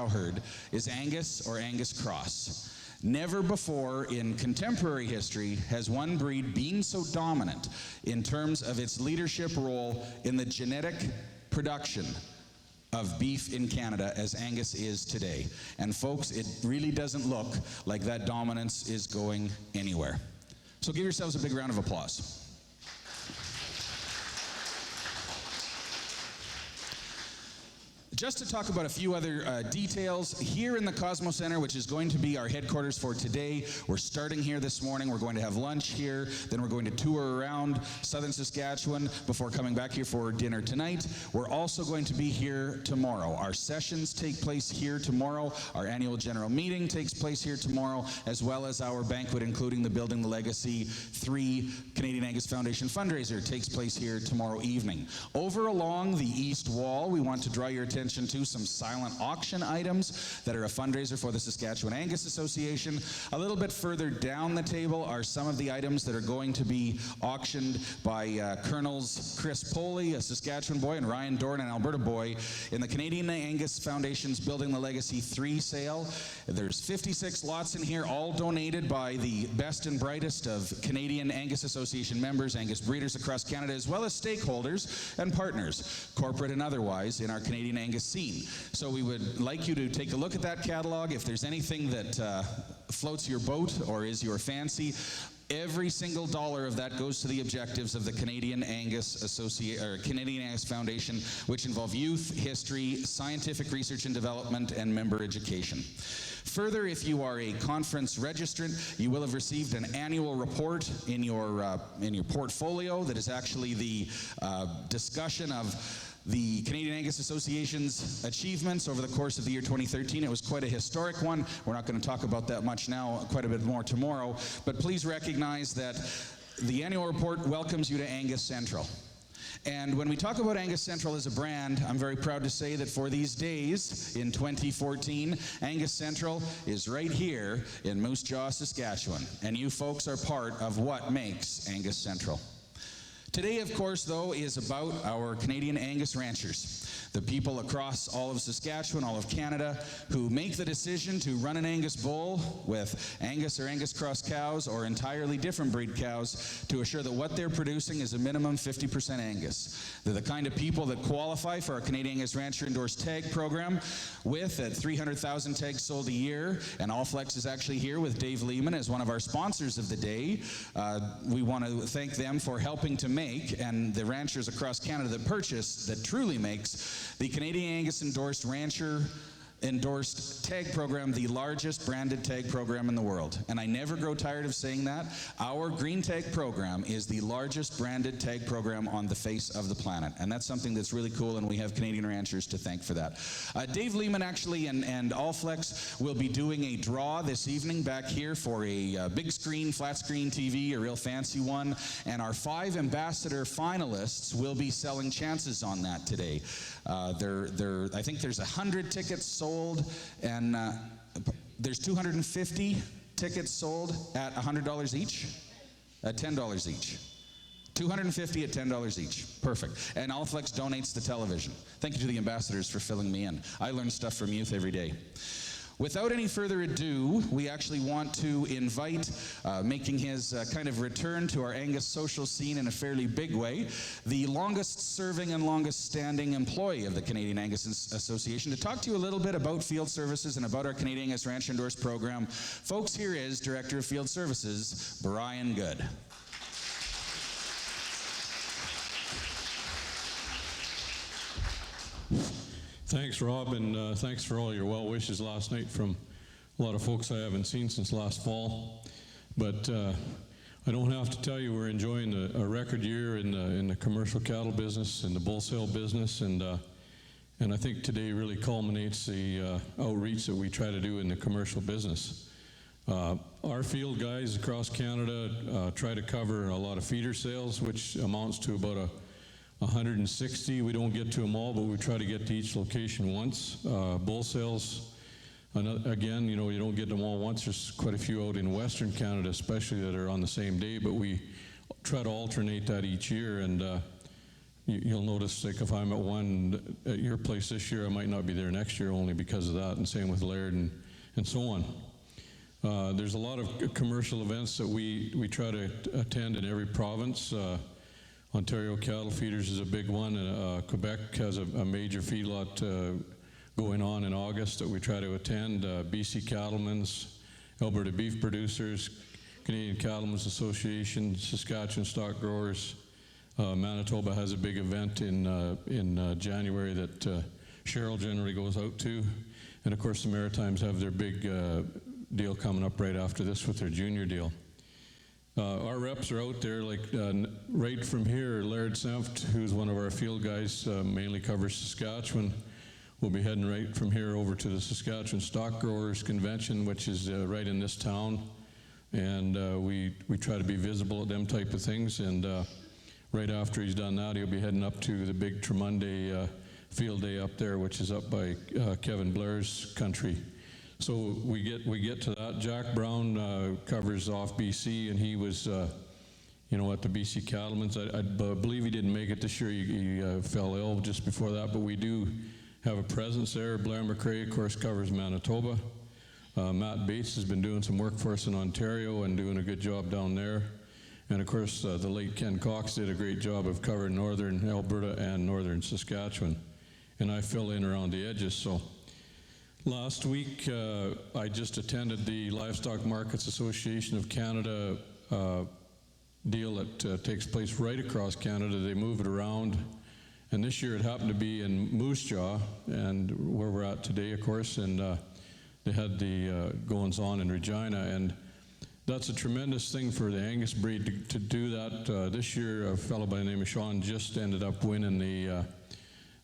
herd is Angus or Angus Cross. Never before in contemporary history has one breed been so dominant in terms of its leadership role in the genetic production of beef in Canada as Angus is today. And folks, it really doesn't look like that dominance is going anywhere. So give yourselves a big round of applause. Just to talk about a few other details, here in the Cosmo Center, which is going to be our headquarters for today, we're starting here this morning. We're going to have lunch here, then we're going to tour around southern Saskatchewan before coming back here for dinner tonight. We're also going to be here tomorrow. Our sessions take place here tomorrow. Our annual general meeting takes place here tomorrow, as well as our banquet, including the Building the Legacy 3 Canadian Angus Foundation fundraiser, takes place here tomorrow evening. Over along the east wall, we want to draw your attention to some silent auction items that are a fundraiser for the Saskatchewan Angus Association. A little bit further down the table are some of the items that are going to be auctioned by Colonels Chris Poley, a Saskatchewan boy, and Ryan Dorn, an Alberta boy, in the Canadian Angus Foundation's Building the Legacy 3 sale. There's 56 lots in here, all donated by the best and brightest of Canadian Angus Association members, Angus breeders across Canada, as well as stakeholders and partners, corporate and otherwise, in our Canadian Angus scene. So we would like you to take a look at that catalog. If there's anything that floats your boat or is your fancy, every single dollar of that goes to the objectives of the Canadian Angus Canadian Angus Foundation, which involve youth, history, scientific research and development, and member education. Further, if you are a conference registrant, you will have received an annual report in your portfolio that is actually the discussion of the Canadian Angus Association's achievements over the course of the year 2013. It was quite a historic one. We're not going to talk about that much now, quite a bit more tomorrow, but please recognize that the annual report welcomes you to Angus Central. And when we talk about Angus Central as a brand, I'm very proud to say that for these days in 2014, Angus Central is right here in Moose Jaw, Saskatchewan. And you folks are part of what makes Angus Central. Today, of course, though, is about our Canadian Angus ranchers, the people across all of Saskatchewan, all of Canada, who make the decision to run an Angus bull with Angus or Angus cross cows or entirely different breed cows to assure that what they're producing is a minimum 50% Angus. They're the kind of people that qualify for our Canadian Angus Rancher Endorsed Tag Program with at 300,000 tags sold a year, and Allflex is actually here with Dave Lehman as one of our sponsors of the day. We want to thank them for helping to make, and the ranchers across Canada that purchase, that truly makes the Canadian Angus Endorsed Rancher Endorsed Tag Program the largest branded tag program in the world. And I never grow tired of saying that. Our Green Tag program is the largest branded tag program on the face of the planet. And that's something that's really cool, and we have Canadian ranchers to thank for that. Dave Lehman actually and Allflex will be doing a draw this evening back here for a big screen, flat screen TV, a real fancy one. And our 5 ambassador finalists will be selling chances on that today. I think there's 100 tickets sold, and there's 250 tickets sold at $100 each, at $10 each. 250 at $10 each. Perfect. And Allflex donates the television. Thank you to the ambassadors for filling me in. I learn stuff from youth every day. Without any further ado, we actually want to invite, making his kind of return to our Angus social scene in a fairly big way, the longest serving and longest standing employee of the Canadian Angus Association to talk to you a little bit about field services and about our Canadian Angus Rancher Endorsed program. Folks, here is Director of Field Services, Brian Good. Thanks, Rob, and thanks for all your well wishes last night from a lot of folks I haven't seen since last fall. But I don't have to tell you we're enjoying a record year in the commercial cattle business and the bull sale business, and I think today really culminates the outreach that we try to do in the commercial business. Our field guys across Canada try to cover a lot of feeder sales, which amounts to about 160. We don't get to them all, but we try to get to each location once. Bull sales, again, you know, you don't get them all once. There's quite a few out in Western Canada, especially, that are on the same day, but we try to alternate that each year. And you'll notice, like if I'm at one at your place this year, I might not be there next year only because of that, and same with Laird and so on. There's a lot of commercial events that we try to attend in every province. Ontario Cattle Feeders is a big one. Quebec has a major feedlot going on in August that we try to attend. BC Cattlemen's, Alberta Beef Producers, Canadian Cattlemen's Association, Saskatchewan Stock Growers. Manitoba has a big event in January that Cheryl generally goes out to. And of course the Maritimes have their big deal coming up right after this with their junior deal. Our reps are out there, like right from here, Laird Senft, who's one of our field guys, mainly covers Saskatchewan. We'll be heading right from here over to the Saskatchewan Stock Growers Convention, which is right in this town. And we try to be visible at them type of things. And right after he's done that, he'll be heading up to the big Tremunde field day up there, which is up by Kevin Blair's country. So we get to that. Jack Brown covers off BC, and he was, at the BC Cattlemen's. I believe he didn't make it this year. He fell ill just before that, but we do have a presence there. Blair McRae, of course, covers Manitoba. Matt Bates has been doing some work for us in Ontario and doing a good job down there. And of course, the late Ken Cox did a great job of covering northern Alberta and northern Saskatchewan. And I fill in around the edges, so. Last week, I just attended the Livestock Markets Association of Canada deal that takes place right across Canada. They move it around, and this year it happened to be in Moose Jaw, and where we're at today, of course, and they had the goings-on in Regina, and that's a tremendous thing for the Angus breed to do that. This year, a fellow by the name of Sean just ended up winning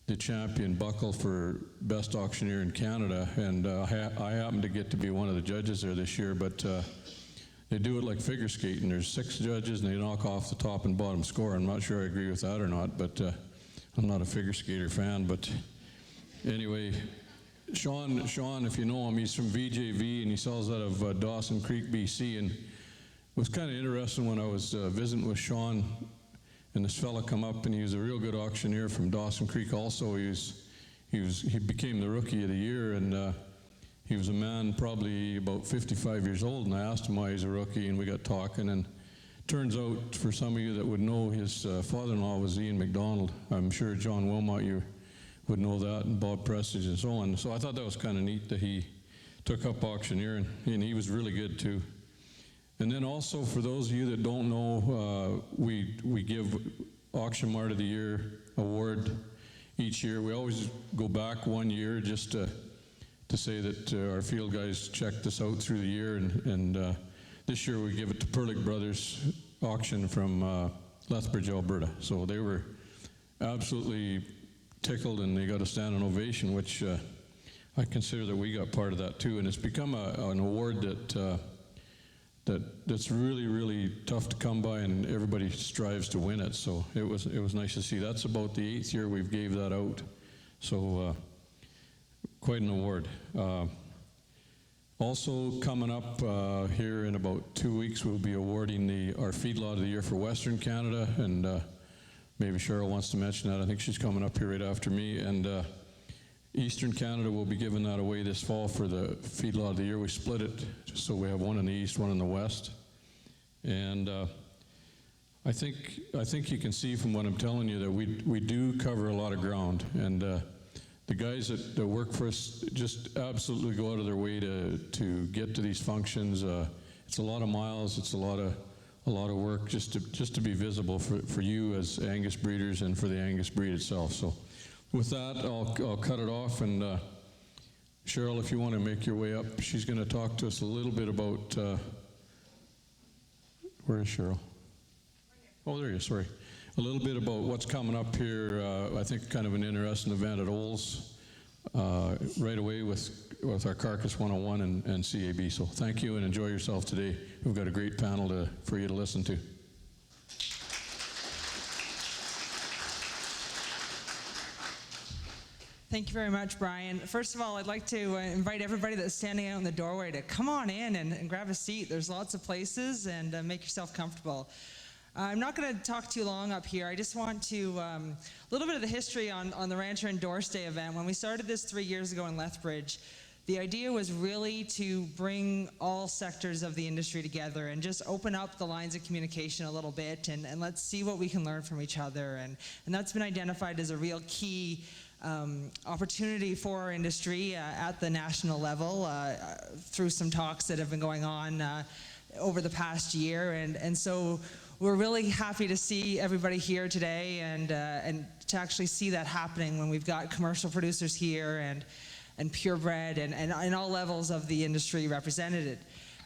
the champion buckle for best auctioneer in Canada, and I happen to get to be one of the judges there this year, but they do it like figure skating. There's 6 judges and they knock off the top and bottom score. I'm not sure I agree with that or not, but I'm not a figure skater fan. But anyway, Sean, if you know him, he's from VJV and he sells out of Dawson Creek, BC, and it was kind of interesting when I was visiting with Sean. And this fella come up, and he was a real good auctioneer from Dawson Creek also. He became the Rookie of the Year, and he was a man probably about 55 years old, and I asked him why he's a rookie, and we got talking, and turns out, for some of you that would know, his father-in-law was Ian McDonald. I'm sure John Wilmot, you would know that, and Bob Prestige and so on. So I thought that was kind of neat that he took up auctioneering, and he was really good too. And then also, for those of you that don't know, we give Auction Mart of the Year award each year. We always go back 1 year just to say that our field guys checked us out through the year, and this year we give it to Perlick Brothers Auction from Lethbridge, Alberta. So they were absolutely tickled, and they got a standing ovation, which I consider that we got part of that too. And it's become an award that's really, really tough to come by, and everybody strives to win it. So it was nice to see. That's about the 8th year we've gave that out. So quite an award. Also coming up here in about 2 weeks, we'll be awarding our Feedlot of the Year for Western Canada, and maybe Cheryl wants to mention that. I think she's coming up here right after me. And Eastern Canada will be giving that away this fall for the Feedlot of the Year. We split it, so we have one in the east, one in the west. And I think you can see from what I'm telling you that we do cover a lot of ground. And the guys that work for us just absolutely go out of their way to get to these functions. It's a lot of miles. It's a lot of work just to be visible for you as Angus breeders and for the Angus breed itself. So with that, I'll cut it off, and Cheryl, if you want to make your way up, she's going to talk to us a little bit about, where is Cheryl? Oh, there you are, sorry. A little bit about what's coming up here. I think kind of an interesting event at Olds right away with our Carcass 101 and CAB. So thank you and enjoy yourself today. We've got a great panel for you to listen to. Thank you very much, Brian. First of all, I'd like to invite everybody that's standing out in the doorway to come on in and grab a seat. There's lots of places, and make yourself comfortable. I'm not going to talk too long up here. I just want to, a little bit of the history on the Rancher Endorse Day event. When we started this 3 years ago in Lethbridge, the idea was really to bring all sectors of the industry together and just open up the lines of communication a little bit, and let's see what we can learn from each other. And that's been identified as a real key opportunity for our industry at the national level through some talks that have been going on over the past year. And so we're really happy to see everybody here today and to actually see that happening when we've got commercial producers here and purebred and all levels of the industry represented.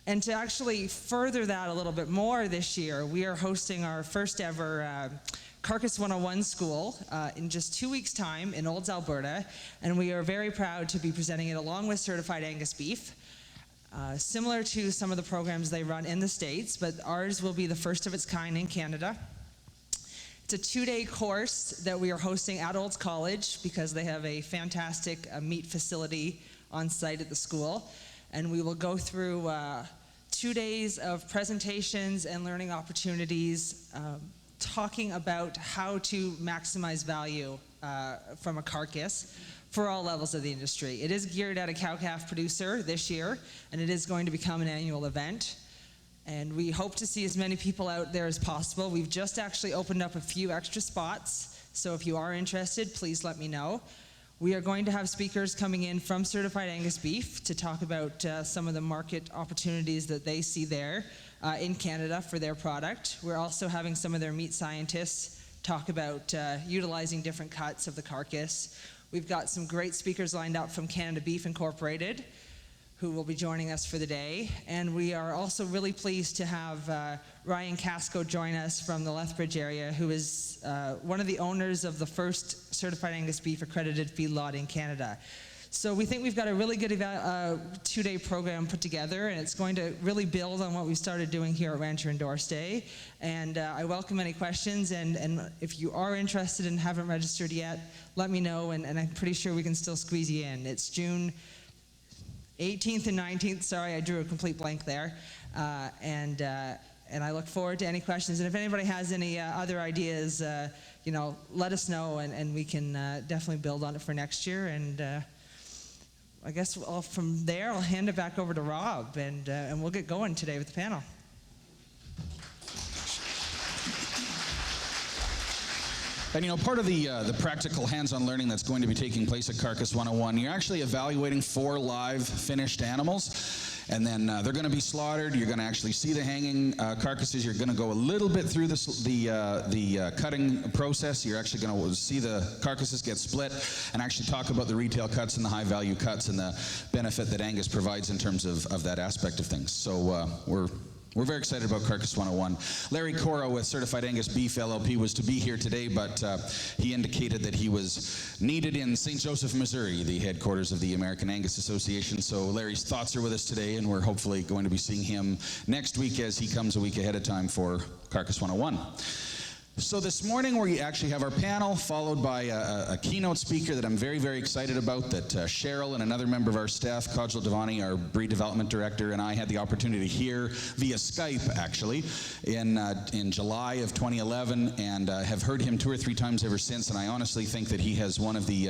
And to actually further that a little bit more this year, we are hosting our first ever Carcass 101 School in just 2 weeks' time in Olds, Alberta, and we are very proud to be presenting it along with Certified Angus Beef. Similar to some of the programs they run in the States, but ours will be the first of its kind in Canada. It's a 2-day course that we are hosting at Olds College because they have a fantastic meat facility on site at the school. And we will go through 2 days of presentations and learning opportunities, talking about how to maximize value from a carcass for all levels of the industry. It is geared at a cow-calf producer this year, and it is going to become an annual event. And we hope to see as many people out there as possible. We've just actually opened up a few extra spots, so if you are interested, please let me know. We are going to have speakers coming in from Certified Angus Beef to talk about some of the market opportunities that they see there in Canada for their product. We're also having some of their meat scientists talk about utilizing different cuts of the carcass. We've got some great speakers lined up from Canada Beef Incorporated, who will be joining us for the day. And we are also really pleased to have Ryan Casco join us from the Lethbridge area, who is one of the owners of the first Certified Angus Beef accredited feedlot in Canada. So we think we've got a really good 2-day program put together, and it's going to really build on what we started doing here at Rancher Endorse Day. And I welcome any questions, and if you are interested and haven't registered yet, let me know, and I'm pretty sure we can still squeeze you in. It's June 18th and 19th, sorry, I drew a complete blank there. And I look forward to any questions. And if anybody has any other ideas, let us know, and we can definitely build on it for next year. And I guess from there, I'll hand it back over to Rob, and we'll get going today with the panel. And part of the practical hands-on learning that's going to be taking place at Carcass 101, you're actually evaluating 4 live finished animals, and then they're going to be slaughtered. You're going to actually see the hanging carcasses. You're going to go a little bit through the cutting process. You're actually going to see the carcasses get split and actually talk about the retail cuts and the high-value cuts and the benefit that Angus provides in terms of that aspect of things. So we're very excited about Carcass 101. Larry Cora with Certified Angus Beef LLP was to be here today, but he indicated that he was needed in St. Joseph, Missouri, the headquarters of the American Angus Association. So Larry's thoughts are with us today, and we're hopefully going to be seeing him next week as he comes a week ahead of time for Carcass 101. So this morning we actually have our panel followed by a keynote speaker that I'm very, very excited about, that Cheryl and another member of our staff, Kajal Devani, our breed development director, and I had the opportunity to hear via Skype actually in July of 2011, and have heard him 2 or 3 times ever since, and I honestly think that he has one of the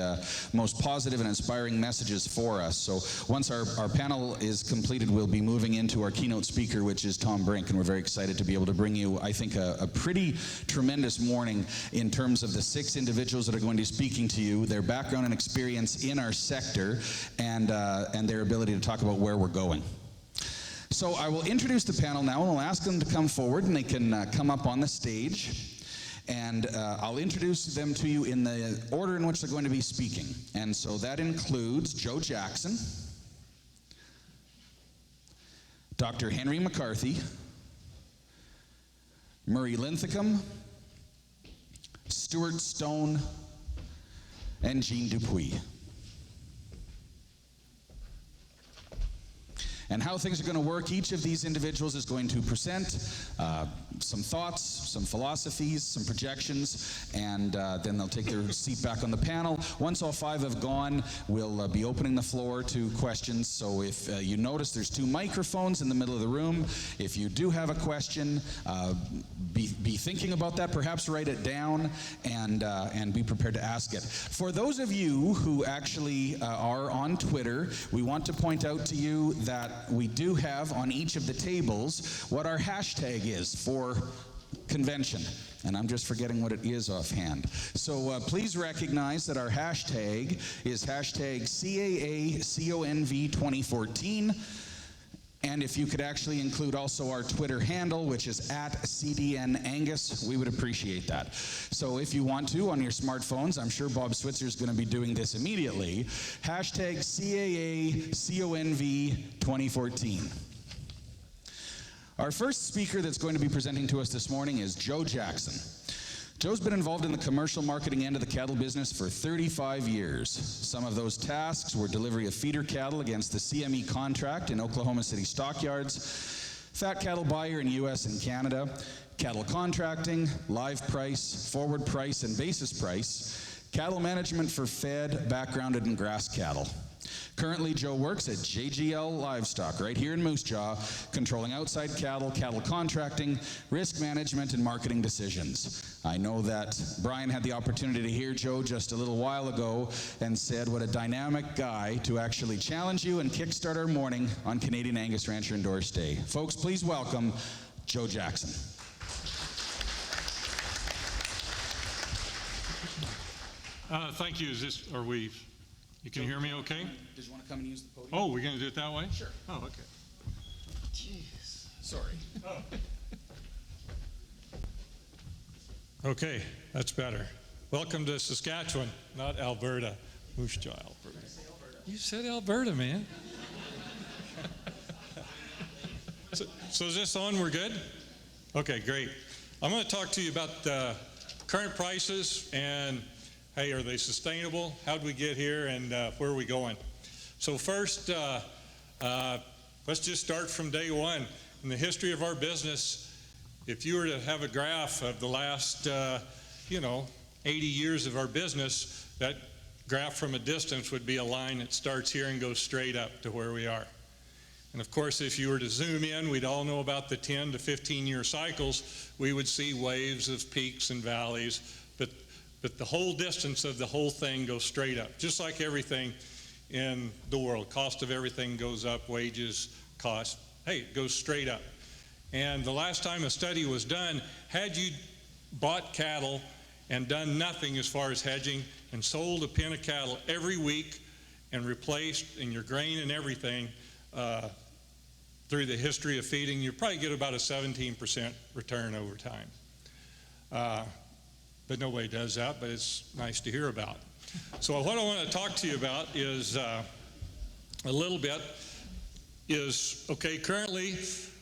most positive and inspiring messages for us. So once our panel is completed, we'll be moving into our keynote speaker, which is Tom Brink, and we're very excited to be able to bring you, I think, a pretty tremendous morning in terms of the 6 individuals that are going to be speaking to you, their background and experience in our sector, and their ability to talk about where we're going. So I will introduce the panel now, and we'll ask them to come forward, and they can come up on the stage. And I'll introduce them to you in the order in which they're going to be speaking. And so that includes Joe Jackson, Dr. Henry McCarthy, Murray Linthicum, Stuart Stone, and Jean Dupuis. And how things are going to work, each of these individuals is going to present, some thoughts, some philosophies, some projections, and then they'll take their seat back on the panel. Once all 5 have gone, we'll be opening the floor to questions. So if you notice, there's 2 microphones in the middle of the room. If you do have a question, be thinking about that. Perhaps write it down and be prepared to ask it. For those of you who actually are on Twitter, we want to point out to you that we do have on each of the tables what our hashtag is for convention. And I'm just forgetting what it is offhand. So please recognize that our hashtag is hashtag CAACONV 2014. And if you could actually include also our Twitter handle, which is @CDN Angus, we would appreciate that. So if you want to, on your smartphones, I'm sure Bob Switzer is going to be doing this immediately, hashtag CAACONV 2014. Our first speaker that's going to be presenting to us this morning is Joe Jackson. Joe's been involved in the commercial marketing end of the cattle business for 35 years. Some of those tasks were delivery of feeder cattle against the CME contract in Oklahoma City stockyards, fat cattle buyer in US and Canada, cattle contracting, live price, forward price, and basis price, cattle management for fed, backgrounded, and grass cattle. Currently, Joe works at JGL Livestock right here in Moose Jaw, controlling outside cattle, cattle contracting, risk management, and marketing decisions. I know that Brian had the opportunity to hear Joe just a little while ago and said what a dynamic guy to actually challenge you and kickstart our morning on Canadian Angus Rancher Endorsed Day. Folks, please welcome Joe Jackson. Thank you. You can hear me okay? Did you want to come and use the podium? Oh, we're going to do it that way? Sure. Oh, okay. Jeez. Sorry. Okay, that's better. Welcome to Saskatchewan, not Alberta. Moose Jaw, Alberta. You said Alberta, man. So is this on? We're good? Okay, great. I'm going to talk to you about current prices and hey, are they sustainable? How did we get here, and where are we going? So first, let's just start from day one. In the history of our business, if you were to have a graph of the last, 80 years of our business, that graph from a distance would be a line that starts here and goes straight up to where we are. And of course, if you were to zoom in, we'd all know about the 10 to 15-year cycles. We would see waves of peaks and valleys, but the whole distance of the whole thing goes straight up, just like everything in the world. Cost of everything goes up, wages, cost, hey, it goes straight up. And the last time a study was done, had you bought cattle and done nothing as far as hedging and sold a pen of cattle every week and replaced in your grain and everything through the history of feeding, you'd probably get about a 17% return over time. But nobody does that, but it's nice to hear about. So what I want to talk to you about is a little bit is, okay, currently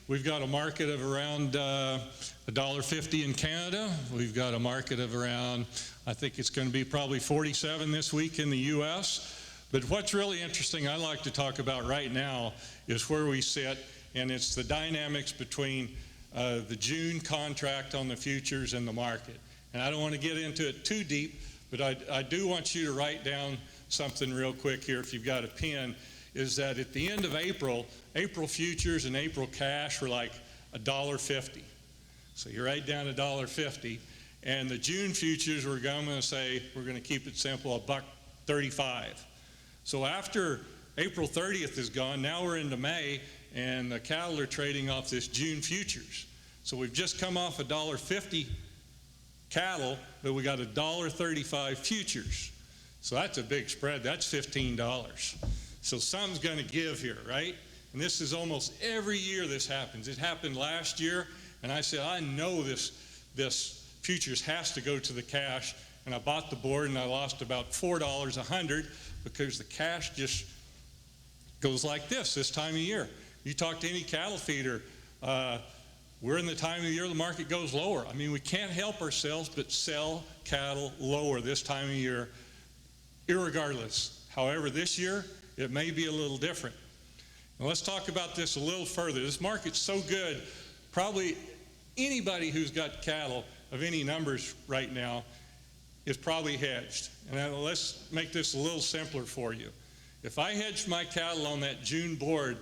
we've got a market of around $1.50 in Canada. We've got a market of around, I think it's going to be probably 47 this week in the U.S. But what's really interesting I like to talk about right now is where we sit, and it's the dynamics between the June contract on the futures and the market. And I don't want to get into it too deep, but I do want you to write down something real quick here if you've got a pen, is that at the end of April futures and April cash were like $1.50. So you write down $1.50, and the June futures we're going to say, we're going to keep it simple, $1.35. So after April 30th is gone, now we're into May, and the cattle are trading off this June futures. So we've just come off $1.50 cattle, but we got $1.35 futures. So that's a big spread. That's $15. So something's going to give here, right? And this is almost every year this happens. It happened last year, and I said, I know this futures has to go to the cash, and I bought the board, and I lost about $4 a hundred because the cash just goes like this time of year. You talk to any cattle feeder, we're in the time of the year the market goes lower. I mean, we can't help ourselves but sell cattle lower this time of year, irregardless. However, this year, it may be a little different. Now, let's talk about this a little further. This market's so good, probably Anybody who's got cattle of any numbers right now is probably hedged. And now let's make this a little simpler for you. If I hedged my cattle on that June board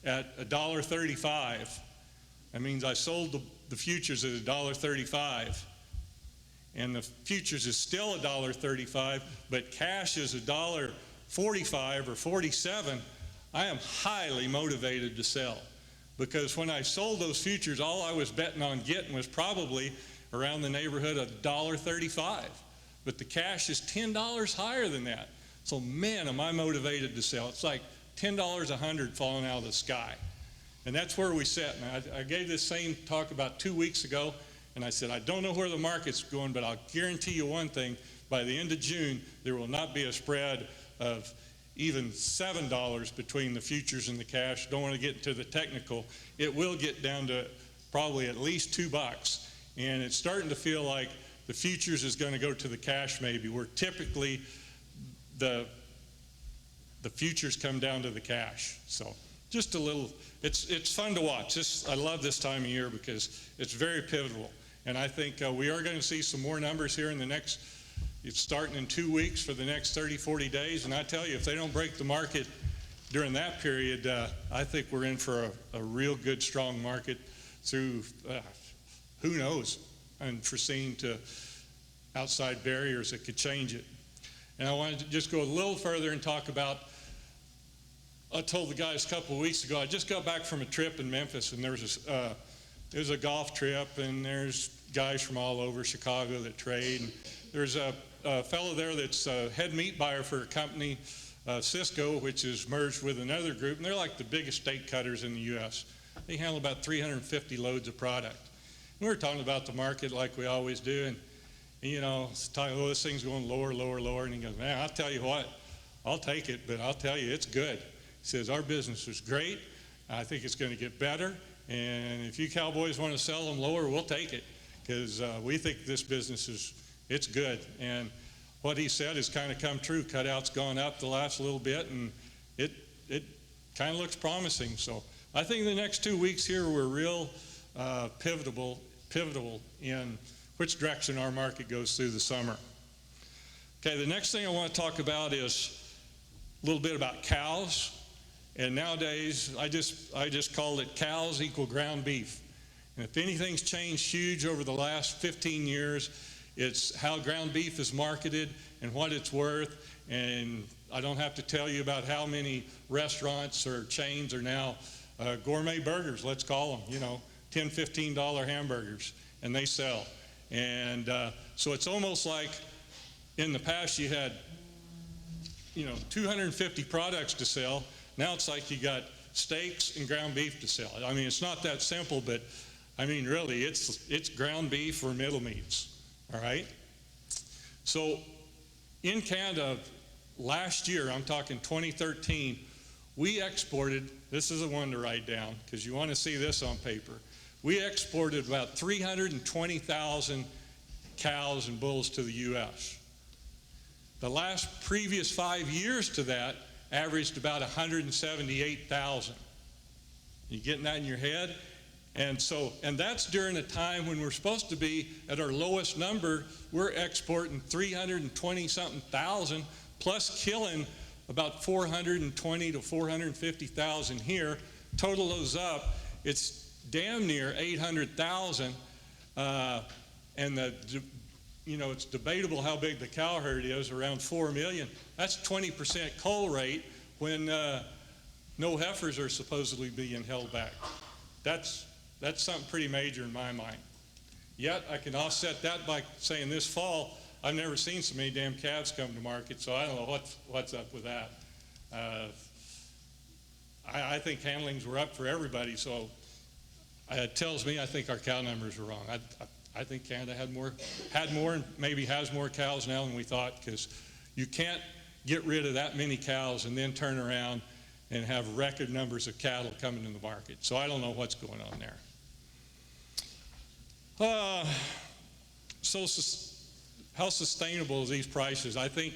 at $1.35, that means I sold the futures at $1.35, and the futures is still $1.35, but cash is $1.45 or 47, I am highly motivated to sell. Because when I sold those futures, all I was betting on getting was probably around the neighborhood of $1.35. But the cash is $10 higher than that. So man, am I motivated to sell. It's like $10 a hundred falling out of the sky. And that's where we sit. And I gave this same talk about 2 weeks ago, and I said, I don't know where the market's going, but I'll guarantee you one thing, by the end of June, there will not be a spread of even $7 between the futures and the cash. Don't want to get into the technical. It will get down to probably at least $2. And it's starting to feel like the futures is going to go to the cash maybe, where typically the futures come down to the cash. So just a little, it's fun to watch. I love this time of year because it's very pivotal. And I think we are going to see some more numbers here in the next, it's starting in 2 weeks for the next 30, 40 days. And I tell you, if they don't break the market during that period, I think we're in for a real good, strong market through, who knows, unforeseen to outside barriers that could change it. And I wanted to just go a little further and talk about, I told the guys a couple of weeks ago, I just got back from a trip in Memphis, and there's a golf trip, and there's guys from all over Chicago that trade. And there's a fellow there that's a head meat buyer for a company, Cisco, which is merged with another group, and they're like the biggest steak cutters in the U.S. They handle about 350 loads of product. And we were talking about the market like we always do, and you know, oh, this thing's going lower, lower, lower, and he goes, man, I'll tell you what, I'll take it, but I'll tell you, it's good. He says, our business is great. I think it's going to get better, and if you cowboys want to sell them lower, we'll take it, because we think this business it's good. And what he said has kind of come true. Cutout's gone up the last little bit, and it kind of looks promising. So I think the next 2 weeks here we're real pivotal in which direction our market goes through the summer. Okay, the next thing I want to talk about is a little bit about cows. And nowadays, I just call it cows equal ground beef. And if anything's changed huge over the last 15 years, it's how ground beef is marketed and what it's worth. And I don't have to tell you about how many restaurants or chains are now gourmet burgers, let's call them, you know, $10, $15 hamburgers, and they sell. And so it's almost like in the past you had, 250 products to sell. Now it's like you got steaks and ground beef to sell. I mean, it's not that simple, but I mean, really, it's ground beef or middle meats, all right? So in Canada, last year, I'm talking 2013, we exported, this is a one to write down because you want to see this on paper. We exported about 320,000 cows and bulls to the U.S. The previous 5 years to that averaged about 178,000. You getting that in your head? And that's during a time when we're supposed to be at our lowest number. We're exporting 320-something thousand, plus killing about 420 to 450,000 here. Total those up, it's damn near 800,000. And it's debatable how big the cow herd is, around 4 million. That's 20% cull rate when no heifers are supposedly being held back. That's something pretty major in my mind. Yet I can offset that by saying this fall, I've never seen so many damn calves come to market, so I don't know what's up with that. I think handlings were up for everybody, so it tells me I think our cow numbers are wrong. I think Canada had more and maybe has more cows now than we thought, because you can't get rid of that many cows and then turn around and have record numbers of cattle coming in the market. So I don't know what's going on there. So how sustainable are these prices? I think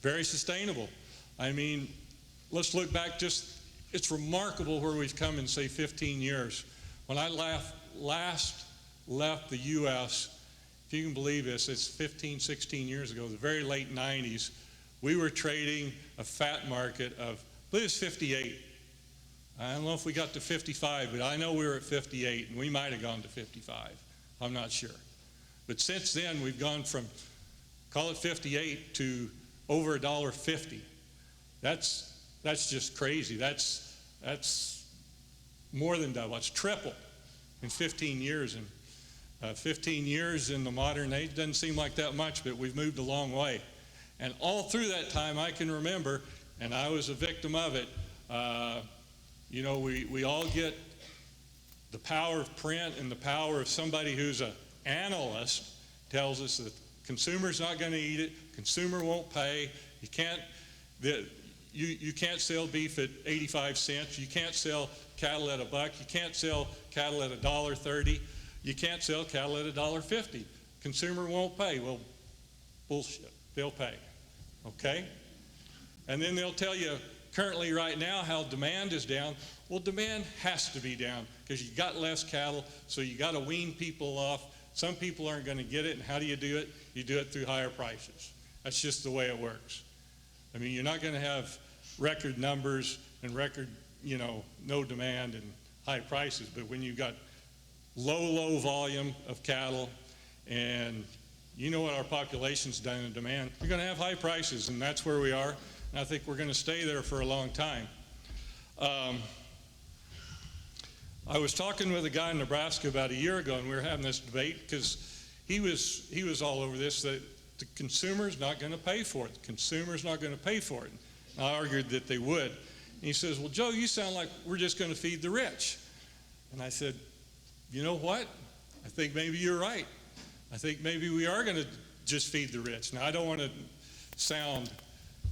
very sustainable. I mean, let's look back it's remarkable where we've come in, say, 15 years. When I last left the U.S., if you can believe this, it's 15, 16 years ago, the very late 90s, we were trading a fat market of, I believe it was 58. I don't know if we got to 55, but I know we were at 58, and we might have gone to 55. I'm not sure. But since then, we've gone from, call it 58, to over $1.50. That's just crazy. That's more than double. It's triple in 15 years. And 15 years in the modern age doesn't seem like that much, but we've moved a long way. And all through that time, I can remember, and I was a victim of it, we all get the power of print and the power of somebody who's an analyst tells us that consumer's not going to eat it, consumer won't pay, you can't sell beef at 85 cents, you can't sell cattle at $1, you can't sell cattle at $1.30, you can't sell cattle at $1.50. Consumer won't pay. Well, bullshit. They'll pay. Okay? And then they'll tell you currently right now how demand is down. Well, demand has to be down because you got less cattle, so you got to wean people off. Some people aren't going to get it, and how do you do it? You do it through higher prices. That's just the way it works. I mean, you're not going to have record numbers and record, no demand and high prices, but when you've got low volume of cattle, and you know what our population's done in demand, you're going to have high prices, and that's where we are, and I think we're going to stay there for a long time. I was talking with a guy in Nebraska about a year ago, and we were having this debate because he was all over this, that the consumer's not going to pay for it. The consumer's not going to pay for it. And I argued that they would. And he says, well, Joe, you sound like we're just going to feed the rich. And I said, you know what? I think maybe you're right. I think maybe we are going to just feed the rich. Now, I don't want to sound,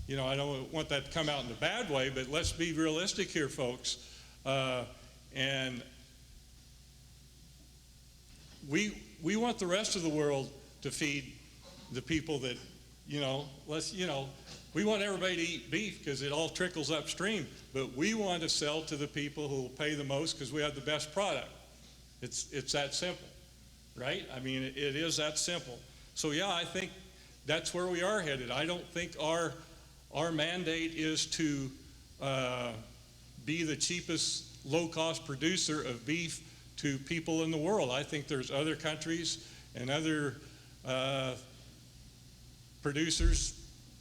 I don't want that to come out in a bad way, but let's be realistic here, folks. And we want the rest of the world to feed the people that, we want everybody to eat beef because it all trickles upstream, but we want to sell to the people who will pay the most because we have the best product. It's that simple, right? I mean, it is that simple. So yeah, I think that's where we are headed. I don't think our mandate is to be the cheapest low-cost producer of beef to people in the world. I think there's other countries and other producers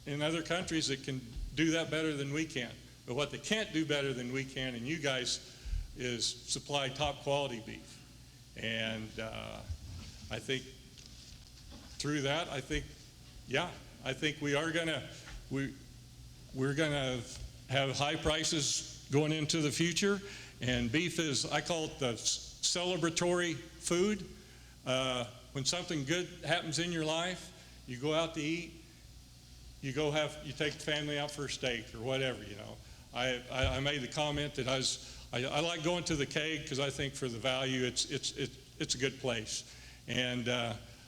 in other countries that can do that better than we can. But what they can't do better than we can, and you guys, is supply top quality beef. And I think through that, I think we are we're gonna have high prices going into the future. And beef is, I call it the celebratory food. When something good happens in your life, you go out to eat, you take the family out for a steak or whatever, I made the comment that I like going to the Keg because I think for the value, it's a good place. And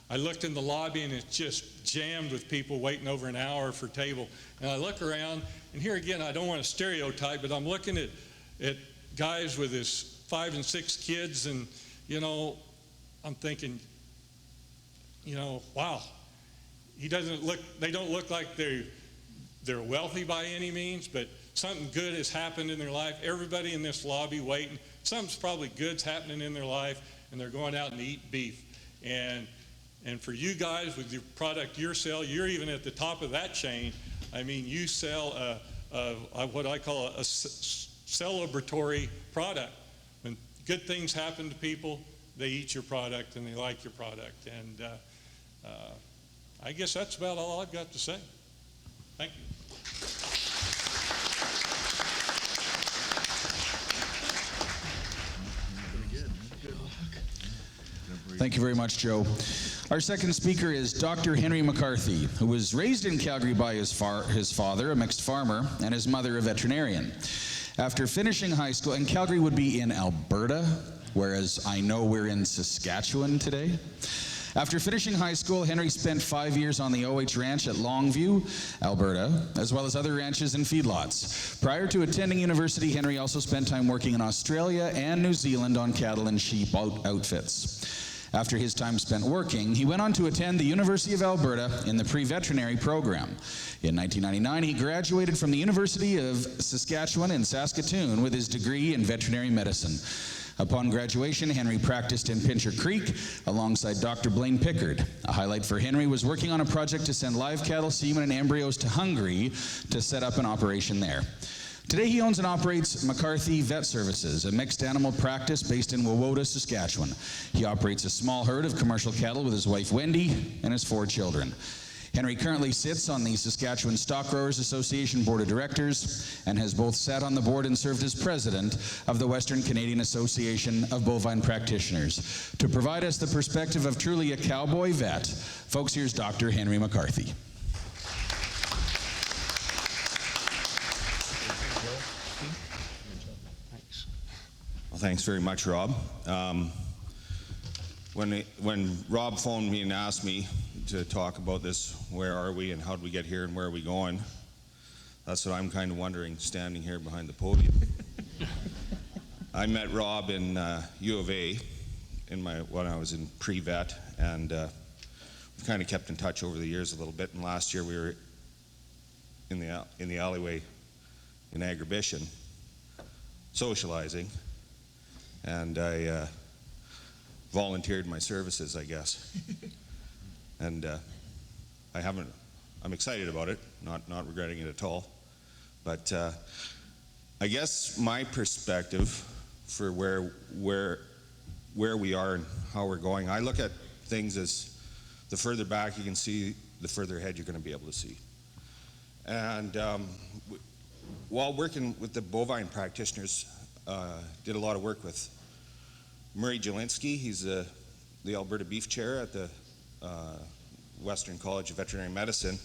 I looked in the lobby and it's just jammed with people waiting over an hour for a table. And I look around, and here again, I don't want to stereotype, but I'm looking at guys with his 5 and 6 kids, and I'm thinking, wow, they don't look like they're wealthy by any means, but something good has happened in their life. Everybody in this lobby waiting, something's probably good's happening in their life, and they're going out and eat beef. And for you guys with your product you sell, you're even at the top of that chain. I mean, you sell what I call a celebratory product. When good things happen to people, they eat your product and they like your product. And I guess that's about all I've got to say. Thank you. Thank you very much, Joe. Our second speaker is Dr. Henry McCarthy, who was raised in Calgary by his father, a mixed farmer, and his mother, a veterinarian. After finishing high school, and Calgary would be in Alberta, whereas I know we're in Saskatchewan today. After finishing high school, Henry spent 5 years on the OH Ranch at Longview, Alberta, as well as other ranches and feedlots. Prior to attending university, Henry also spent time working in Australia and New Zealand on cattle and sheep outfits. After his time spent working, he went on to attend the University of Alberta in the pre-veterinary program. In 1999, he graduated from the University of Saskatchewan in Saskatoon with his degree in veterinary medicine. Upon graduation, Henry practiced in Pincher Creek alongside Dr. Blaine Pickard. A highlight for Henry was working on a project to send live cattle, semen, and embryos to Hungary to set up an operation there. Today he owns and operates McCarthy Vet Services, a mixed animal practice based in Wawota, Saskatchewan. He operates a small herd of commercial cattle with his wife Wendy and his 4 children. Henry currently sits on the Saskatchewan Stock Growers Association Board of Directors and has both sat on the board and served as president of the Western Canadian Association of Bovine Practitioners. To provide us the perspective of truly a cowboy vet, folks, here's Dr. Henry McCarthy. Well, thanks very much, Rob. When Rob phoned me and asked me to talk about this, where are we and how did we get here and where are we going, that's what I'm kind of wondering, standing here behind the podium. I met Rob in U of A when I was in pre-vet, and we've kind of kept in touch over the years a little bit. And last year we were in the alleyway in Agribition socializing, and I volunteered my services, I guess. And I'm excited about it, not regretting it at all. But I guess my perspective for where we are and how we're going, I look at things as the further back you can see, the further ahead you're going to be able to see. And while working with the bovine practitioners, did a lot of work with Murray Jelinski. He's the Alberta Beef Chair at the Western College of Veterinary Medicine,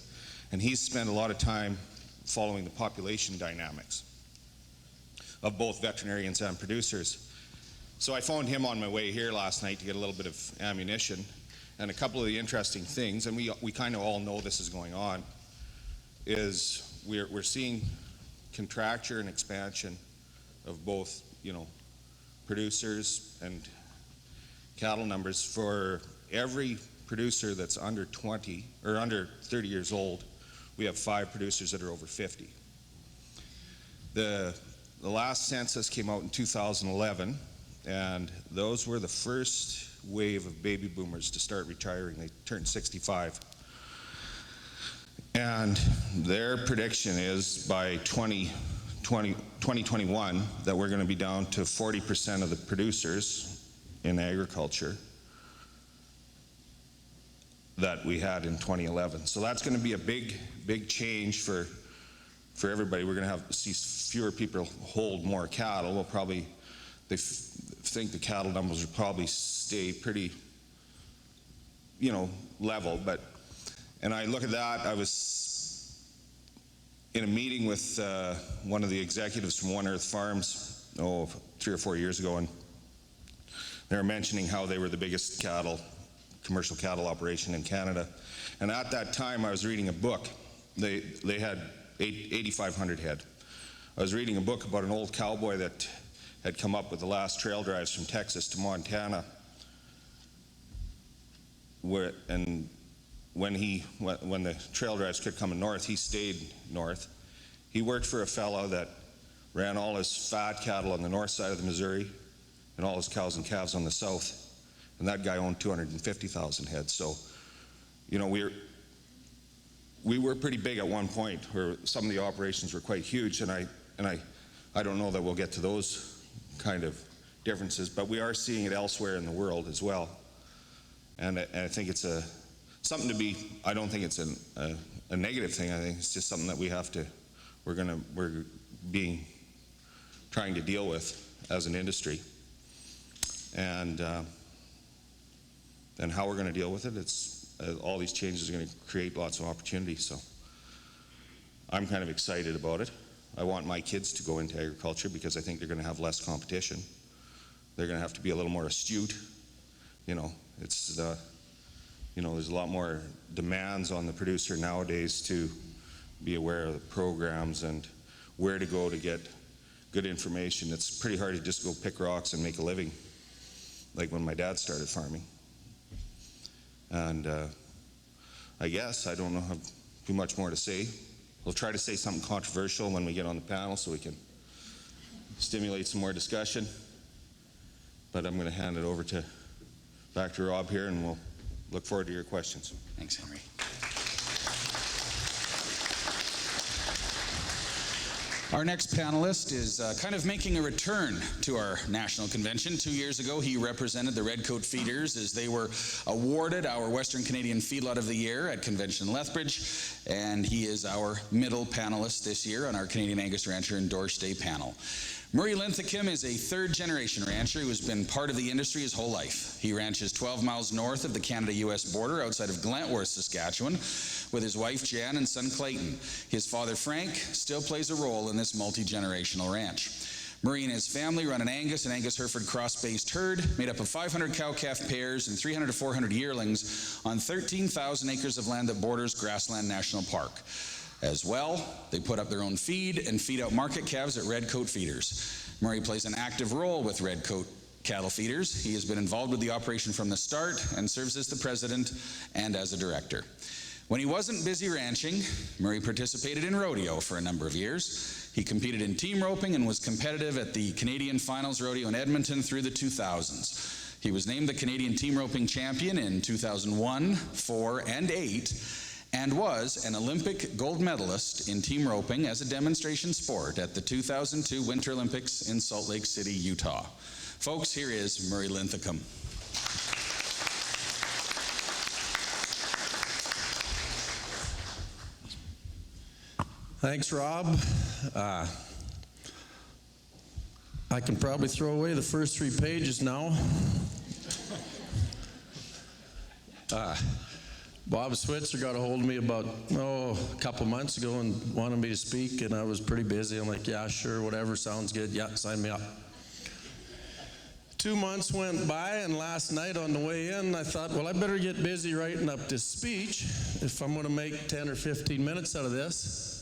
and he's spent a lot of time following the population dynamics of both veterinarians and producers. So I phoned him on my way here last night to get a little bit of ammunition, and a couple of the interesting things, and we kind of all know this is going on, is we're seeing contracture and expansion of both, producers and cattle numbers. For every producer that's under 20 or under 30 years old, we have 5 producers that are over 50. The last census came out in 2011, and those were the first wave of baby boomers to start retiring. They turned 65. And their prediction is by 2021 that we're going to be down to 40% of the producers in agriculture that we had in 2011. So that's going to be a big change for everybody. We're going to see fewer people hold more cattle. We'll probably, they think the cattle numbers will probably stay pretty, level. And I look at that, I was in a meeting with one of the executives from One Earth Farms, 3 or 4 years ago, and they were mentioning how they were the biggest commercial cattle operation in Canada. And at that time, I was reading a book. They had 8,500 head. I was reading a book about an old cowboy that had come up with the last trail drives from Texas to Montana. And when the trail drives kept coming north, he stayed north. He worked for a fellow that ran all his fat cattle on the north side of the Missouri and all his cows and calves on the south. And that guy owned 250,000 head. So, we were pretty big at one point, where some of the operations were quite huge, and I don't know that we'll get to those kind of differences, but we are seeing it elsewhere in the world as well. And I think it's something to be. I don't think it's a negative thing. I think it's just something that we're trying to deal with as an industry. And how we're going to deal with it, all these changes are going to create lots of opportunities. So I'm kind of excited about it. I want my kids to go into agriculture because I think they're going to have less competition. They're going to have to be a little more astute. There's a lot more demands on the producer nowadays to be aware of the programs and where to go to get good information. It's pretty hard to just go pick rocks and make a living, like when my dad started farming. And I guess I don't know how too much more to say. We'll try to say something controversial when we get on the panel so we can stimulate some more discussion. But I'm going to hand it over back to Rob here, and we'll look forward to your questions. Thanks, Henry. Our next panelist is kind of making a return to our national convention. 2 years ago, he represented the Redcoat Feeders as they were awarded our Western Canadian Feedlot of the Year at Convention Lethbridge, and he is our middle panelist this year on our Canadian Angus Rancher and Dorsch Day panel. Murray Linthicum is a third-generation rancher who has been part of the industry his whole life. He ranches 12 miles north of the Canada-U.S. border outside of Glentworth, Saskatchewan, with his wife Jan and son Clayton. His father Frank still plays a role in this multi-generational ranch. Murray and his family run an Angus and Angus Hereford cross-based herd made up of 500 cow-calf pairs and 300 to 400 yearlings on 13,000 acres of land that borders Grassland National Park. As well, they put up their own feed and feed out market calves at Redcoat Feeders. Murray plays an active role with Redcoat Cattle Feeders. He has been involved with the operation from the start and serves as the president and as a director. When he wasn't busy ranching, Murray participated in rodeo for a number of years. He competed in team roping and was competitive at the Canadian Finals Rodeo in Edmonton through the 2000s. He was named the Canadian Team Roping Champion in 2001, 4, and 8, and was an Olympic gold medalist in team roping as a demonstration sport at the 2002 Winter Olympics in Salt Lake City, Utah. Folks, here is Murray Linthicum. Thanks, Rob. I can probably throw away the first 3 pages now. Bob Switzer got a hold of me about, a couple months ago and wanted me to speak, and I was pretty busy. I'm like, yeah, sure, whatever, sounds good. Yeah, sign me up. 2 months went by, and last night on the way in, I thought, well, I better get busy writing up this speech if I'm going to make 10 or 15 minutes out of this.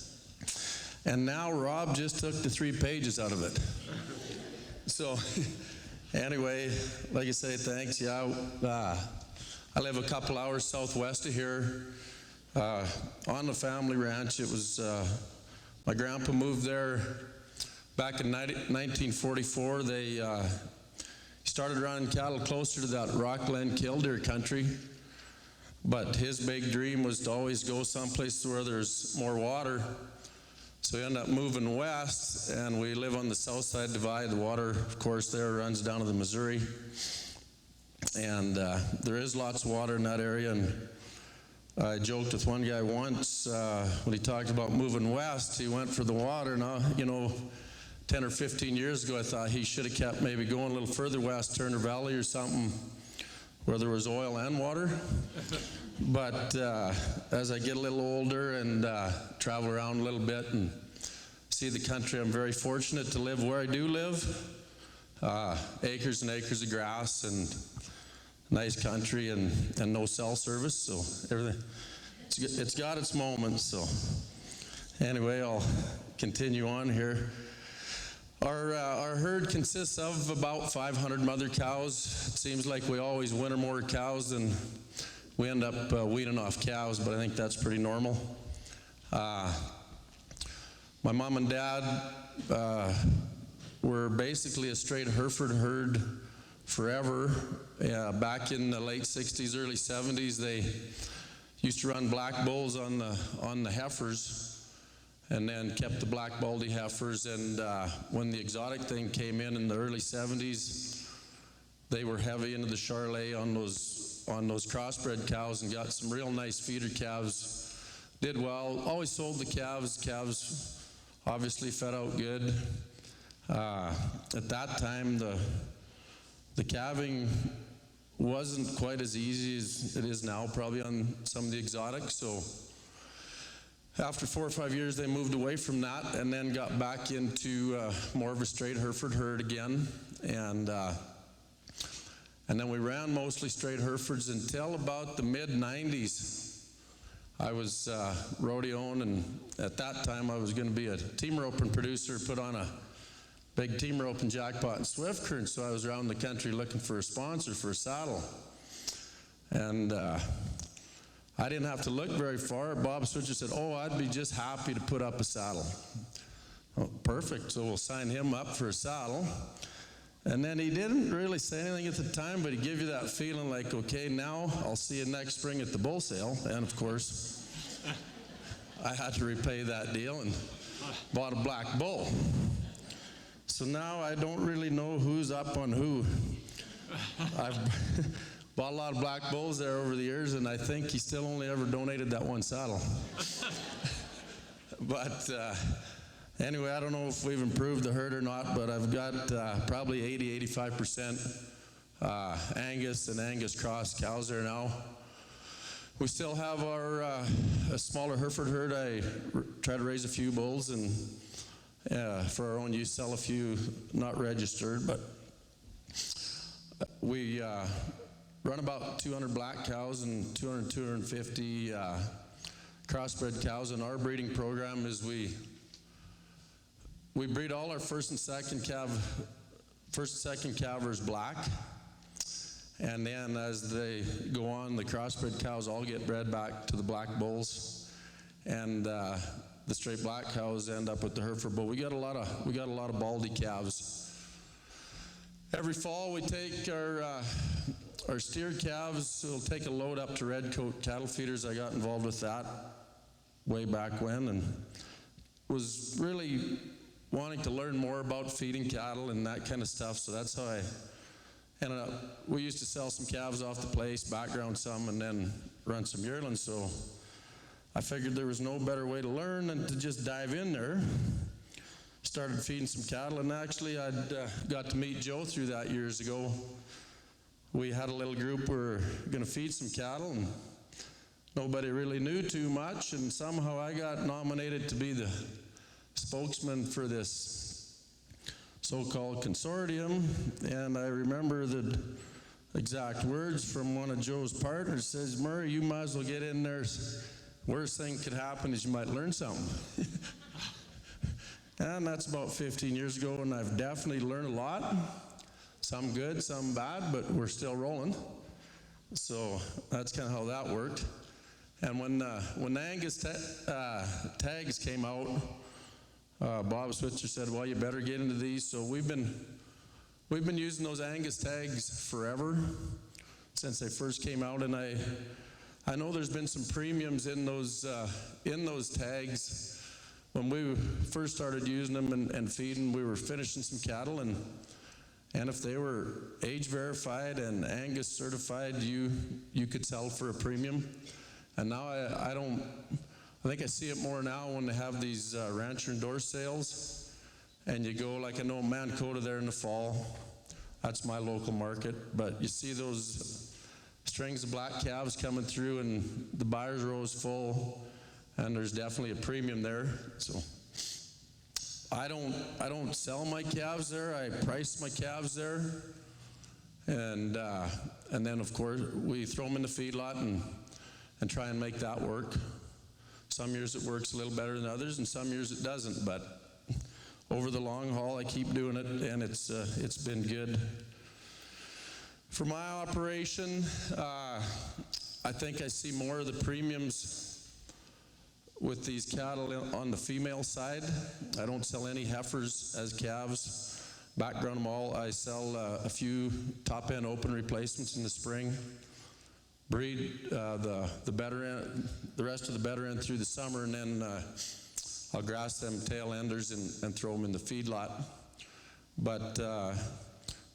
And now Rob just took the 3 pages out of it. So anyway, like I say, thanks. Yeah, I live a couple hours southwest of here on the family ranch. It was, my grandpa moved there back in 1944. They started running cattle closer to that Rockland Killdeer country. But his big dream was to always go someplace where there's more water. So we ended up moving west, and we live on the south side divide. The water, of course, there runs down to the Missouri. And there is lots of water in that area. And I joked with one guy once when he talked about moving west, he went for the water. Now, 10 or 15 years ago, I thought he should have kept maybe going a little further west, Turner Valley or something, where there was oil and water. But as I get a little older and travel around a little bit and see the country, I'm very fortunate to live where I do live. Acres and acres of grass and nice country and no cell service, so everything, it's got its moments. So anyway, I'll continue on here. Our herd consists of about 500 mother cows. It seems like we always winter more cows than we end up weaning off cows, but I think that's pretty normal. My mom and dad were basically a straight Hereford herd forever. Back in the late 60s, early 70s, they used to run black bulls on the heifers, and then kept the black baldy heifers. And when the exotic thing came in the early 70s, they were heavy into the Charolais on those crossbred cows and got some real nice feeder calves. Did well. Always sold the calves. Calves obviously fed out good. At that time, the calving wasn't quite as easy as it is now, probably on some of the exotics. So after 4 or 5 years, they moved away from that and then got back into more of a straight Hereford herd again. And then we ran mostly straight Herefords until about the mid-90s. I was rodeoing, and at that time I was going to be a team roping producer, put on a big team roping jackpot in Swift Current, so I was around the country looking for a sponsor for a saddle. And I didn't have to look very far. Bob Switzer said, "Oh, I'd be just happy to put up a saddle." Oh, perfect, so we'll sign him up for a saddle. And then he didn't really say anything at the time, but he gave you that feeling like, okay, now I'll see you next spring at the bull sale. And of course, I had to repay that deal and bought a black bull. So now I don't really know who's up on who. I've bought a lot of black bulls there over the years, and I think he still only ever donated that one saddle. But anyway, I don't know if we've improved the herd or not, but I've got probably 80-85% Angus and Angus cross cows there now. We still have our a smaller Hereford herd. I try to raise a few bulls and for our own use, sell a few not registered, but we run about 200 black cows and 250 crossbred cows. And our breeding program is we breed all our first and second calvers black, and then as they go on, the crossbred cows all get bred back to the black bulls, and the straight black cows end up with the Hereford bull. We got a lot of baldy calves. Every fall we take our steered calves. We'll take a load up to Redcoat cattle feeders. I got involved with that way back when, and was really wanting to learn more about feeding cattle and that kind of stuff. So that's how I ended up. We used to sell some calves off the place, background some, and then run some yearlings. So I figured there was no better way to learn than to just dive in there. Started feeding some cattle, and actually I'd got to meet Joe through that years ago. We had a little group, we were going to feed some cattle, and nobody really knew too much, and somehow I got nominated to be the spokesman for this so-called consortium. And I remember the exact words from one of Joe's partners. Says, "Murray, you might as well get in there. Worst thing could happen is you might learn something." And that's about 15 years ago, and I've definitely learned a lot. Some good, some bad, but we're still rolling. So that's kind of how that worked. And when the Angus tags came out, Bob Switzer said, "Well, you better get into these." So we've been using those Angus tags forever, since they first came out. And I know there's been some premiums in those tags. When we first started using them and feeding, we were finishing some cattle, and if they were age verified and Angus certified, you could sell for a premium. And now I think I see it more now when they have these rancher endorsed sales, and you go, like I know Mancota there in the fall, that's my local market, but you see those strings of black calves coming through and the buyer's row is full, and there's definitely a premium there. So I don't sell my calves there. I price my calves there, and then of course we throw them in the feedlot and try and make that work. Some years it works a little better than others, and some years it doesn't. But over the long haul, I keep doing it, and it's been good. For my operation, I think I see more of the premiums with these cattle on the female side. I don't sell any heifers as calves. Background them all. I sell a few top-end open replacements in the spring. Breed the better end, the rest of the better end through the summer, and then I'll grass them tail enders and throw them in the feedlot. But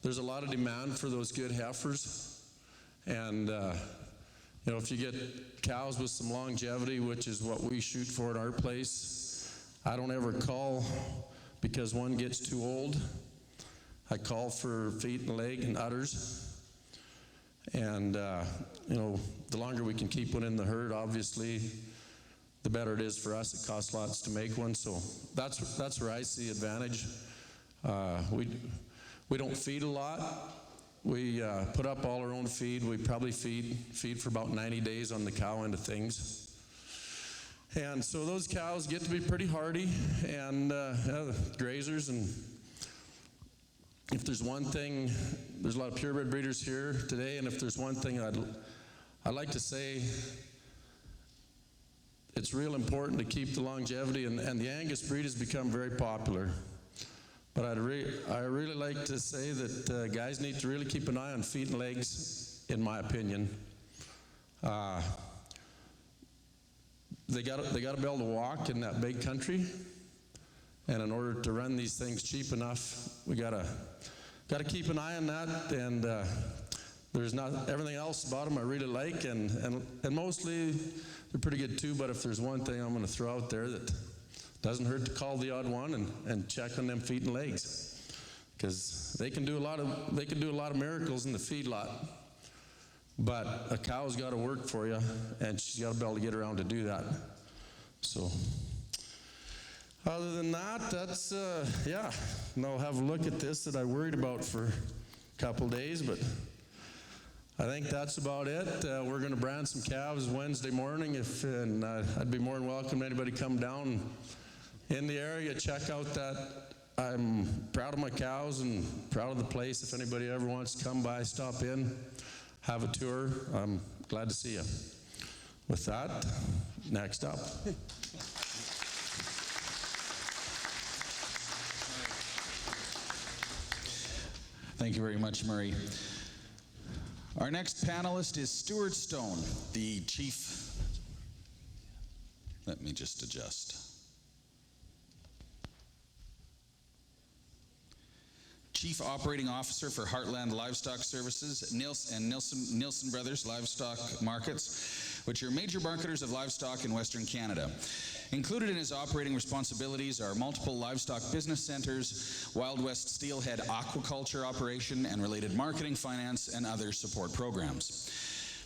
there's a lot of demand for those good heifers, and if you get cows with some longevity, which is what we shoot for at our place, I don't ever call because one gets too old. I call for feet and leg and udders. And, the longer we can keep one in the herd, obviously, the better it is for us. It costs lots to make one. So that's where I see advantage. We don't feed a lot. We put up all our own feed. We probably feed for about 90 days on the cow end of things. And so those cows get to be pretty hardy and grazers. And if there's one thing, there's a lot of purebred breeders here today, and if there's one thing I'd like to say it's real important to keep the longevity, and the Angus breed has become very popular. But I really like to say that guys need to really keep an eye on feet and legs, in my opinion. They got to be able to walk in that big country, and in order to run these things cheap enough, we got to keep an eye on that. And there's not everything else about them I really like, and mostly they're pretty good too. But if there's one thing I'm going to throw out there, that doesn't hurt to call the odd one and check on them feet and legs, because they can do a lot of miracles in the feedlot. But a cow's got to work for you, and she's got to be able to get around to do that. So, other than that, that's, yeah. And I'll have a look at this that I worried about for a couple days, but I think that's about it. We're going to brand some calves Wednesday morning, and I'd be more than welcome. Anybody come down in the area, check out that. I'm proud of my cows and proud of the place. If anybody ever wants to come by, stop in, have a tour, I'm glad to see you. With that, next up. Thank you very much, Murray. Our next panelist is Stuart Stone, the chief. Let me just adjust. Chief Operating Officer for Heartland Livestock Services and Nielsen Brothers Livestock Markets, which are major marketers of livestock in Western Canada. Included in his operating responsibilities are multiple livestock business centers, Wild West Steelhead aquaculture operation, and related marketing, finance, and other support programs.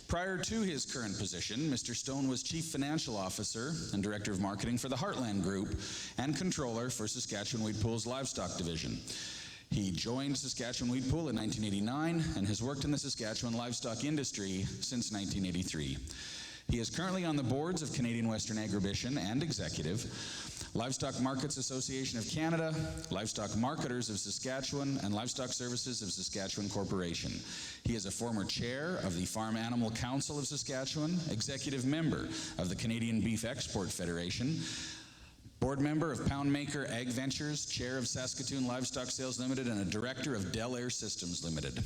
Prior to his current position, Mr. Stone was Chief Financial Officer and Director of Marketing for the Heartland Group and Controller for Saskatchewan Wheat Pool's Livestock Division. He joined Saskatchewan Wheat Pool in 1989 and has worked in the Saskatchewan livestock industry since 1983. He is currently on the boards of Canadian Western Agribition and Executive, Livestock Markets Association of Canada, Livestock Marketers of Saskatchewan, and Livestock Services of Saskatchewan Corporation. He is a former chair of the Farm Animal Council of Saskatchewan, executive member of the Canadian Beef Export Federation, board member of Poundmaker Ag Ventures, chair of Saskatoon Livestock Sales Limited, and a director of Del Air Systems Limited.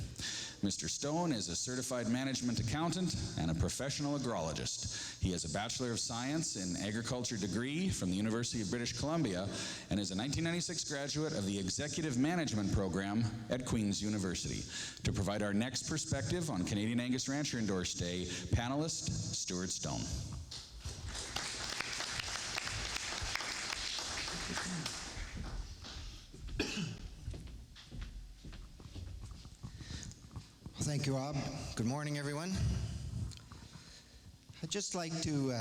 Mr. Stone is a certified management accountant and a professional agrologist. He has a Bachelor of Science in Agriculture degree from the University of British Columbia and is a 1996 graduate of the Executive Management Program at Queen's University. To provide our next perspective on Canadian Angus Rancher Endorsed Day, panelist Stuart Stone. Thank you, Rob. Good morning, everyone. I'd just like to,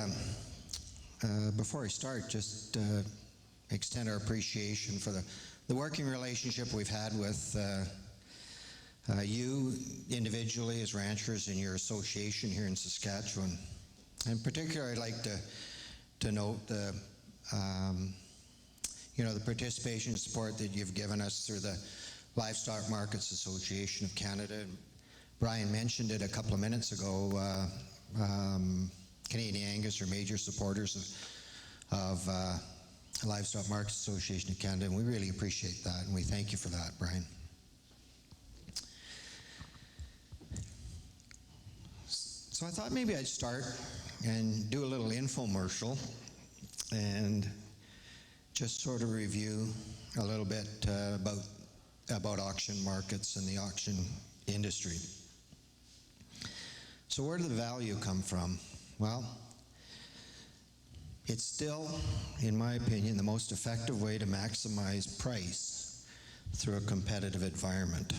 before I start, just extend our appreciation for the working relationship we've had with you individually as ranchers in your association here in Saskatchewan. In particular, I'd like to note the participation and support that you've given us through the Livestock Markets Association of Canada. Brian mentioned it a couple of minutes ago. Canadian Angus are major supporters of Livestock Markets Association of Canada, and we really appreciate that, and we thank you for that, Brian. So I thought maybe I'd start and do a little infomercial and just sort of review a little bit about auction markets and the auction industry. So where did the value come from? Well, it's still, in my opinion, the most effective way to maximize price through a competitive environment.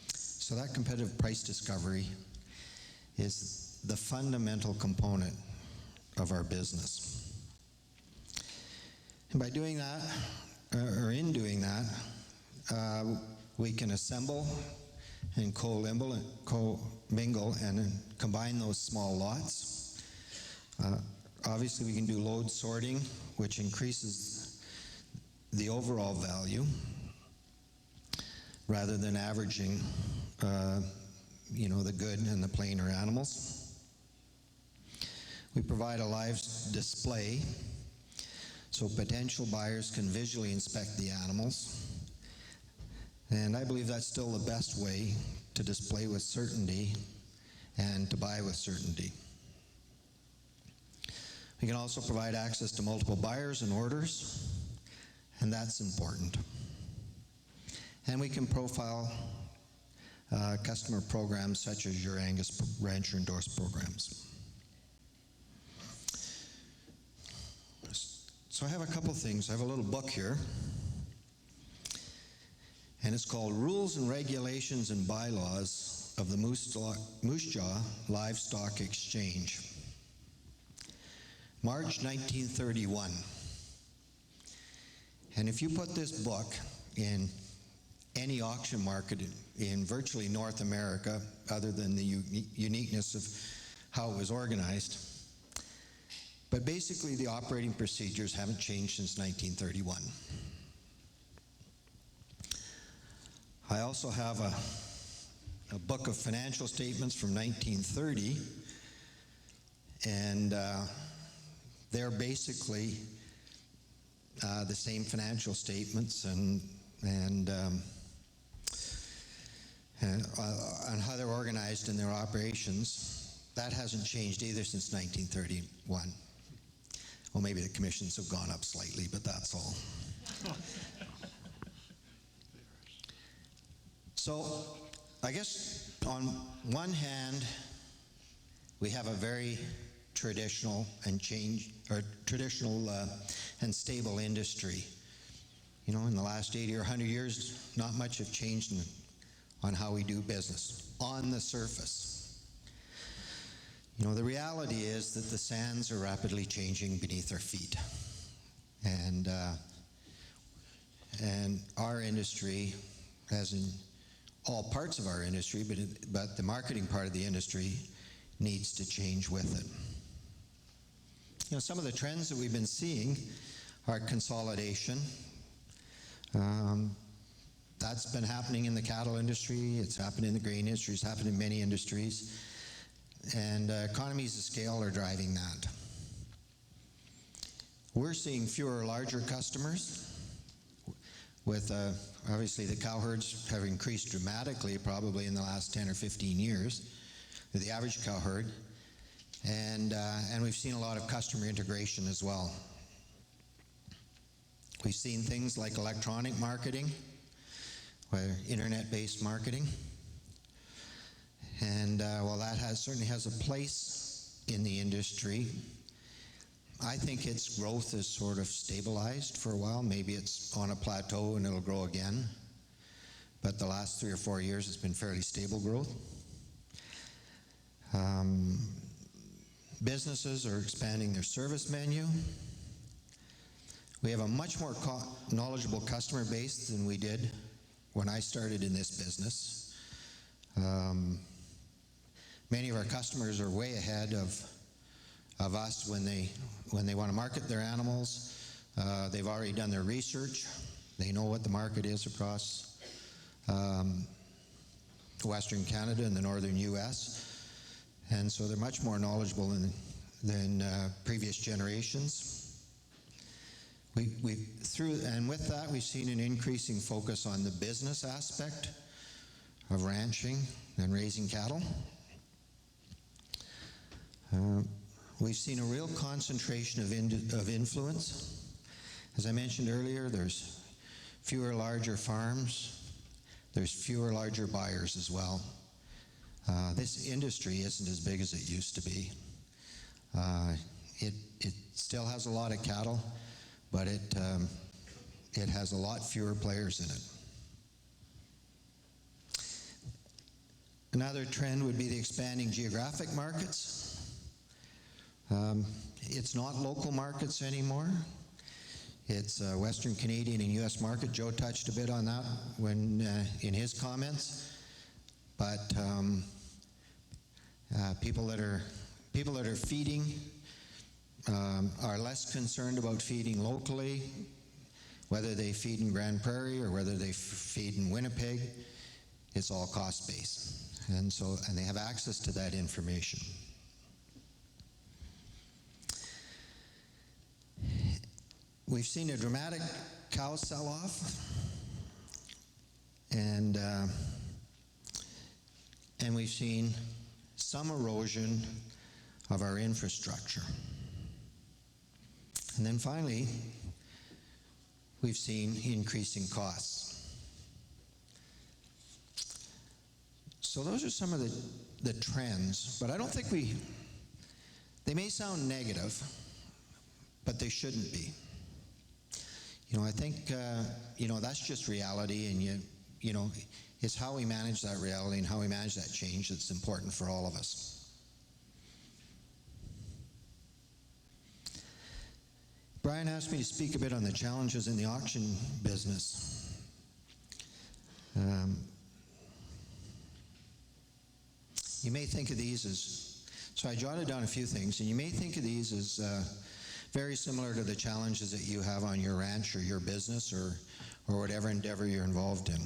So that competitive price discovery is the fundamental component of our business. And by doing that, or in doing that, we can assemble and co-mingle and combine those small lots. Obviously, we can do load sorting, which increases the overall value rather than averaging the good and the plainer animals. We provide a live display so potential buyers can visually inspect the animals. And I believe that's still the best way to display with certainty and to buy with certainty. We can also provide access to multiple buyers and orders, and that's important. And we can profile customer programs such as your Angus Rancher Endorsed programs. So I have a couple things. I have a little book here, and it's called Rules and Regulations and Bylaws of the Moose Jaw Livestock Exchange. March 1931. And if you put this book in any auction market in virtually North America, other than the uniqueness of how it was organized, but basically the operating procedures haven't changed since 1931. I also have a book of financial statements from 1930, and they're basically the same financial statements and how they're organized in their operations. That hasn't changed either since 1931. Well, maybe the commissions have gone up slightly, but that's all. So, I guess on one hand, we have a very traditional and stable industry. In the last 80 or 100 years, not much have changed on how we do business on the surface. The reality is that the sands are rapidly changing beneath our feet, and our industry, as in all parts of our industry, but the marketing part of the industry needs to change with it. Some of the trends that we've been seeing are consolidation. That's been happening in the cattle industry, it's happened in the grain industry, it's happened in many industries, and economies of scale are driving that. We're seeing fewer larger customers, with obviously the cow herds have increased dramatically probably in the last 10 or 15 years, the average cow herd. And we've seen a lot of customer integration as well. We've seen things like electronic marketing, or internet-based marketing. And while that certainly has a place in the industry, I think its growth is sort of stabilized for a while. Maybe it's on a plateau and it'll grow again. But the last 3 or 4 years it's been fairly stable growth. Businesses are expanding their service menu. We have a much more knowledgeable customer base than we did when I started in this business. Many of our customers are way ahead of us when they want to market their animals. They've already done their research. They know what the market is across Western Canada and the Northern U.S., and so they're much more knowledgeable than previous generations. And with that, we've seen an increasing focus on the business aspect of ranching and raising cattle. We've seen a real concentration of influence. As I mentioned earlier, there's fewer larger farms. There's fewer larger buyers as well. This industry isn't as big as it used to be. It still has a lot of cattle, but it has a lot fewer players in it. Another trend would be the expanding geographic markets. It's not local markets anymore. It's a Western Canadian and U.S. market. Joe touched a bit on that in his comments. But people that are feeding are less concerned about feeding locally, whether they feed in Grand Prairie or whether they feed in Winnipeg. It's all cost-based. And they have access to that information. We've seen a dramatic cow sell-off, and we've seen some erosion of our infrastructure. And then finally, we've seen increasing costs. So those are some of the trends, but I don't think they may sound negative, but they shouldn't be. I think, that's just reality, and it's how we manage that reality and how we manage that change that's important for all of us. Brian asked me to speak a bit on the challenges in the auction business. You may think of these as, so I jotted down a few things, and you may think of these as very similar to the challenges that you have on your ranch or your business or whatever endeavor you're involved in.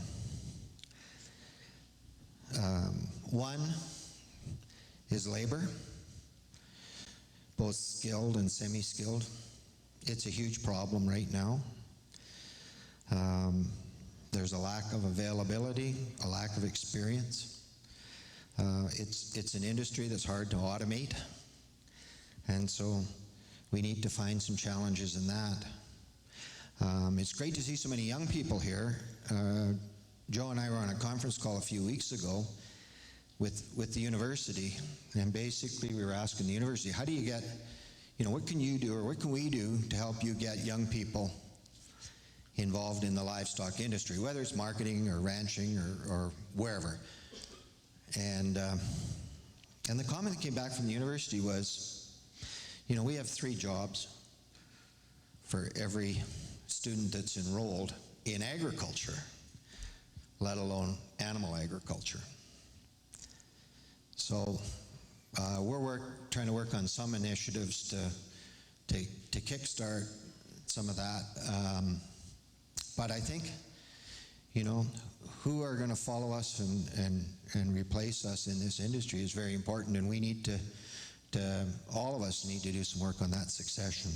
One is labor, both skilled and semi-skilled. It's a huge problem right now. There's a lack of availability, a lack of experience. It's an industry that's hard to automate, and so we need to find some challenges in that. It's great to see so many young people here. Joe and I were on a conference call a few weeks ago with the university, and basically we were asking the university, how do you get, what can you do or what can we do to help you get young people involved in the livestock industry, whether it's marketing or ranching or wherever. And the comment that came back from the university was, we have 3 jobs for every student that's enrolled in agriculture, let alone animal agriculture. So we're trying to work on some initiatives to kickstart some of that. But I think, who are going to follow us and replace us in this industry is very important, and we need to all of us need to do some work on that succession.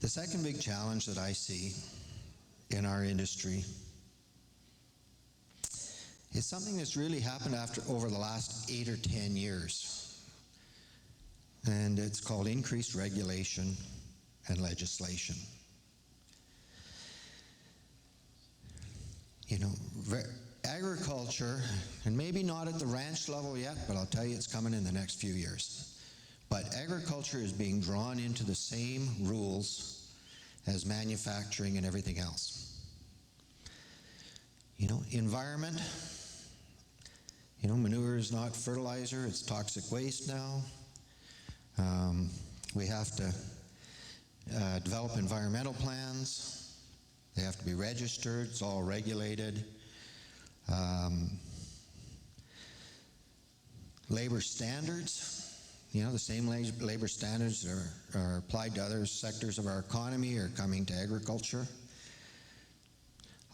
The second big challenge that I see in our industry is something that's really happened over the last 8 or 10 years. And it's called increased regulation and legislation. Agriculture, and maybe not at the ranch level yet, but I'll tell you it's coming in the next few years. But agriculture is being drawn into the same rules as manufacturing and everything else. Environment, manure is not fertilizer, it's toxic waste now. We have to develop environmental plans. They have to be registered, it's all regulated. Labor standards, the same labor standards that are applied to other sectors of our economy are coming to agriculture.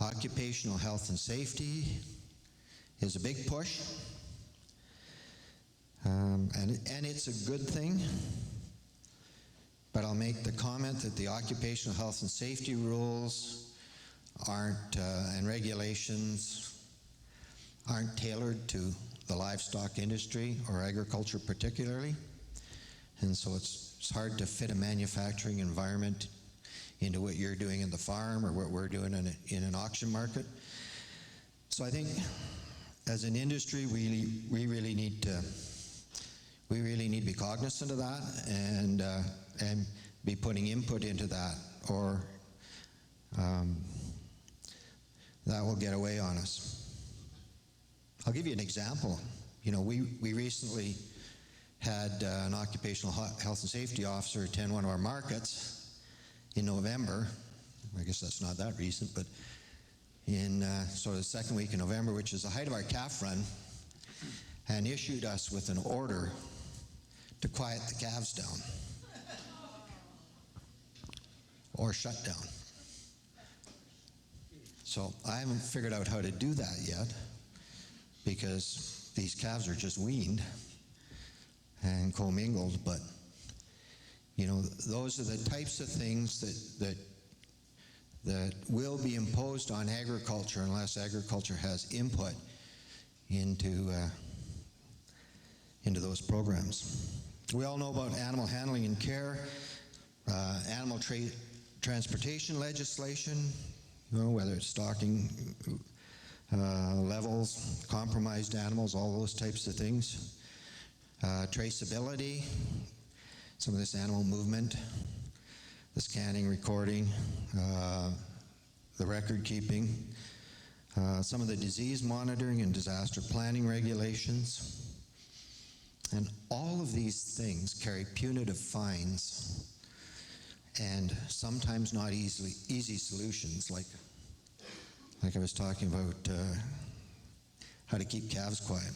Occupational health and safety is a big push, and it's a good thing, but I'll make the comment that the occupational health and safety rules and regulations aren't tailored to the livestock industry or agriculture particularly, and so it's hard to fit a manufacturing environment into what you're doing in the farm or what we're doing in an auction market. So I think as an industry we really need to be cognizant of that and be putting input into that, or that will get away on us. I'll give you an example. We recently had an occupational health and safety officer attend one of our markets in November. I guess that's not that recent, but in sort of the second week in November, which is the height of our calf run, and issued us with an order to quiet the calves down or shut down. So I haven't figured out how to do that yet, because these calves are just weaned and commingled, but those are the types of things that will be imposed on agriculture unless agriculture has input into those programs. We all know about animal handling and care, animal transportation legislation, whether it's stocking levels, compromised animals, all those types of things. Traceability, some of this animal movement, the scanning, recording, the record keeping, some of the disease monitoring and disaster planning regulations. And all of these things carry punitive fines and sometimes not easy solutions, like I was talking about how to keep calves quiet.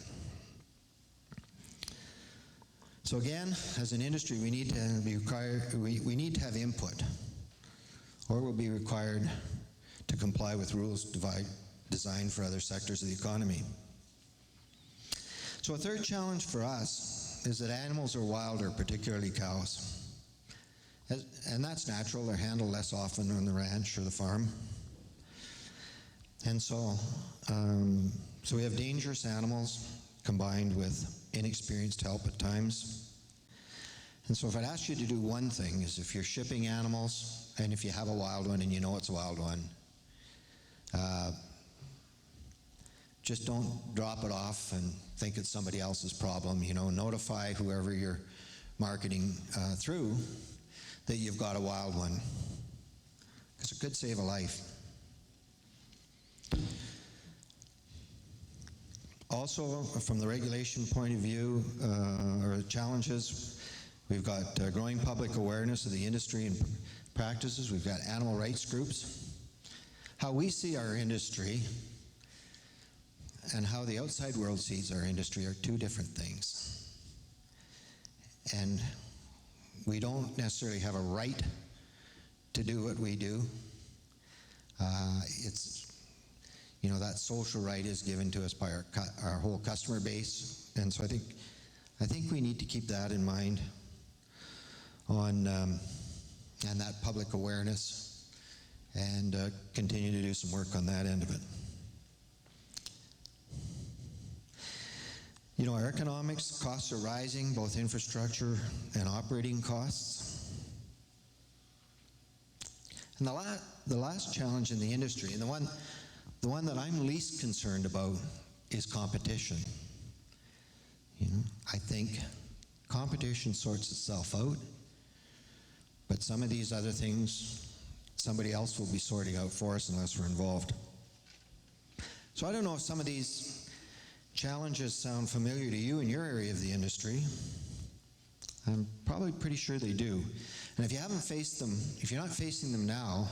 So again, as an industry, we need to have input, or we'll be required to comply with rules designed for other sectors of the economy. So a third challenge for us is that animals are wilder, particularly cows. And that's natural. They're handled less often on the ranch or the farm. And so we have dangerous animals combined with inexperienced help at times. And so if I'd ask you to do one thing, is if you're shipping animals, and if you have a wild one and you know it's a wild one, just don't drop it off and think it's somebody else's problem. Notify whoever you're marketing through that you've got a wild one, because it could save a life. Also, from the regulation point of view, or challenges, we've got growing public awareness of the industry and practices. We've got animal rights groups. How we see our industry and how the outside world sees our industry are two different things. And we don't necessarily have a right to do what we do. That social right is given to us by our whole customer base, and so I think we need to keep that in mind on and that public awareness, and continue to do some work on that end of it. Our economics costs are rising, both infrastructure and operating costs. And the last challenge in the industry, and the one that I'm least concerned about, is competition. I think competition sorts itself out, but some of these other things, somebody else will be sorting out for us unless we're involved. So I don't know if some of these challenges sound familiar to you in your area of the industry. I'm probably pretty sure they do. And if you haven't faced them, if you're not facing them now,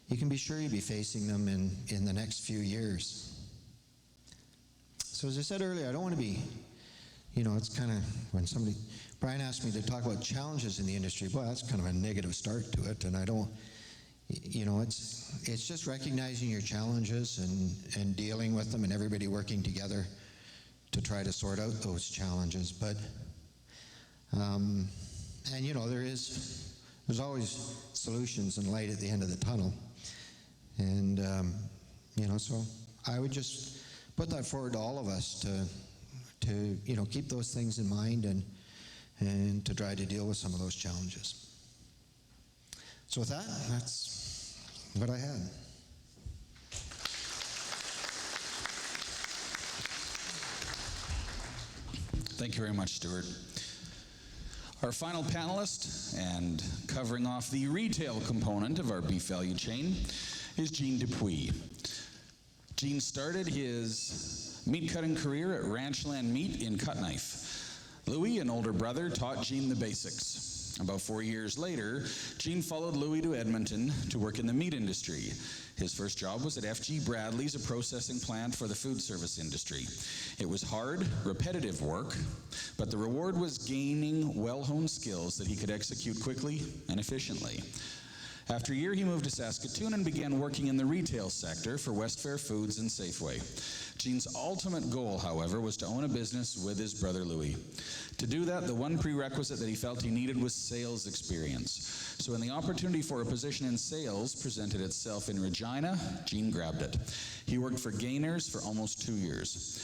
you can be sure you'll be facing them in the next few years. So as I said earlier, I don't want to be, it's kind of, when Brian asked me to talk about challenges in the industry, boy, that's kind of a negative start to it, and I don't, it's just recognizing your challenges and dealing with them, and everybody working together to try to sort out those challenges. But, there's always solutions and light at the end of the tunnel. And, so I would just put that forward to all of us to keep those things in mind and to try to deal with some of those challenges. So with that, that's what I had. Thank you very much, Stuart. Our final panelist, and covering off the retail component of our beef value chain, is Gene Dupuis. Gene started his meat cutting career at Ranchland Meat in Cutknife. Louis, an older brother, taught Gene the basics. About 4 years later, Gene followed Louis to Edmonton to work in the meat industry. His first job was at F.G. Bradley's, a processing plant for the food service industry. It was hard, repetitive work, but the reward was gaining well-honed skills that he could execute quickly and efficiently. After a year, he moved to Saskatoon and began working in the retail sector for West Fair Foods and Safeway. Gene's ultimate goal, however, was to own a business with his brother Louis. To do that, the one prerequisite that he felt he needed was sales experience. So when the opportunity for a position in sales presented itself in Regina, Gene grabbed it. He worked for Gainers for almost 2 years.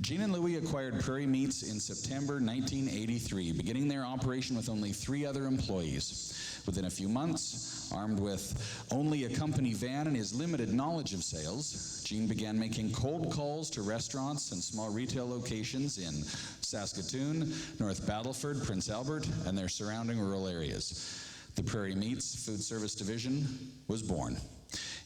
Gene and Louis acquired Prairie Meats in September 1983, beginning their operation with only 3 other employees. Within a few months, armed with only a company van and his limited knowledge of sales, Gene began making cold calls to restaurants and small retail locations in Saskatoon, North Battleford, Prince Albert, and their surrounding rural areas. The Prairie Meats Food Service Division was born.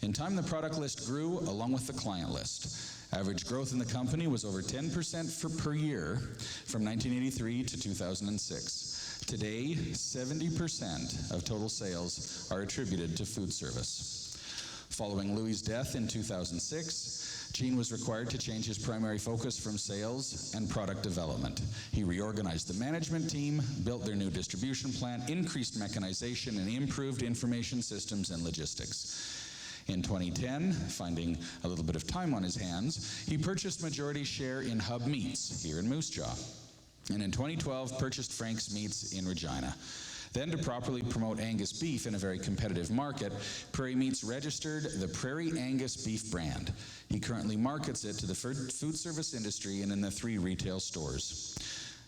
In time, the product list grew along with the client list. Average growth in the company was over 10% per year from 1983 to 2006. Today, 70% of total sales are attributed to food service. Following Louis' death in 2006, Gene was required to change his primary focus from sales and product development. He reorganized the management team, built their new distribution plant, increased mechanization, and improved information systems and logistics. In 2010, finding a little bit of time on his hands, he purchased majority share in Hub Meats here in Moose Jaw. And in 2012, purchased Frank's Meats in Regina. Then, to properly promote Angus beef in a very competitive market, Prairie Meats registered the Prairie Angus beef brand. He currently markets it to the food service industry and in the 3 retail stores.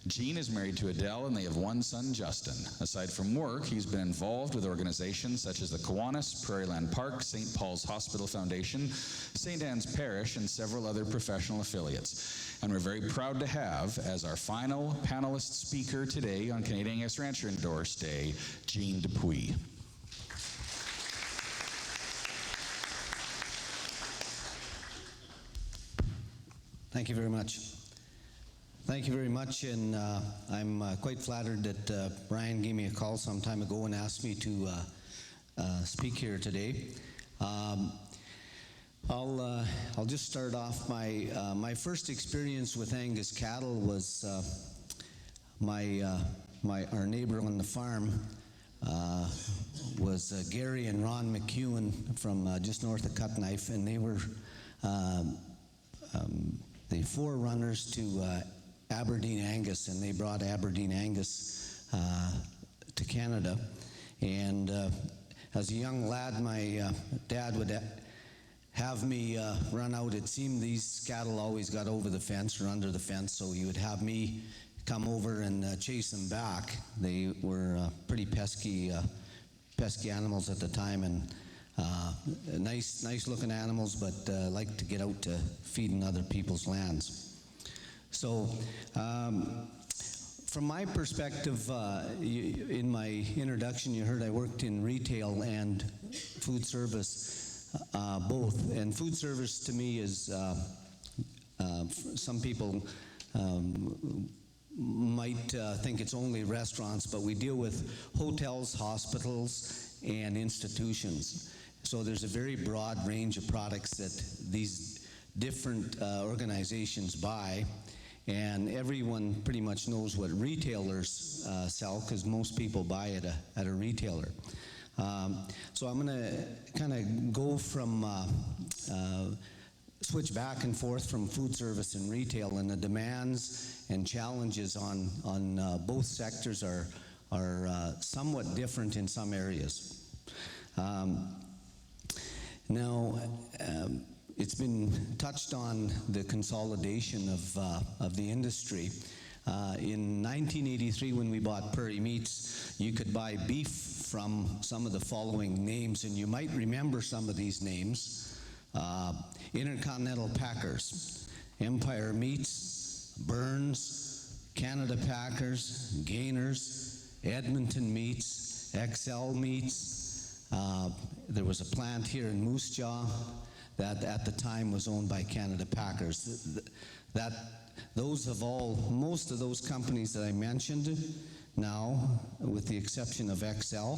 Gene is married to Adele, and they have 1 son, Justin. Aside from work, he's been involved with organizations such as the Kiwanis, Prairieland Park, St. Paul's Hospital Foundation, St. Anne's Parish, and several other professional affiliates. And we're very proud to have, as our final panelist speaker today on Canadian Angus Rancher Endorse Day, Gene Dupuis. Thank you very much. Thank you very much, and I'm quite flattered that Brian gave me a call some time ago and asked me to speak here today. I'll just start off. My first experience with Angus cattle was our neighbor on the farm was Gary and Ron McEwen from just north of Cutknife, and they were the forerunners to Aberdeen Angus, and they brought Aberdeen Angus to Canada. And as a young lad, my dad would have me run out. It seemed these cattle always got over the fence or under the fence, so he would have me come over and chase them back. They were pretty pesky animals at the time, and nice looking animals, but liked to get out to feed in other people's lands. So, from my perspective, in my introduction, you heard I worked in retail and food service, both. And food service to me is, some people might think it's only restaurants, but we deal with hotels, hospitals, and institutions. So there's a very broad range of products that these different organizations buy. And everyone pretty much knows what retailers sell, because most people buy at a retailer. So I'm going to kind of go from, switch back and forth from food service and retail, and the demands and challenges on both sectors are somewhat different in some areas. Now, it's been touched on the consolidation of the industry. In 1983, when we bought Prairie Meats, you could buy beef from some of the following names, and you might remember some of these names. Intercontinental Packers, Empire Meats, Burns, Canada Packers, Gainers, Edmonton Meats, XL Meats. There was a plant here in Moose Jaw that at the time was owned by Canada Packers. Most of those companies that I mentioned now, with the exception of XL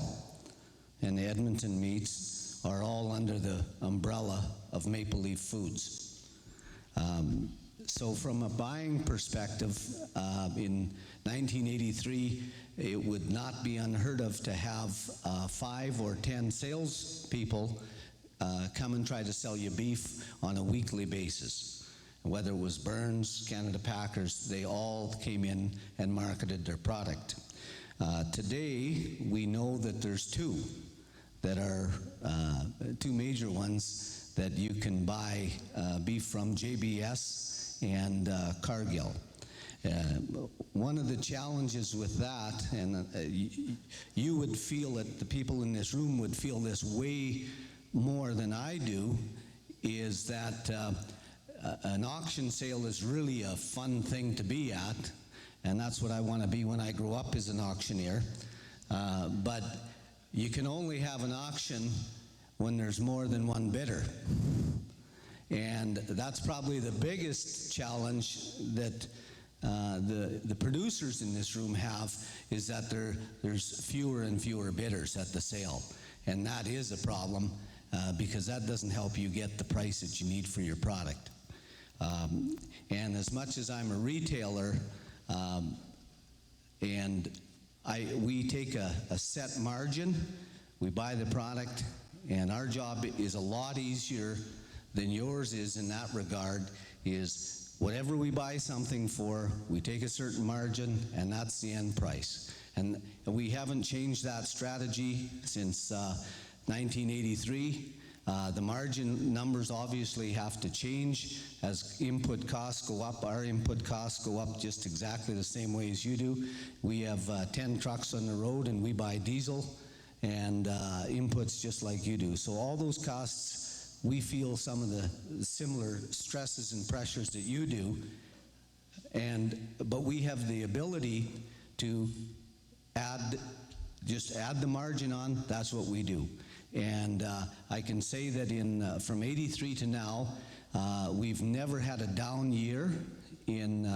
and Edmonton Meats, are all under the umbrella of Maple Leaf Foods. So from a buying perspective, in 1983, it would not be unheard of to have 5 or 10 salespeople come and try to sell you beef on a weekly basis. Whether it was Burns, Canada Packers, they all came in and marketed their product. Today, we know that there's two that are two major ones that you can buy beef from, JBS and Cargill. One of the challenges with that, and you would feel it, the people in this room would feel this way more than I do, is that an auction sale is really a fun thing to be at, and that's what I want to be when I grow up, as an auctioneer. But you can only have an auction when there's more than one bidder. And that's probably the biggest challenge that the producers in this room have, is that there's fewer and fewer bidders at the sale. And that is a problem, because that doesn't help you get the price that you need for your product. And as much as I'm a retailer, and we take a set margin, we buy the product, and our job is a lot easier than yours is in that regard, is whatever we buy something for, we take a certain margin, and that's the end price. And we haven't changed that strategy since 1983. The margin numbers obviously have to change as input costs go up. Our input costs go up just exactly the same way as you do. We have 10 trucks on the road, and we buy diesel and inputs just like you do. So all those costs, we feel some of the similar stresses and pressures that you do, but we have the ability to just add the margin on. That's what we do. And I can say that from 83 to now, we've never had a down year in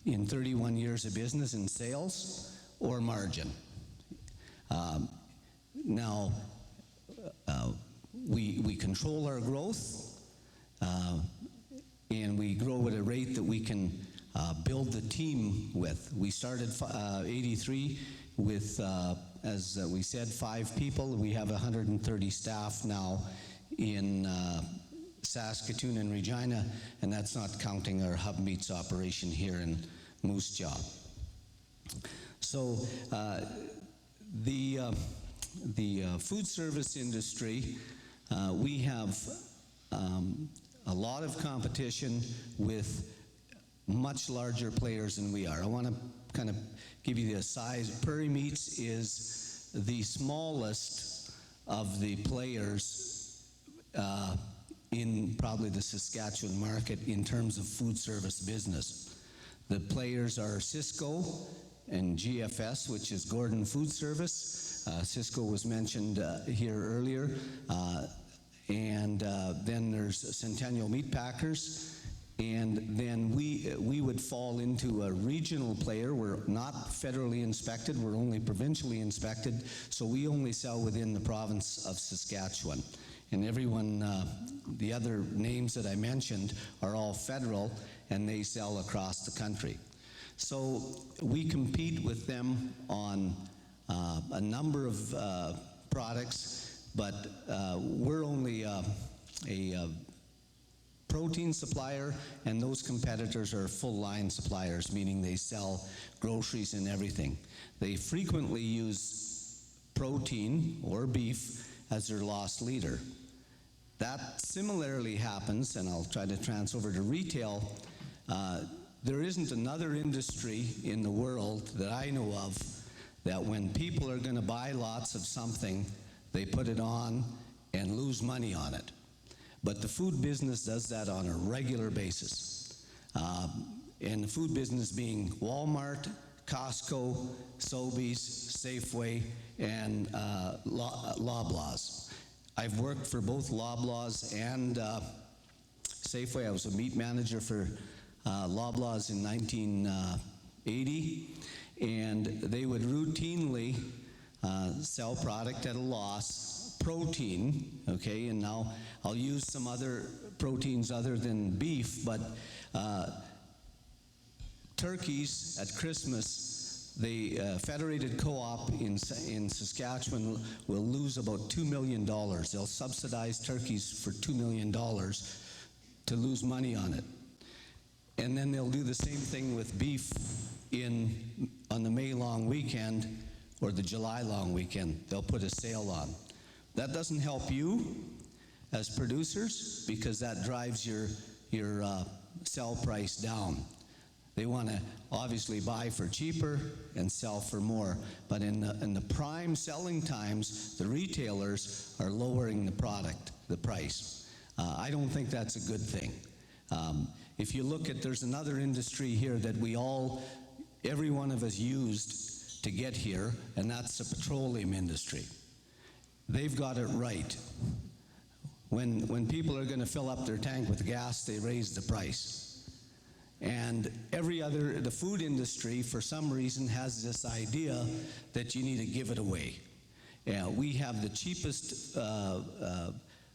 31 years of business in sales or margin. Now, we control our growth, and we grow at a rate that we can build the team with. We started 83 with, as we said, 5 people. We have 130 staff now in Saskatoon and Regina, and that's not counting our hub meats operation here in Moose Jaw. So the food service industry, we have a lot of competition with much larger players than we are. I want to kind of give you the size. Prairie Meats is the smallest of the players in probably the Saskatchewan market in terms of food service business. The players are Cisco and GFS, which is Gordon Food Service. Cisco was mentioned here earlier. And then there's Centennial Meat Packers. And then we would fall into a regional player. We're not federally inspected, we're only provincially inspected, so we only sell within the province of Saskatchewan. And everyone, the other names that I mentioned are all federal, and they sell across the country. So we compete with them on a number of products, but we're only a protein supplier, and those competitors are full line suppliers, meaning they sell groceries and everything. They frequently use protein or beef as their loss leader. That similarly happens, and I'll try to transfer over to retail. There isn't another industry in the world that I know of that when people are going to buy lots of something, they put it on and lose money on it. But the food business does that on a regular basis. And the food business being Walmart, Costco, Sobeys, Safeway, and Loblaws. I've worked for both Loblaws and Safeway. I was a meat manager for Loblaws in 1980, and they would routinely sell product at a loss, protein, okay, and now I'll use some other proteins other than beef, but turkeys at Christmas, the Federated Co-op in Saskatchewan will lose about $2 million. They'll subsidize turkeys for $2 million to lose money on it. And then they'll do the same thing with beef on the May long weekend or the July long weekend. They'll put a sale on. That doesn't help you as producers because that drives your sell price down. They want to obviously buy for cheaper and sell for more. But in the prime selling times, the retailers are lowering the price. I don't think that's a good thing. If you look at, there's another industry here that every one of us used to get here, and that's the petroleum industry. They've got it right. When people are going to fill up their tank with gas, they raise the price. And the food industry, for some reason, has this idea that you need to give it away. We have the cheapest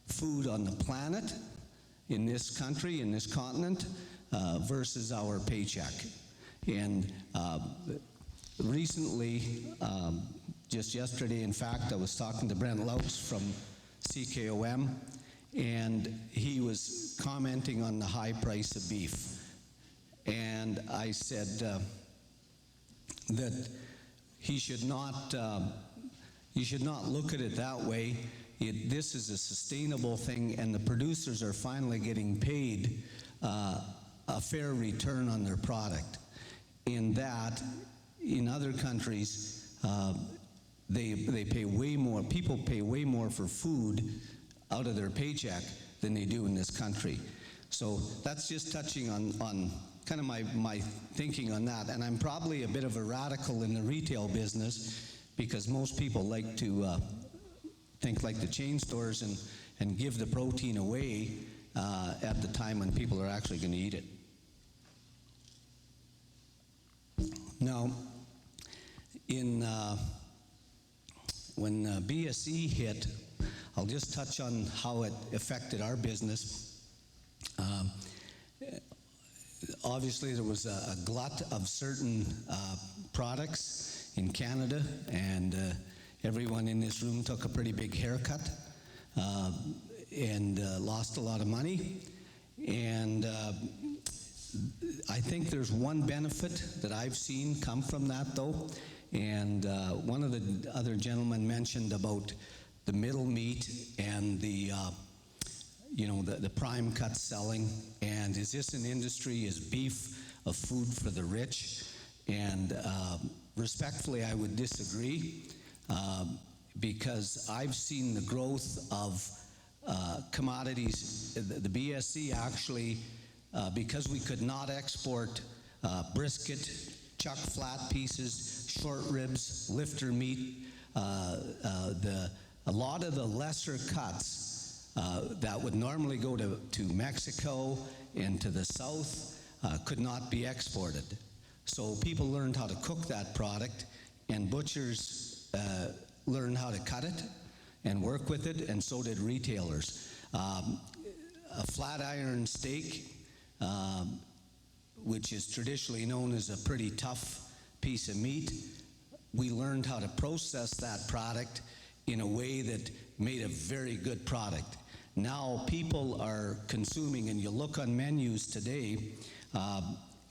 food on the planet in this country, in this continent, versus our paycheck. And recently, just yesterday, in fact, I was talking to Brent Louts from CKOM, and he was commenting on the high price of beef. And I said that you should not look at it that way. This is a sustainable thing, and the producers are finally getting paid a fair return on their product. In that, in other countries, they pay way more. People pay way more for food out of their paycheck than they do in this country. So that's just touching on kind of my thinking on that. And I'm probably a bit of a radical in the retail business because most people like to think like the chain stores and give the protein away at the time when people are actually going to eat it. Now, when BSE hit, I'll just touch on how it affected our business. Obviously, there was a glut of certain products in Canada, and everyone in this room took a pretty big haircut and lost a lot of money. And I think there's one benefit that I've seen come from that, though. And one of the other gentlemen mentioned about the middle meat and the prime cut selling. And is this an industry? Is beef a food for the rich? And respectfully, I would disagree because I've seen the growth of commodities. The BSE actually, because we could not export brisket, chuck flat pieces, short ribs, lifter meat, a lot of the lesser cuts that would normally go to Mexico and to the south could not be exported. So people learned how to cook that product, and butchers learned how to cut it and work with it, and so did retailers. A flat iron steak, which is traditionally known as a pretty tough piece of meat, we learned how to process that product in a way that made a very good product. Now people are consuming, and you look on menus today,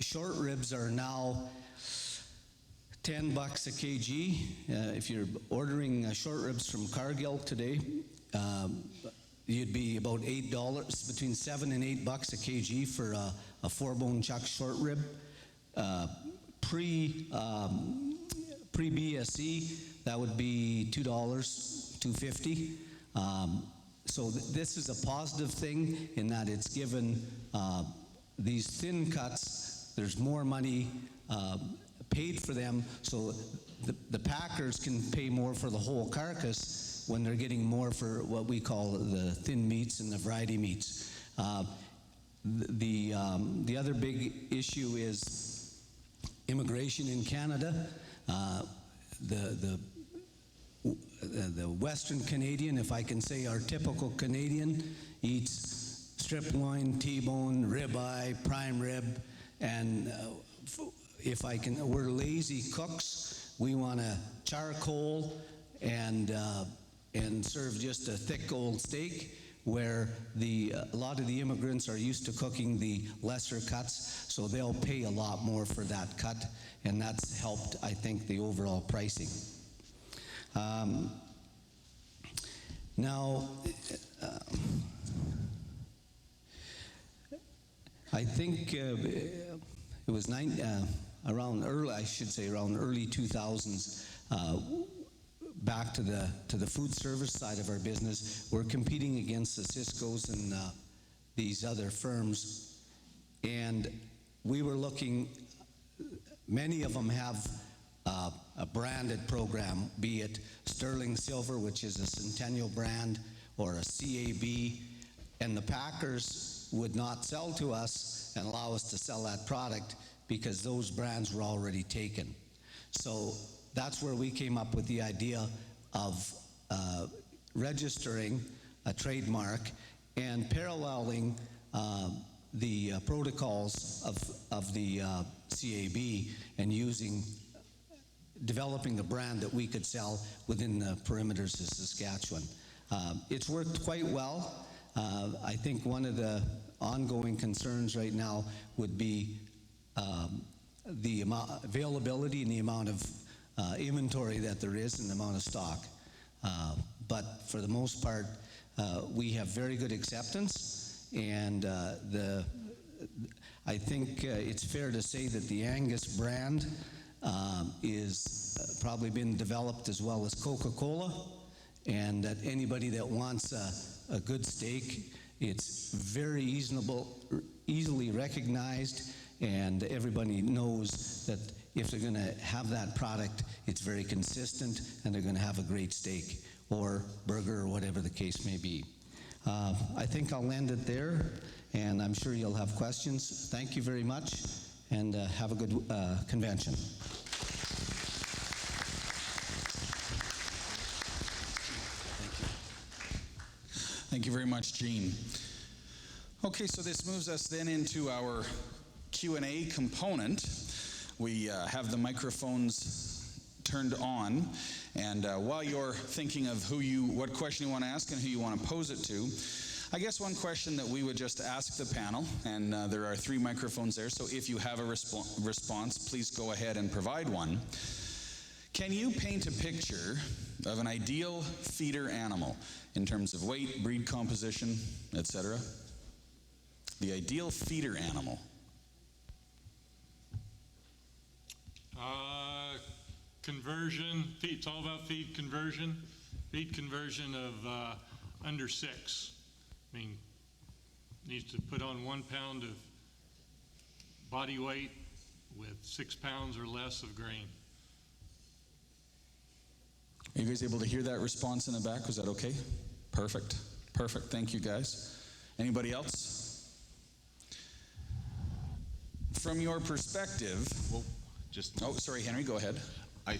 short ribs are now $10 a kg. If you're ordering short ribs from Cargill today, you'd be about $8, between $7 and $8 a kg for a 4-bone chuck short rib. Pre-BSE, that would be $2, $2.50. So this is a positive thing in that it's given these thin cuts, there's more money paid for them, so the packers can pay more for the whole carcass when they're getting more for what we call the thin meats and the variety meats. The other big issue is immigration in Canada. the Western Canadian, if I can say our typical Canadian, eats strip loin, T-bone, ribeye, prime rib, and if I can, we're lazy cooks. We want a charcoal and serve just a thick old steak, where a lot of the immigrants are used to cooking the lesser cuts, so they'll pay a lot more for that cut, and that's helped, I think, the overall pricing. Now, I think it was around early 2000s, back to the food service side of our business. We're competing against the Cisco's and these other firms, and we were looking, many of them have a branded program, be it Sterling Silver, which is a Centennial brand, or a CAB, and the packers would not sell to us and allow us to sell that product because those brands were already taken. So that's where we came up with the idea of registering a trademark and paralleling the protocols of the CAB and developing a brand that we could sell within the perimeters of Saskatchewan. It's worked quite well. I think one of the ongoing concerns right now would be the availability and the amount of inventory that there is and the amount of stock. But for the most part, we have very good acceptance, and I think it's fair to say that the Angus brand is probably been developed as well as Coca-Cola, and that anybody that wants a good steak, it's very easily recognized, and everybody knows that if they're going to have that product, it's very consistent, and they're going to have a great steak or burger or whatever the case may be. I think I'll end it there, and I'm sure you'll have questions. Thank you very much, and have a good convention. Thank you very much, Gene. Okay, so this moves us then into our Q&A component. We have the microphones turned on, and while you're thinking of what question you want to ask and who you want to pose it to, I guess one question that we would just ask the panel, and there are 3 microphones there, so if you have a response, please go ahead and provide one. Can you paint a picture of an ideal feeder animal in terms of weight, breed composition, etc.? The ideal feeder animal. Conversion, it's all about feed conversion of under 6. I mean, needs to put on 1 pound of body weight with 6 pounds or less of grain. Are you guys able to hear that response in the back? Was that okay? Perfect. Perfect. Thank you, guys. Anybody else? From your perspective, Well, oh, sorry, Henry, go ahead. I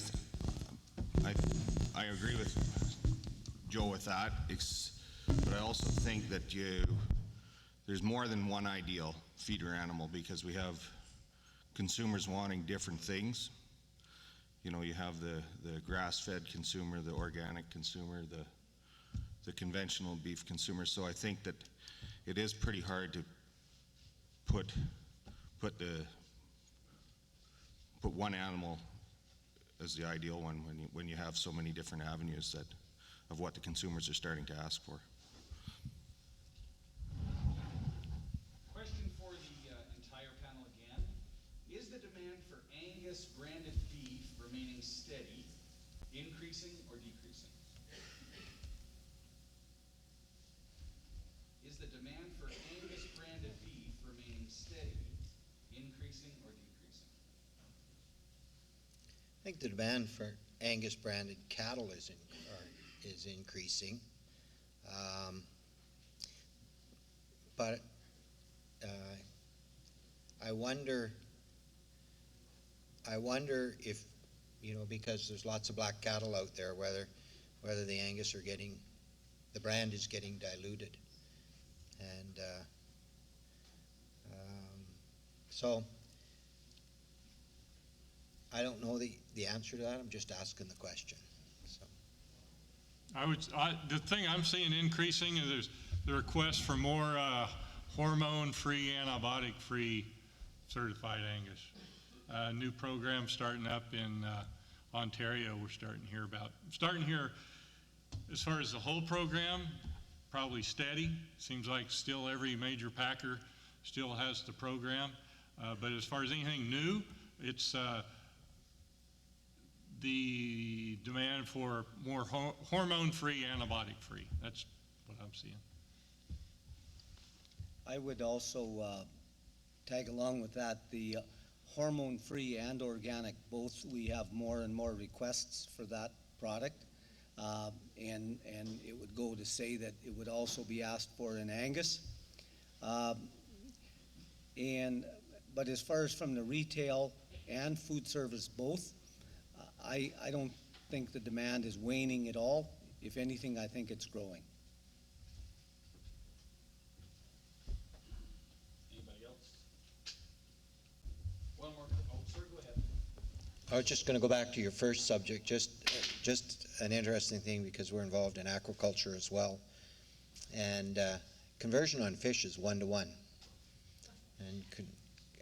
agree with Joe with that, but I also think that there's more than one ideal feeder animal, because we have consumers wanting different things. You know, you have the grass-fed consumer, the organic consumer, the conventional beef consumer. So I think that it is pretty hard to put one animal as the ideal one when you have so many different avenues of what the consumers are starting to ask for. Question for the entire panel again. Is the demand for Angus branded beef remaining steady, increasing, or decreasing? Is the demand for Angus branded beef remaining steady, increasing, or decreasing? I think the demand for Angus branded cattle is increasing, but I wonder if, because there's lots of black cattle out there, whether whether the Angus the brand is getting diluted. And so I don't know the answer to that. I'm just asking the question. So. The thing I'm seeing increasing is there's the request for more hormone-free, antibiotic-free certified Angus. New program starting up in Ontario. We're starting to hear about. Starting here, as far as the whole program, probably steady. Seems like still every major packer still has the program. But as far as anything new, it's the demand for more hormone-free, antibiotic-free. That's what I'm seeing. I would also tag along with that. The hormone-free and organic, both, we have more and more requests for that product. And it would go to say that it would also be asked for in Angus. But as far as from the retail and food service both, I don't think the demand is waning at all. If anything, I think it's growing. Anybody else? One more. Oh, sir, go ahead. I was just going to go back to your first subject, just an interesting thing because we're involved in aquaculture as well. And conversion on fish is 1-to-1.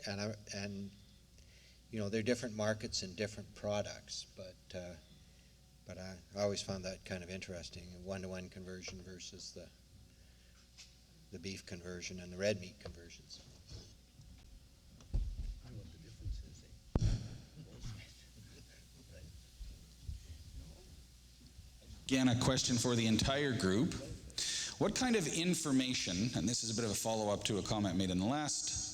And you know, there are different markets and different products, but I always found that kind of interesting, a 1-to-1 conversion versus the beef conversion and the red meat conversions. I know what the difference is. Again, a question for the entire group. What kind of information, and this is a bit of a follow-up to a comment made in the last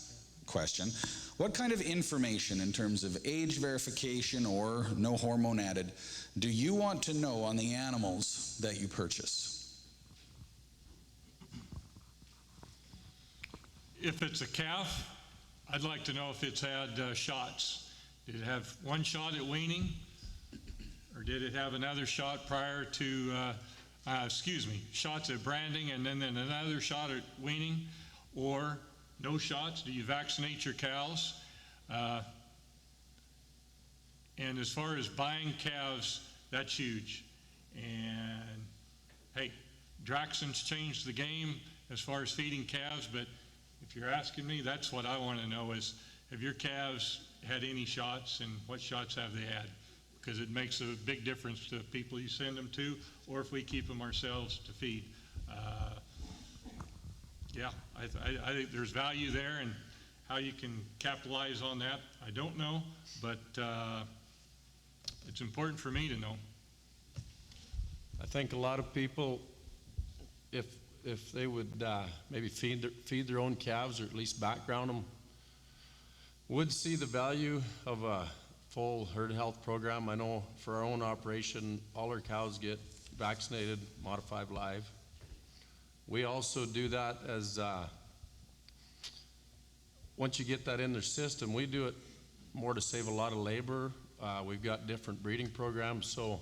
question, what kind of information in terms of age verification or no hormone added do you want to know on the animals that you purchase? If it's a calf, I'd like to know if it's had shots. Did it have one shot at weaning? Or did it have another shot prior to, shots at branding and then another shot at weaning? Or no shots? Do you vaccinate your cows? And as far as buying calves, that's huge. And hey, Draxon's changed the game as far as feeding calves, but if you're asking me, that's what I want to know is, have your calves had any shots and what shots have they had? Because it makes a big difference to the people you send them to, or if we keep them ourselves to feed. I think there's value there, and how you can capitalize on that, I don't know, but it's important for me to know. I think a lot of people, if they would maybe feed their own calves or at least background them, would see the value of a full herd health program. I know for our own operation, all our cows get vaccinated, modified live. We also do that as, once you get that in their system, we do it more to save a lot of labor. We've got different breeding programs. So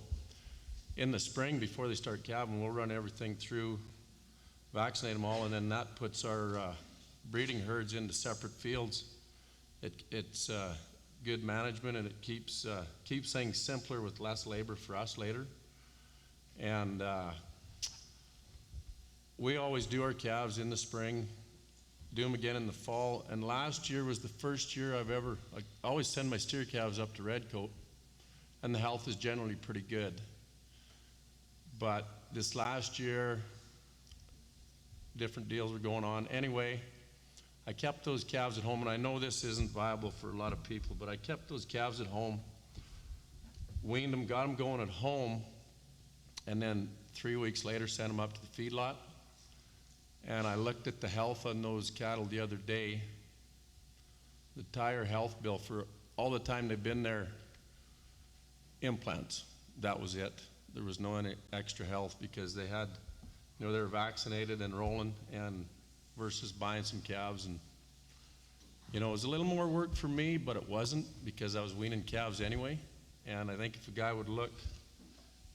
in the spring, before they start calving, we'll run everything through, vaccinate them all, and then that puts our breeding herds into separate fields. It's good management, and it keeps things simpler with less labor for us later. And we always do our calves in the spring, do them again in the fall. And last year was the first year I always send my steer calves up to Redcoat, and the health is generally pretty good. But this last year, different deals were going on. Anyway, I kept those calves at home, and I know this isn't viable for a lot of people, but I kept those calves at home, weaned them, got them going at home, and then 3 weeks later sent them up to the feedlot. And I looked at the health on those cattle the other day. The entire health bill for all the time they've been there, implants, that was it. There was no any extra health because they had, they were vaccinated and rolling, and versus buying some calves. And it was a little more work for me, but it wasn't, because I was weaning calves anyway. And I think if a guy would look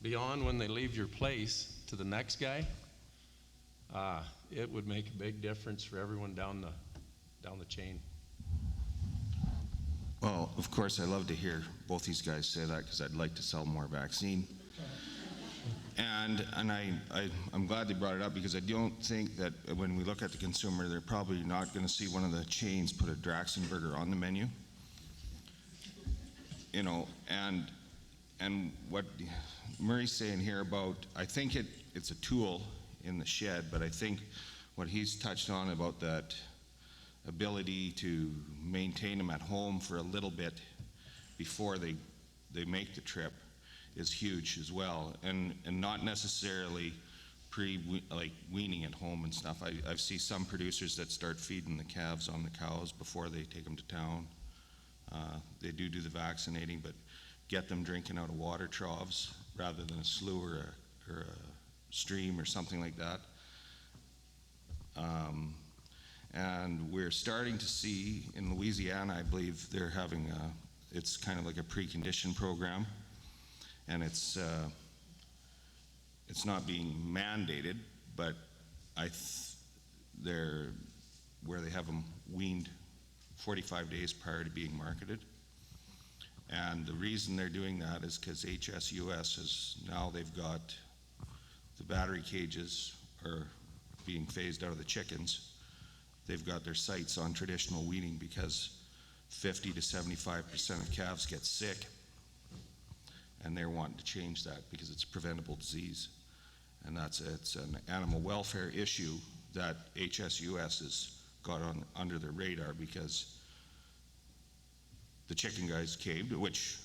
beyond when they leave your place to the next guy, it would make a big difference for everyone down the chain. Well, of course, I love to hear both these guys say that because I'd like to sell more vaccine. And I'm glad they brought it up because I don't think that when we look at the consumer, they're probably not going to see one of the chains put a Draxenberger on the menu. You know, and what Murray's saying here about, I think it's a tool in the shed, but I think what he's touched on about that ability to maintain them at home for a little bit before they make the trip is huge as well, and not necessarily like weaning at home and stuff. I've seen some producers that start feeding the calves on the cows before they take them to town. They do the vaccinating, but get them drinking out of water troughs rather than a slough or a stream or something like that. And we're starting to see in Louisiana, I believe they're having it's kind of like a precondition program, and it's not being mandated, but they're where they have them weaned 45 days prior to being marketed. And the reason they're doing that is because HSUS is now they've got the battery cages are being phased out of the chickens. They've got their sights on traditional weaning because 50 to 75% of calves get sick, and they're wanting to change that because it's a preventable disease. And it's an animal welfare issue that HSUS has got under their radar because the chicken guys caved, which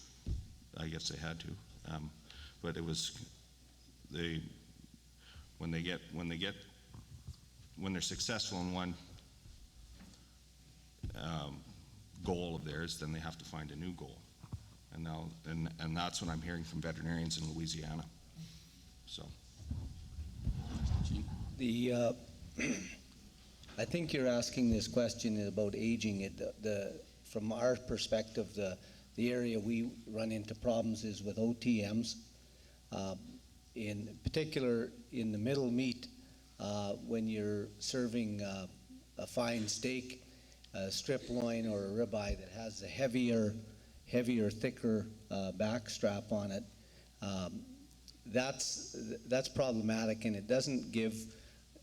I guess they had to, but it was when they're successful in one goal of theirs, then they have to find a new goal, and that's what I'm hearing from veterinarians in Louisiana. So, I think you're asking this question about aging. From our perspective, the area we run into problems is with OTMs. In particular, in the middle meat, when you're serving a fine steak, a strip loin or a ribeye that has a heavier, thicker back strap on it, that's problematic, and it doesn't give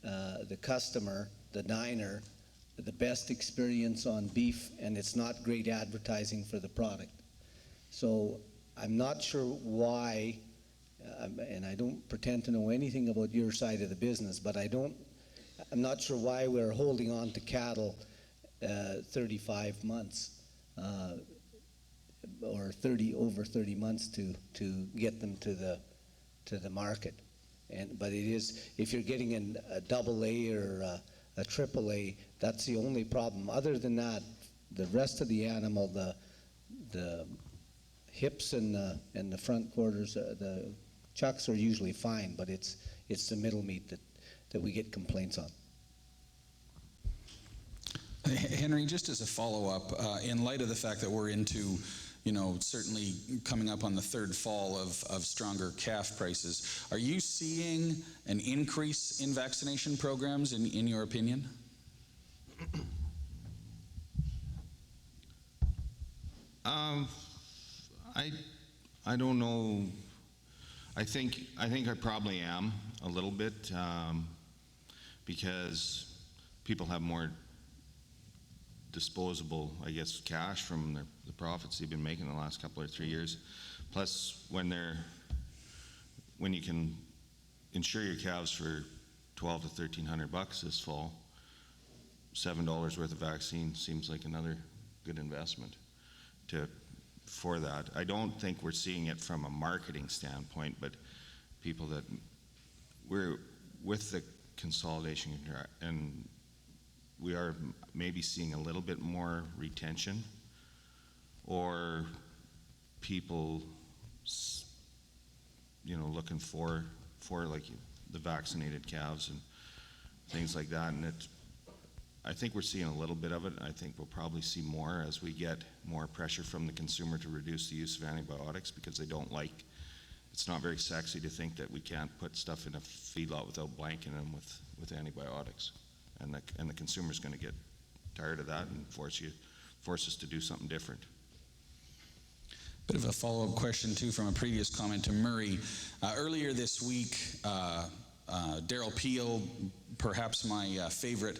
the customer, the diner, the best experience on beef, and it's not great advertising for the product. So I'm not sure why, and I don't pretend to know anything about your side of the business, but I'm not sure why we're holding on to cattle 35 months or over 30 months to get them to the market. But it is, if you're getting a double A or a triple A, that's the only problem. Other than that, the rest of the animal, the hips and the front quarters, the chucks are usually fine, but it's the middle meat that we get complaints on. Henry, just as a follow-up, in light of the fact that we're into, certainly coming up on the third fall of stronger calf prices, are you seeing an increase in vaccination programs in your opinion? I don't know. I think I probably am a little bit because people have more disposable, I guess, cash from the profits they've been making the last couple or 3 years. Plus, when you can insure your calves for $1,200 to $1,300 this fall, $7 worth of vaccine seems like another good investment for that. I don't think we're seeing it from a marketing standpoint, but people that we're with the consolidation, and we are maybe seeing a little bit more retention, or people, looking for like the vaccinated calves and things like that. And I think we're seeing a little bit of it. I think we'll probably see more as we get more pressure from the consumer to reduce the use of antibiotics because they don't like it's not very sexy to think that we can't put stuff in a feedlot without blanking them with antibiotics. And the consumer's going to get tired of that and force us to do something different. Bit of a follow-up question, too, from a previous comment to Murray. Earlier this week, Darrell Peel, perhaps my favorite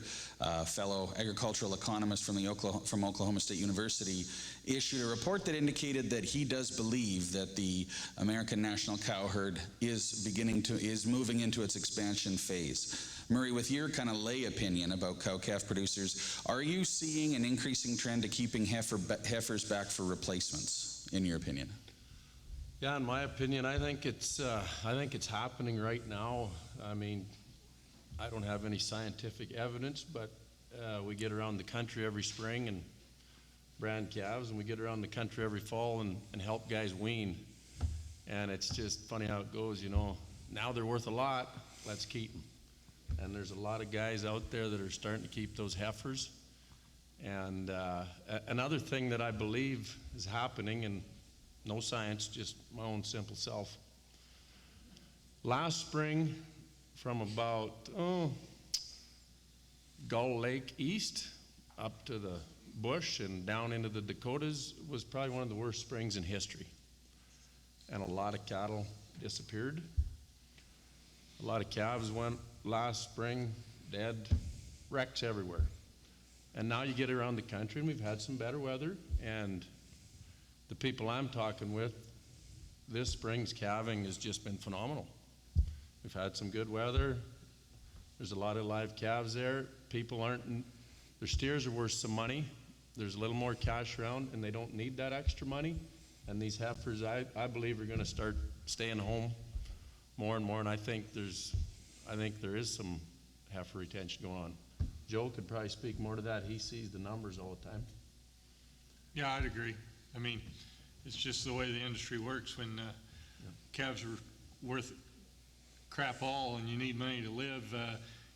fellow agricultural economist from Oklahoma State University, issued a report that indicated that he does believe that the American national cow herd is moving into its expansion phase. Murray, with your kind of lay opinion about cow-calf producers, are you seeing an increasing trend to keeping heifers back for replacements, in your opinion? Yeah, in my opinion, I think it's happening right now. I mean, I don't have any scientific evidence, but we get around the country every spring and brand calves, and we get around the country every fall and help guys wean. And it's just funny how it goes, you know. Now they're worth a lot, let's keep them. And there's a lot of guys out there that are starting to keep those heifers. And another thing that I believe is happening, and no science, just my own simple self. Last spring, from about Gull Lake east up to the bush and down into the Dakotas was probably one of the worst springs in history. And a lot of cattle disappeared. A lot of calves went last spring dead, wrecks everywhere. And now you get around the country and we've had some better weather, and the people I'm talking with, this spring's calving has just been phenomenal. We've had some good weather. There's a lot of live calves there. People their steers are worth some money. There's a little more cash around, and they don't need that extra money. And these heifers, I believe, are going to start staying home more and more. And I think there is some heifer retention going on. Joe could probably speak more to that. He sees the numbers all the time. Yeah, I'd agree. I mean, it's just the way the industry works. When calves are worth crap all and you need money to live,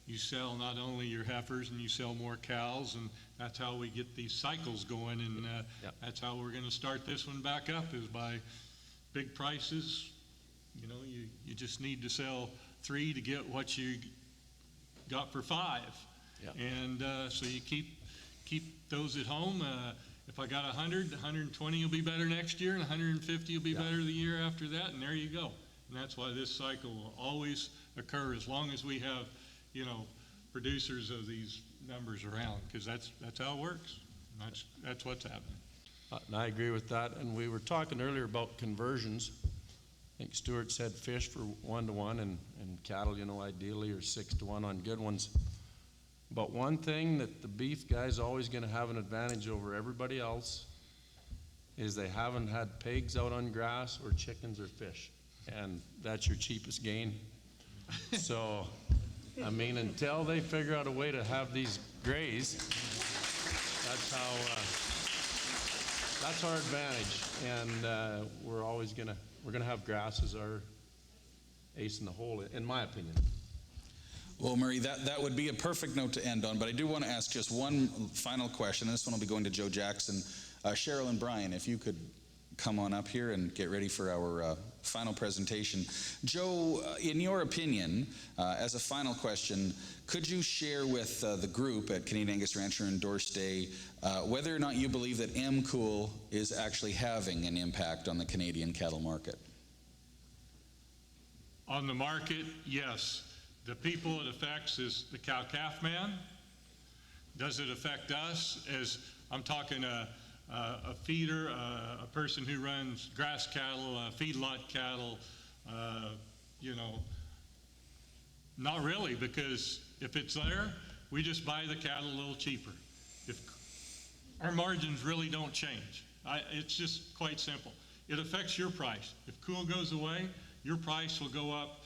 you sell not only your heifers and you sell more cows, and that's how we get these cycles going. And that's how we're going to start this one back up, is by big prices. You know, you just need to sell 3 to get what you got for 5. Yeah. And so you keep those at home. If I got 100, 120 will be better next year, and 150 will be better the year after that, and there you go. And that's why this cycle will always occur as long as we have, you know, producers of these numbers around, because that's how it works. And that's what's happening. And I agree with that. And we were talking earlier about conversions. I think Stuart said fish for 1-to-1, and cattle, you know, ideally, or 6-to-1 on good ones. But one thing that the beef guy's always going to have an advantage over everybody else is they haven't had pigs out on grass or chickens or fish. And that's your cheapest gain. So, I mean, until they figure out a way to have these graze, that's our advantage. And we're gonna have grass as our ace in the hole, in my opinion. Well, Murray, that would be a perfect note to end on, but I do want to ask just one final question, and this one will be going to Joe Jackson. Cheryl and Brian, if you could come on up here and get ready for our final presentation. Joe, in your opinion, as a final question, could you share with the group at Canadian Angus Rancher and Dorse Day whether or not you believe that MCOOL is actually having an impact on the Canadian cattle market? On the market, yes. The people it affects is the cow-calf man. Does it affect us? As I'm talking a feeder, a person who runs grass cattle, feedlot cattle, you know, not really, because if it's there, we just buy the cattle a little cheaper. If our margins really don't change. It's just quite simple. It affects your price. If COOL goes away, your price will go up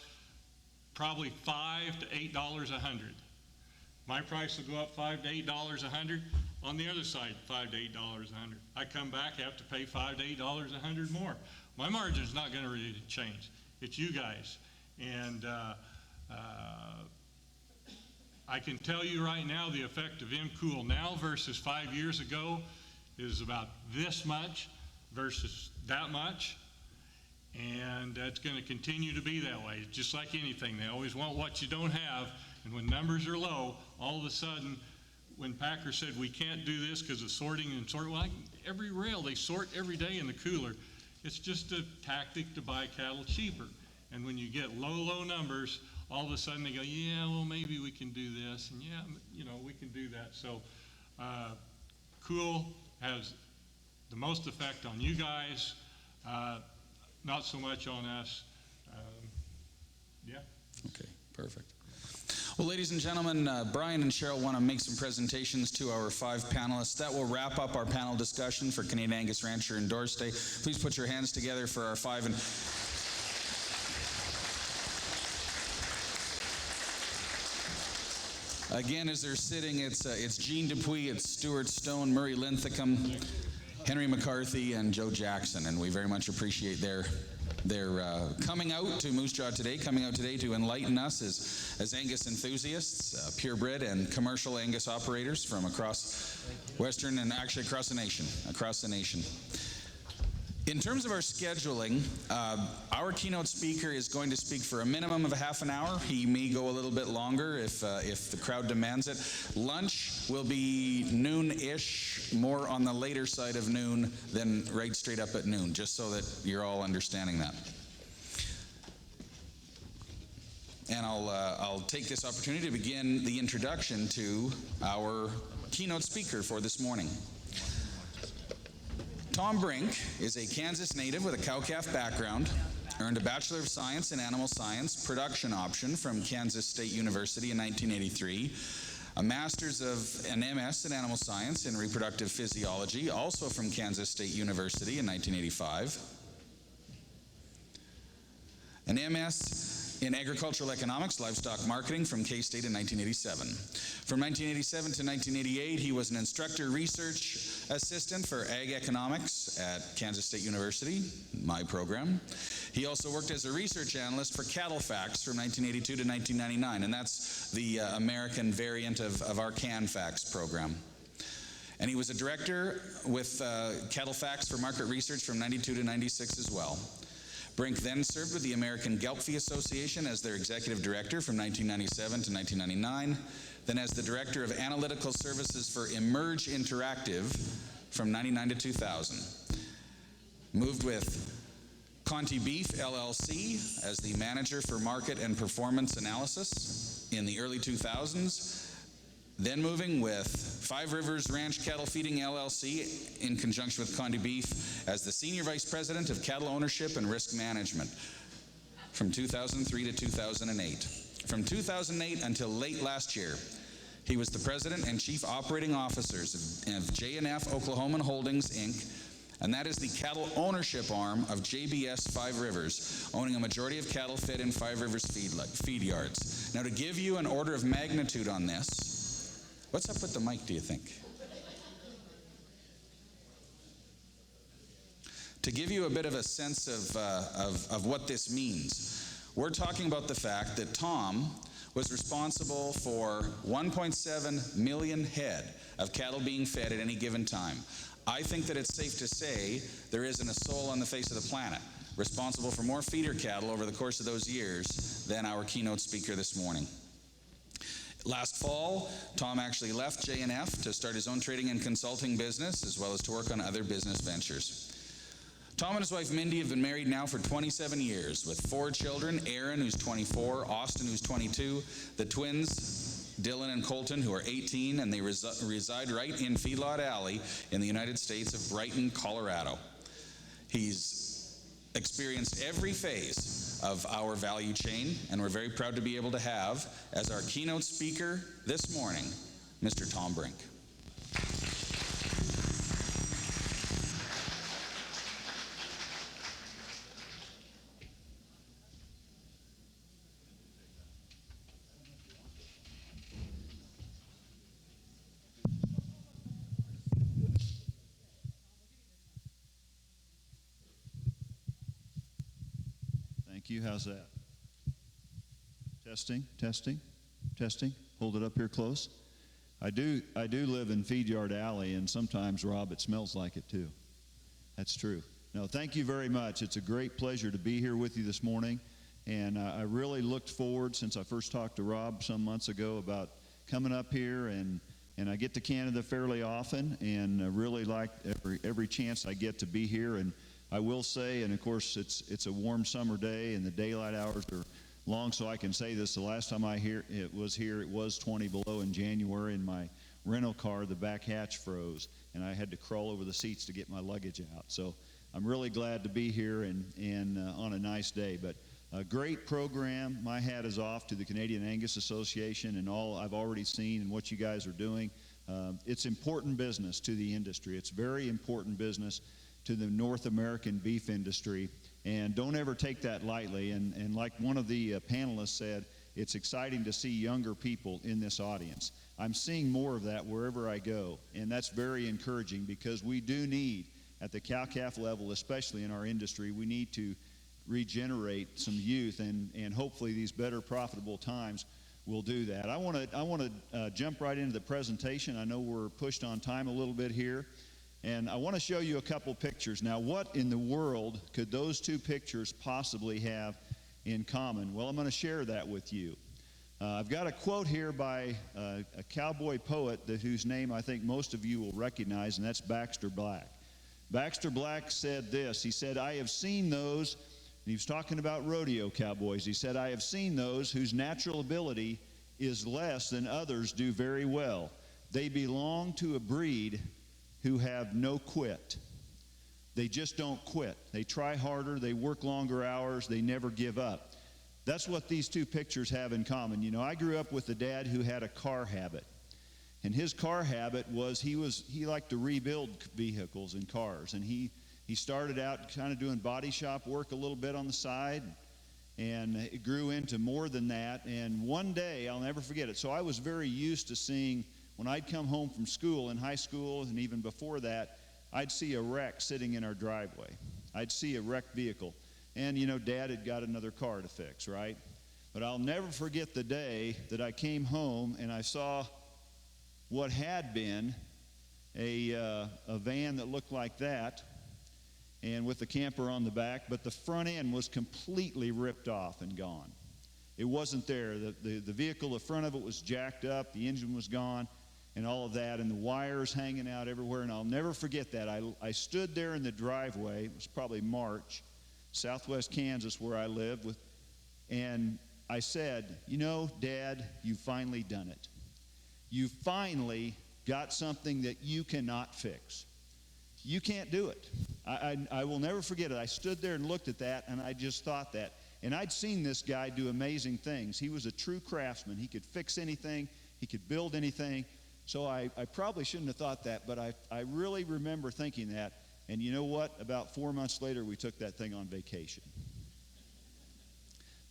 probably $5 to $8 a hundred. My price will go up $5 to $8 a hundred. On the other side, $5 to $8 a hundred. I come back, have to pay $5 to $8 a hundred more. My margin's not going to really change. It's you guys. And I can tell you right now, the effect of MCOOL now versus 5 years ago is about this much versus that much. And that's going to continue to be that way. It's just like anything. They always want what you don't have. And when numbers are low, all of a sudden, when Packer said we can't do this because of sorting and sorting, well, every rail, they sort every day in the cooler. It's just a tactic to buy cattle cheaper. And when you get low numbers, all of a sudden they go, yeah, well, maybe we can do this. And yeah, we can do that. So cool has the most effect on you guys, not so much on us. Yeah. Okay, perfect. Well, ladies and gentlemen, Brian and Cheryl want to make some presentations to our 5 panelists. That will wrap up our panel discussion for Canadian Angus Rancher Endorse Day. Please put your hands together for our 5. Again, as they're sitting, it's Gene Dupuis, it's Stuart Stone, Murray Linthicum, Henry McCarthy, and Joe Jackson, and we very much appreciate their coming out to Moose Jaw today, to enlighten us as Angus enthusiasts, purebred and commercial Angus operators from across Western and actually across the nation. In terms of our scheduling, our keynote speaker is going to speak for a minimum of a half an hour. He may go a little bit longer if the crowd demands it. Lunch will be noon-ish, more on the later side of noon than right straight up at noon, just so that you're all understanding that. And I'll take this opportunity to begin the introduction to our keynote speaker for this morning. Tom Brink is a Kansas native with a cow-calf background, earned a Bachelor of Science in Animal Science production option from Kansas State University in 1983, a Master's of an MS in Animal Science in Reproductive Physiology, also from Kansas State University in 1985, an MS in Agricultural Economics, Livestock Marketing from K-State in 1987. From 1987 to 1988, he was an instructor research assistant for Ag Economics at Kansas State University, my program. He also worked as a research analyst for Cattle Facts from 1982 to 1999, and that's the American variant of our Can Facts program. And he was a director with Cattle Facts for market research from 92 to 96 as well. Brink then served with the American Gelbvieh Association as their executive director from 1997 to 1999, then as the director of analytical services for Emerge Interactive from 99 to 2000. Moved with Conti Beef LLC as the manager for market and performance analysis in the early 2000s, then moving with 5 Rivers Ranch Cattle Feeding LLC in conjunction with Conti Beef as the Senior Vice President of Cattle Ownership and Risk Management from 2003 to 2008. From 2008 until late last year, he was the President and Chief Operating Officers of J&F Oklahoman Holdings, Inc., and that is the cattle ownership arm of JBS 5 Rivers, owning a majority of cattle fed in 5 Rivers feed yards. Now, to give you an order of magnitude on this, what's up with the mic, do you think? To give you a bit of a sense of what this means, we're talking about the fact that Tom was responsible for 1.7 million head of cattle being fed at any given time. I think that it's safe to say there isn't a soul on the face of the planet responsible for more feeder cattle over the course of those years than our keynote speaker this morning. Last fall, Tom actually left J&F to start his own trading and consulting business, as well as to work on other business ventures. Tom and his wife Mindy have been married now for 27 years, with 4 children, Aaron, who's 24, Austin, who's 22, the twins, Dylan and Colton, who are 18, and they reside right in Feedlot Alley in the United States of Brighton, Colorado. He's experienced every phase of our value chain, and we're very proud to be able to have, as our keynote speaker this morning, Mr. Tom Brink. Thank you. How's that? Testing, testing, testing. Hold it up here close. I do live in Feed Yard Alley, and sometimes, Rob, it smells like it too. That's true. No, thank you very much. It's a great pleasure to be here with you this morning. And I really looked forward, since I first talked to Rob some months ago, about coming up here, and I get to Canada fairly often, and I really like every chance I get to be here. And I will say, and of course it's a warm summer day and the daylight hours are long, so I can say this, the last time it was 20 below in January, and my rental car, the back hatch froze, and I had to crawl over the seats to get my luggage out. So I'm really glad to be here and on a nice day. But a great program. My hat is off to the Canadian Angus Association and all I've already seen and what you guys are doing. It's important business to the industry. It's very important business to the North American beef industry. And don't ever take that lightly. And like one of the panelists said, it's exciting to see younger people in this audience. I'm seeing more of that wherever I go. And that's very encouraging, because we do need, at the cow-calf level, especially in our industry, we need to regenerate some youth, and hopefully these better profitable times will do that. I want to jump right into the presentation. I know we're pushed on time a little bit here, and I want to show you a couple pictures. Now, what in the world could those two pictures possibly have in common? Well, I'm going to share that with you. I've got a quote here by a cowboy poet whose name I think most of you will recognize, and that's Baxter Black. Baxter Black said this. He said, "I have seen those," and he was talking about rodeo cowboys. He said, "I have seen those whose natural ability is less than others do very well. They belong to a breed who have no quit." They just don't quit. They try harder, they work longer hours, they never give up. That's what these two pictures have in common. You know, I grew up with a dad who had a car habit. And his car habit was he liked to rebuild vehicles and cars. And he started out kind of doing body shop work a little bit on the side, and it grew into more than that. And one day, I'll never forget it. So I was very used to seeing, when I'd come home from school, in high school and even before that, I'd see a wreck sitting in our driveway. I'd see a wrecked vehicle. And, you know, Dad had got another car to fix, right? But I'll never forget the day that I came home and I saw what had been a van that looked like that, and with the camper on the back, but the front end was completely ripped off and gone. It wasn't there. The vehicle, the front of it was jacked up, the engine was gone, and all of that, and the wires hanging out everywhere. And I'll never forget that. I stood there in the driveway. It was probably March, southwest Kansas, where I live, and I said, "You know, Dad, you've finally done it. You finally got something that you cannot fix. You can't do it." I will never forget it. I stood there and looked at that, and I just thought that. And I'd seen this guy do amazing things. He was a true craftsman. He could fix anything. He could build anything. So I probably shouldn't have thought that, but I really remember thinking that. And you know what? About 4 months later, we took that thing on vacation.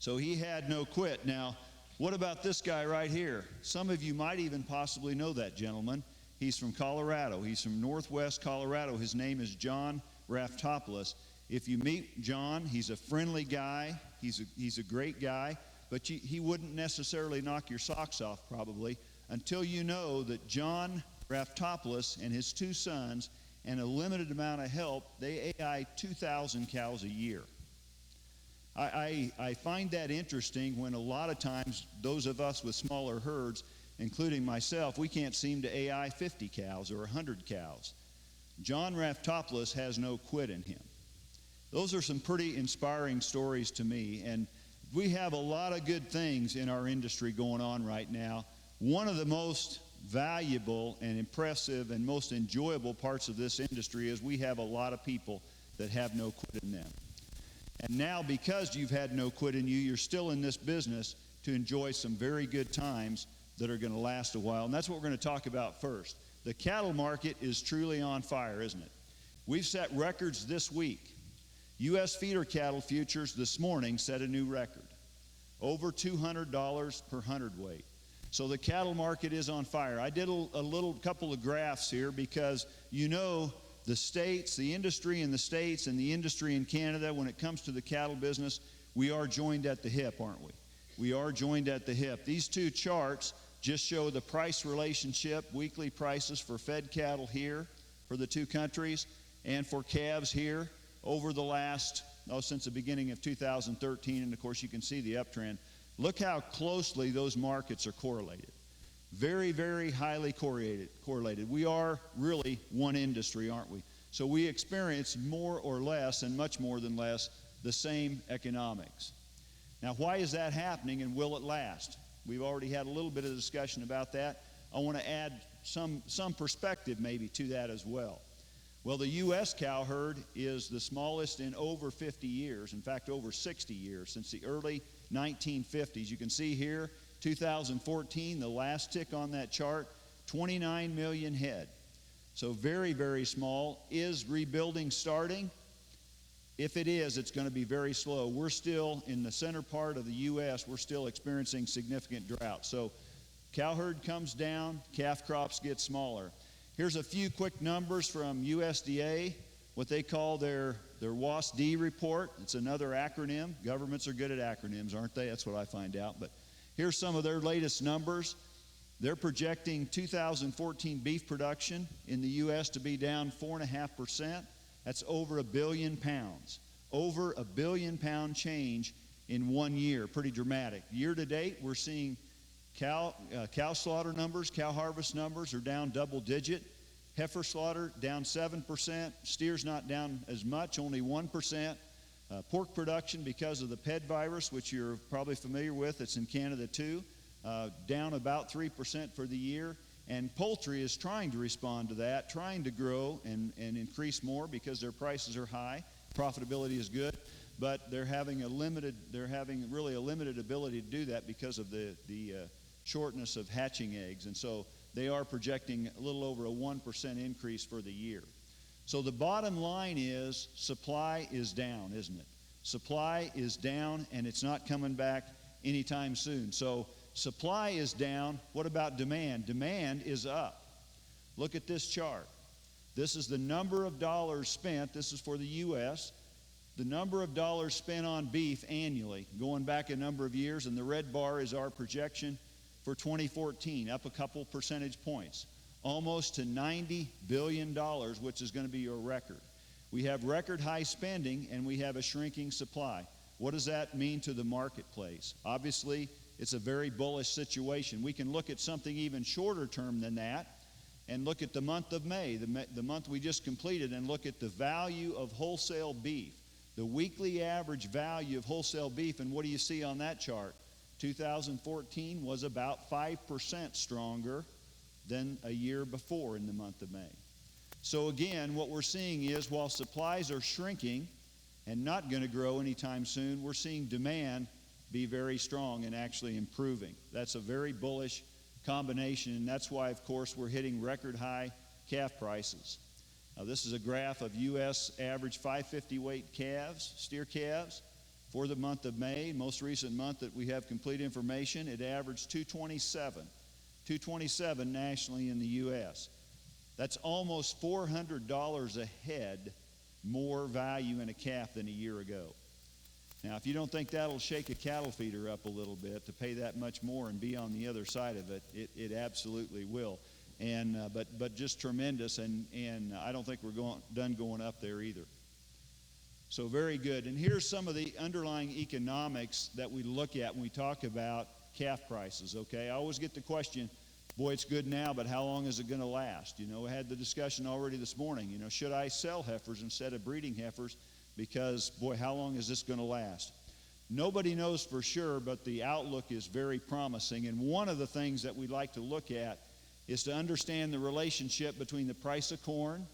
So he had no quit. Now, what about this guy right here? Some of you might even possibly know that gentleman. He's from Colorado. He's from northwest Colorado. His name is John Raftopoulos. If you meet John, he's a friendly guy. He's a great guy, but he wouldn't necessarily knock your socks off probably until you know that John Raftopoulos and his two sons and a limited amount of help, they AI 2,000 cows a year. I find that interesting when a lot of times those of us with smaller herds, including myself, we can't seem to AI 50 cows or 100 cows. John Raftopoulos has no quit in him. Those are some pretty inspiring stories to me, and we have a lot of good things in our industry going on right now. One of the most valuable and impressive and most enjoyable parts of this industry is we have a lot of people that have no quit in them. And now, because you've had no quit in you, you're still in this business to enjoy some very good times that are going to last a while. And that's what we're going to talk about first. The cattle market is truly on fire, isn't it? We've set records this week. U.S. feeder cattle futures this morning set a new record, over $200 per hundredweight. So the cattle market is on fire. I did a couple of graphs here because you know the states, the industry in the states and the industry in Canada, when it comes to the cattle business, we are joined at the hip, aren't we? We are joined at the hip. These two charts just show the price relationship, weekly prices for fed cattle here for the two countries and for calves here. over the last, since the beginning of 2013, and of course you can see the uptrend. Look how closely those markets are correlated. Very, very highly correlated. We are really one industry, aren't we? So we experience more or less, and much more than less, the same economics. Now, why is that happening, and will it last? We've already had a little bit of discussion about that. I want to add some perspective maybe to that as well. Well, the U.S. cow herd is the smallest in over 50 years, in fact, over 60 years, since the early 1950s. You can see here, 2014, the last tick on that chart, 29 million head. So very, very small. Is rebuilding starting? If it is, it's going to be very slow. We're still in the center part of the U.S., we're still experiencing significant drought. So cow herd comes down, calf crops get smaller. Here's a few quick numbers from USDA, what they call their WASD report. It's another acronym. Governments are good at acronyms, aren't they? That's what I find out. But here's some of their latest numbers. They're projecting 2014 beef production in the U.S. to be down 4.5%. That's over 1 billion pounds. Over 1 billion pound change in 1 year. Pretty dramatic. Year to date, we're seeing cow slaughter numbers, cow harvest numbers are down double digit. Heifer slaughter down 7%. Steer's not down as much, only 1%. Pork production, because of the PED virus, which you're probably familiar with, it's in Canada too, down about 3% for the year. And poultry is trying to respond to that, trying to grow and increase more because their prices are high. Profitability is good, but they're having really a limited ability to do that because of the shortness of hatching eggs. And so they are projecting a little over a 1% increase for the year. So the bottom line is supply is down, isn't it? Supply is down, and it's not coming back anytime soon. So supply is down. What about demand? Demand is up. Look at this chart. This is the number of dollars spent. This is for the U.S. The number of dollars spent on beef annually, going back a number of years, and the red bar is our projection for 2014, up a couple percentage points, almost to $90 billion, which is going to be a record. We have record high spending, and we have a shrinking supply. What does that mean to the marketplace? Obviously, it's a very bullish situation. We can look at something even shorter term than that and look at the month of May, the month we just completed, and look at the value of wholesale beef, the weekly average value of wholesale beef. And what do you see on that chart? 2014 was about 5% stronger than a year before in the month of May. So again, what we're seeing is while supplies are shrinking and not going to grow anytime soon, we're seeing demand be very strong and actually improving. That's a very bullish combination, and that's why, of course, we're hitting record high calf prices. Now, this is a graph of U.S. average 550 weight calves, steer calves, for the month of May. Most recent month that we have complete information, it averaged 227 nationally in the U.S. That's almost $400 a head more value in a calf than a year ago. Now, if you don't think that'll shake a cattle feeder up a little bit to pay that much more and be on the other side of it, it absolutely will. And but just tremendous, and I don't think we're done going up there either. So very good. And here's some of the underlying economics that we look at when we talk about calf prices, okay? I always get the question, boy, it's good now, but how long is it going to last? You know, we had the discussion already this morning. You know, should I sell heifers instead of breeding heifers? Because, boy, how long is this going to last? Nobody knows for sure, but the outlook is very promising. And one of the things that we like to look at is to understand the relationship between the price of corn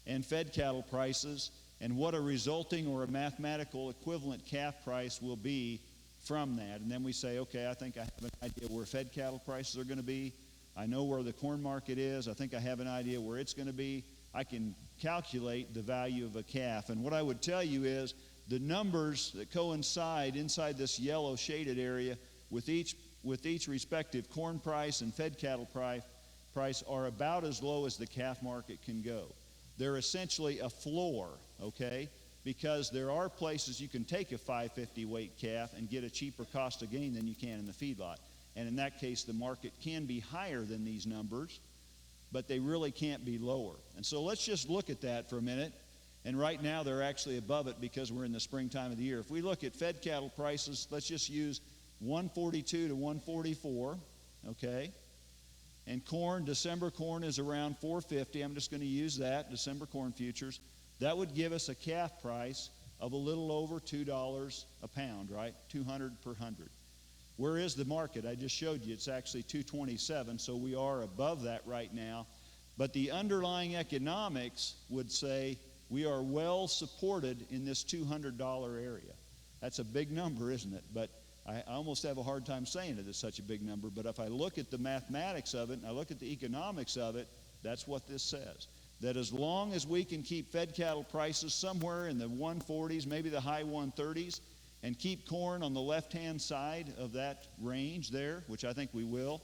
and fed cattle prices and what a resulting or a mathematical equivalent calf price will be from that. And then we say, okay, I think I have an idea where fed cattle prices are going to be. I know where the corn market is. I think I have an idea where it's going to be. I can calculate the value of a calf. And what I would tell you is the numbers that coincide inside this yellow shaded area with each respective corn price and fed cattle price are about as low as the calf market can go. They're essentially a floor, okay? Because there are places you can take a 550 weight calf and get a cheaper cost of gain than you can in the feedlot. And in that case, the market can be higher than these numbers, but they really can't be lower. And so let's just look at that for a minute And right now they're actually above it because we're in the springtime of the year. If we look at fed cattle prices, let's just use 142 to 144, okay? And corn, December corn is around 450. I'm just going to use that, December corn futures. That would give us a calf price of a little over $2 a pound, right? 200 per hundred. Where is the market? I just showed you it's actually 227, so we are above that right now. But the underlying economics would say we are well supported in this $200 area. That's a big number, isn't it? But I almost have a hard time saying it is such a big number. But if I look at the mathematics of it and I look at the economics of it, that's what this says. That as long as we can keep fed cattle prices somewhere in the 140s, maybe the high 130s, and keep corn on the left-hand side of that range there, which I think we will,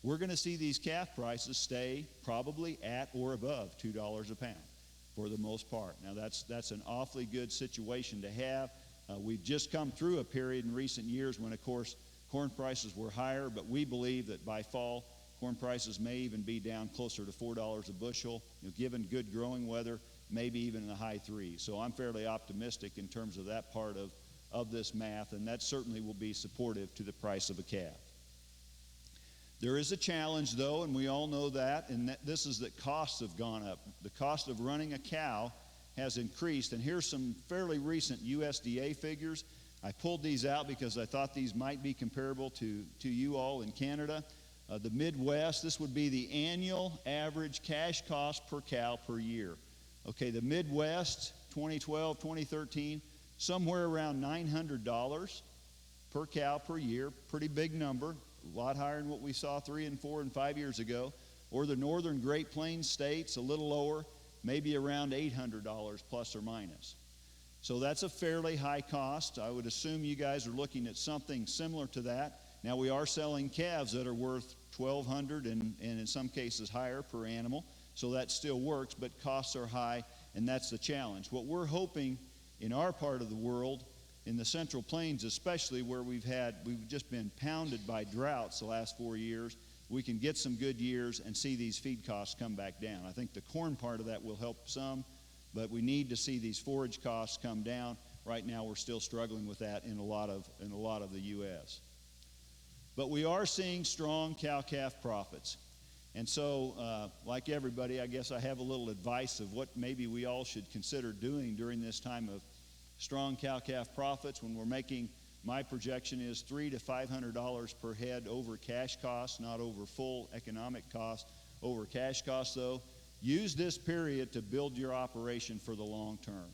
we're going to see these calf prices stay probably at or above $2 a pound for the most part. Now, that's an awfully good situation to have. We've just come through a period in recent years when, of course, corn prices were higher, but we believe that by fall, corn prices may even be down closer to $4 a bushel, given good growing weather, maybe even in the high threes. So I'm fairly optimistic in terms of that part of this math, and that certainly will be supportive to the price of a calf. There is a challenge, though, and we all know that, and this is that costs have gone up. The cost of running a cow has increased, and here's some fairly recent USDA figures. I pulled these out because I thought these might be comparable to you all in Canada. The Midwest, this would be the annual average cash cost per cow per year. Okay, the Midwest, 2012, 2013, somewhere around $900 per cow per year, pretty big number, a lot higher than what we saw 3 and 4 and 5 years ago. Or the northern Great Plains states, a little lower, maybe around $800 plus or minus. So that's a fairly high cost. I would assume you guys are looking at something similar to that. Now, we are selling calves that are worth $1,200 and in some cases higher per animal, so that still works, but costs are high, and that's the challenge. What we're hoping in our part of the world, in the Central Plains especially, where we've just been pounded by droughts the last 4 years, we can get some good years and see these feed costs come back down. I think the corn part of that will help some, but we need to see these forage costs come down. Right now, we're still struggling with that in a lot of the U.S. But we are seeing strong cow-calf profits. And so, like everybody, I guess I have a little advice of what maybe we all should consider doing during this time of strong cow-calf profits when we're making, my projection is $300 to $500 per head over cash costs, not over full economic costs, over cash costs though. Use this period to build your operation for the long term.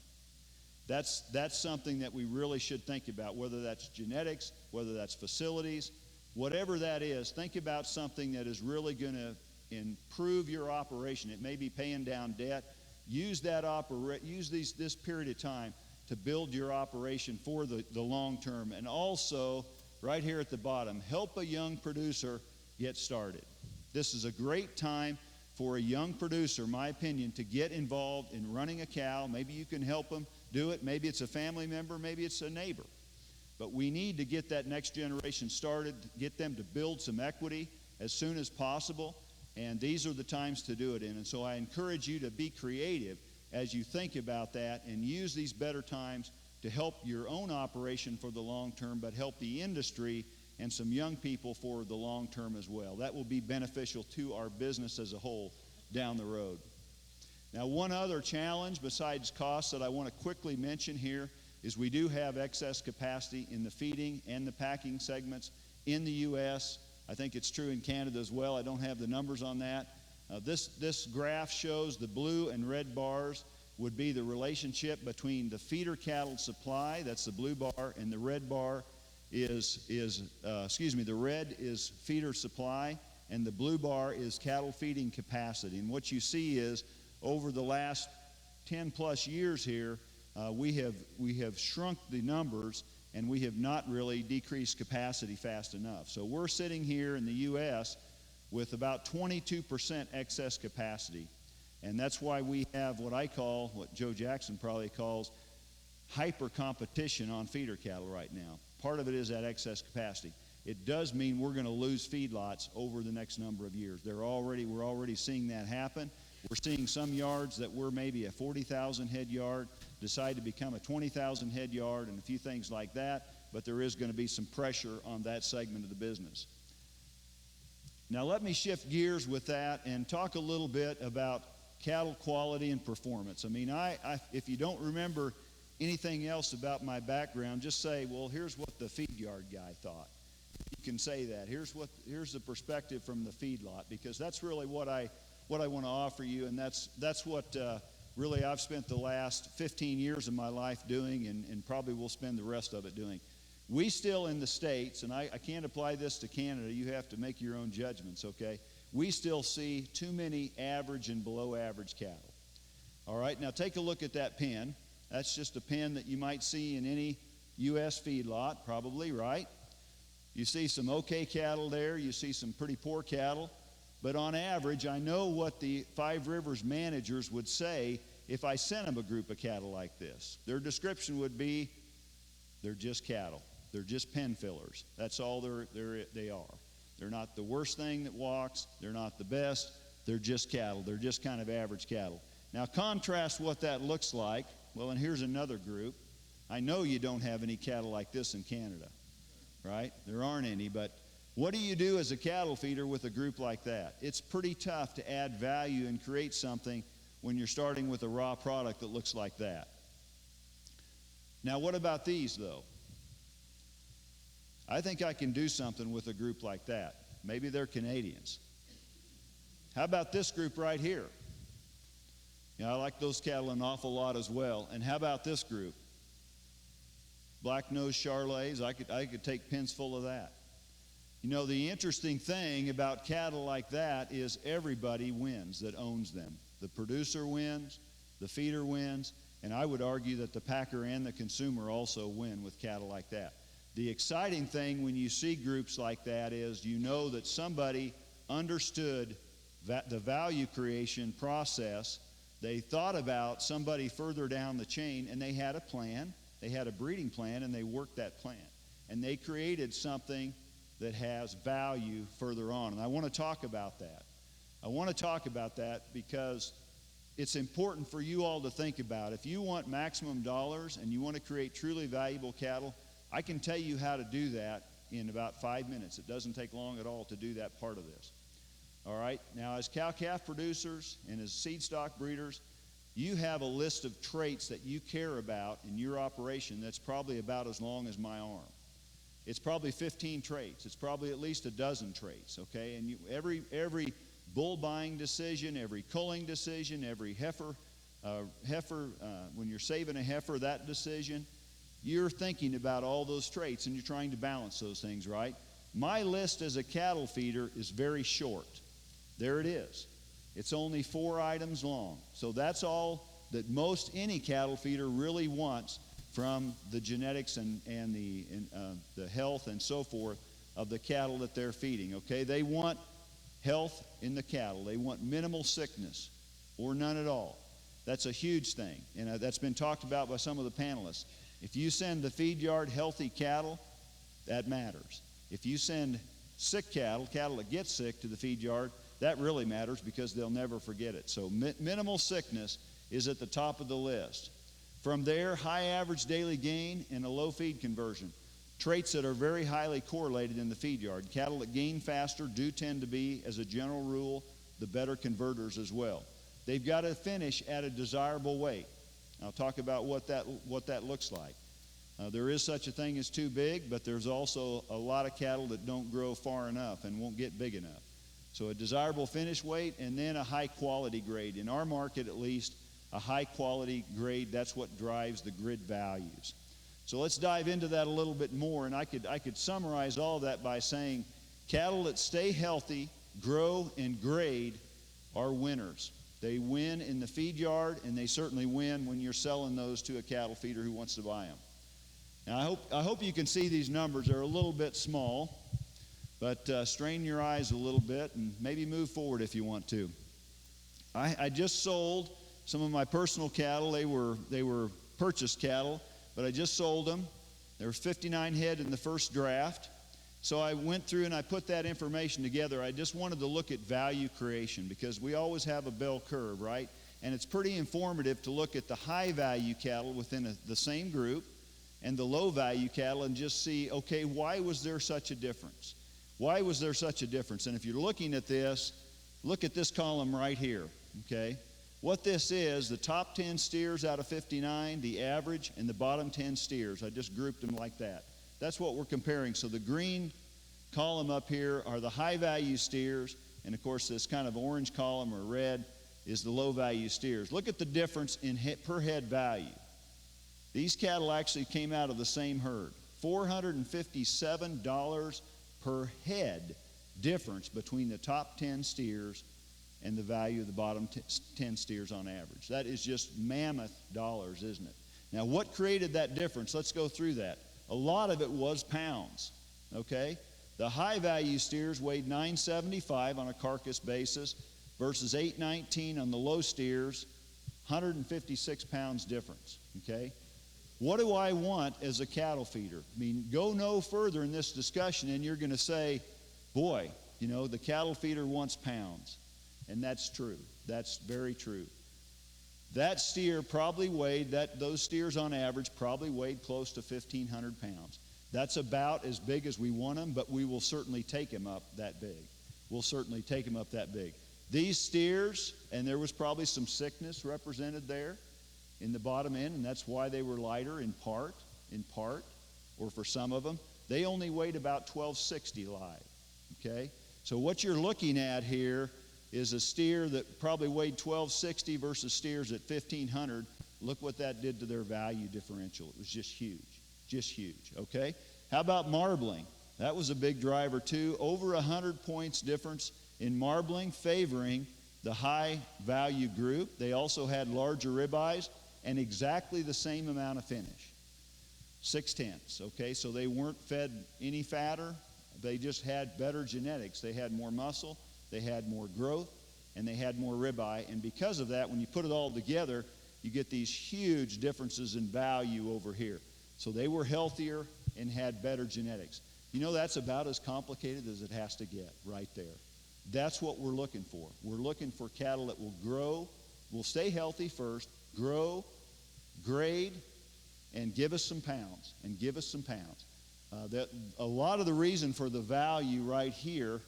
That's something that we really should think about, whether that's genetics, whether that's facilities, whatever that is. Think about something that is really going to improve your operation. It may be paying down debt. Use this period of time to build your operation for the long term. And also, right here at the bottom, help a young producer get started. This is a great time for a young producer, in my opinion, to get involved in running a cow. Maybe you can help them do it. Maybe it's a family member. Maybe it's a neighbor. But we need to get that next generation started, get them to build some equity as soon as possible. And these are the times to do it in. And so I encourage you to be creative as you think about that and use these better times to help your own operation for the long term, but help the industry and some young people for the long term as well. That will be beneficial to our business as a whole down the road. Now, one other challenge besides costs that I want to quickly mention here is we do have excess capacity in the feeding and the packing segments in the U.S. I think it's true in Canada as well. I don't have the numbers on that. This graph shows the blue and red bars would be the relationship between the feeder cattle supply, that's the blue bar, and the red bar the red is feeder supply, and the blue bar is cattle feeding capacity. And what you see is over the last 10 plus years here, we have shrunk the numbers, and we have not really decreased capacity fast enough. So we're sitting here in the U.S. with about 22% excess capacity. And that's why we have what Joe Jackson probably calls hyper competition on feeder cattle right now. Part of it is that excess capacity. It does mean we're going to lose feedlots over the next number of years. We're already seeing that happen. We're seeing some yards that were maybe a 40,000 head yard decide to become a 20,000 head yard and a few things like that, but there is going to be some pressure on that segment of the business. Now let me shift gears with that and talk a little bit about cattle quality and performance. I mean, if you don't remember anything else about my background, just say, well, here's what the feed yard guy thought. You can say that. Here's the perspective from the feedlot, because that's really what I want to offer you, and that's what really I've spent the last 15 years of my life doing, and probably will spend the rest of it doing. We still in the States, and I can't apply this to Canada, you have to make your own judgments, okay? We still see too many average and below average cattle. All right, now take a look at that pen. That's just a pen that you might see in any U.S. feedlot, probably, right? You see some okay cattle there, you see some pretty poor cattle, but on average, I know what the Five Rivers managers would say if I sent them a group of cattle like this. Their description would be, they're just cattle. They're just pen fillers. That's all they are. They're not the worst thing that walks. They're not the best. They're just cattle. They're just kind of average cattle. Now contrast what that looks like. Well, and here's another group. I know you don't have any cattle like this in Canada, right? There aren't any, but what do you do as a cattle feeder with a group like that? It's pretty tough to add value and create something when you're starting with a raw product that looks like that. Now, what about these, though? I think I can do something with a group like that. Maybe they're Canadians. How about this group right here? I like those cattle an awful lot as well. And how about this group? Black-nosed Charolais, I could take pens full of that. You know, the interesting thing about cattle like that is everybody wins that owns them. The producer wins, the feeder wins, and I would argue that the packer and the consumer also win with cattle like that. The exciting thing when you see groups like that is you know that somebody understood the value creation process. They thought about somebody further down the chain, and they had a plan. They had a breeding plan, and they worked that plan. And they created something that has value further on. And I want to talk about that. I want to talk about that because it's important for you all to think about. If you want maximum dollars and you want to create truly valuable cattle, I can tell you how to do that in about 5 minutes. It doesn't take long at all to do that part of this. All right? Now, as cow-calf producers and as seed stock breeders, you have a list of traits that you care about in your operation that's probably about as long as my arm. It's probably 15 traits. It's probably at least a dozen traits, okay? And every bull buying decision, every culling decision, every heifer, when you're saving a heifer, that decision, you're thinking about all those traits and you're trying to balance those things, right? My list as a cattle feeder is very short. There it is. It's only 4 items long. So that's all that any cattle feeder really wants from the genetics and the health and so forth of the cattle that they're feeding, okay? They want health in the cattle. They want minimal sickness or none at all. That's a huge thing, and that's been talked about by some of the panelists. If you send the feed yard healthy cattle, that matters. If you send sick cattle that get sick to the feed yard, that really matters because they'll never forget it. So minimal sickness is at the top of the list. From there, high average daily gain and a low feed conversion. Traits that are very highly correlated in the feed yard. Cattle that gain faster do tend to be, as a general rule, the better converters as well. They've got to finish at a desirable weight. I'll talk about what that looks like. There is such a thing as too big, but there's also a lot of cattle that don't grow far enough and won't get big enough. So a desirable finish weight and then a high quality grade. In our market at least, a high quality grade, that's what drives the grid values. So let's dive into that a little bit more, and I could summarize all of that by saying cattle that stay healthy, grow, and grade are winners. They win in the feed yard, and they certainly win when you're selling those to a cattle feeder who wants to buy them. Now, I hope you can see these numbers. They're a little bit small, but strain your eyes a little bit and maybe move forward if you want to. I just sold some of my personal cattle. They were purchased cattle, but I just sold them. There were 59 head in the first draft, So I went through and I put that information together. I just wanted to look at value creation because we always have a bell curve, right? And it's pretty informative to look at the high value cattle within the same group and the low value cattle and just see, okay, why was there such a difference? Why was there such a difference? And if you're looking at this, look at this column right here, okay? What this is, the top 10 steers out of 59, the average, and the bottom 10 steers. I just grouped them like that. That's what we're comparing. So the green column up here are the high value steers, and of course this kind of orange column or red is the low value steers. Look at the difference in per head value. These cattle actually came out of the same herd. $457 per head difference between the top 10 steers and the value of the bottom 10 steers on average. That is just mammoth dollars, isn't it? Now, what created that difference? Let's go through that. A lot of it was pounds, okay? The high value steers weighed 975 on a carcass basis versus 819 on the low steers, 156 pounds difference, okay? What do I want as a cattle feeder? I mean, go no further in this discussion and you're going to say, boy, you know, the cattle feeder wants pounds. And that's true. That's very true. That steer probably weighed, those steers on average probably weighed close to 1,500 pounds. That's about as big as we want them, but we will certainly take them up that big. We'll certainly take them up that big. These steers, and there was probably some sickness represented there in the bottom end, and that's why they were lighter in part, or for some of them. They only weighed about 1,260 live, okay? So what you're looking at here is a steer that probably weighed 1,260 versus steers at 1,500. Look what that did to their value differential. It was just huge, okay? How about marbling? That was a big driver too. Over 100 points difference in marbling, favoring the high value group. They also had larger ribeyes and exactly the same amount of finish. 6/10, okay? So they weren't fed any fatter. They just had better genetics. They had more muscle, they had more growth, and they had more ribeye. And because of that, when you put it all together, you get these huge differences in value over here. So they were healthier and had better genetics. You know, that's about as complicated as it has to get right there. That's what we're looking for. We're looking for cattle that will grow, will stay healthy first, grow, grade, and give us some pounds, a lot of the reason for the value right here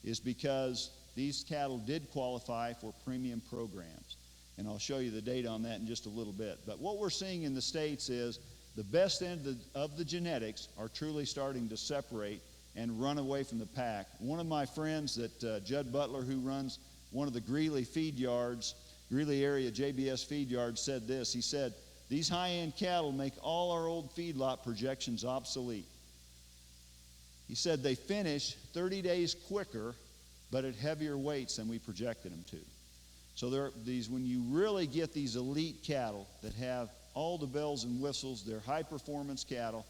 is because these cattle did qualify for premium programs. And I'll show you the data on that in just a little bit. But what we're seeing in the States is the best end of the genetics are truly starting to separate and run away from the pack. One of my friends, Judd Butler, who runs one of the Greeley feed yards, Greeley area JBS feed yards, said this. He said, "These high-end cattle make all our old feedlot projections obsolete." He said they finish 30 days quicker, but at heavier weights than we projected them to. So there are these, when you really get these elite cattle that have all the bells and whistles, they're high-performance cattle,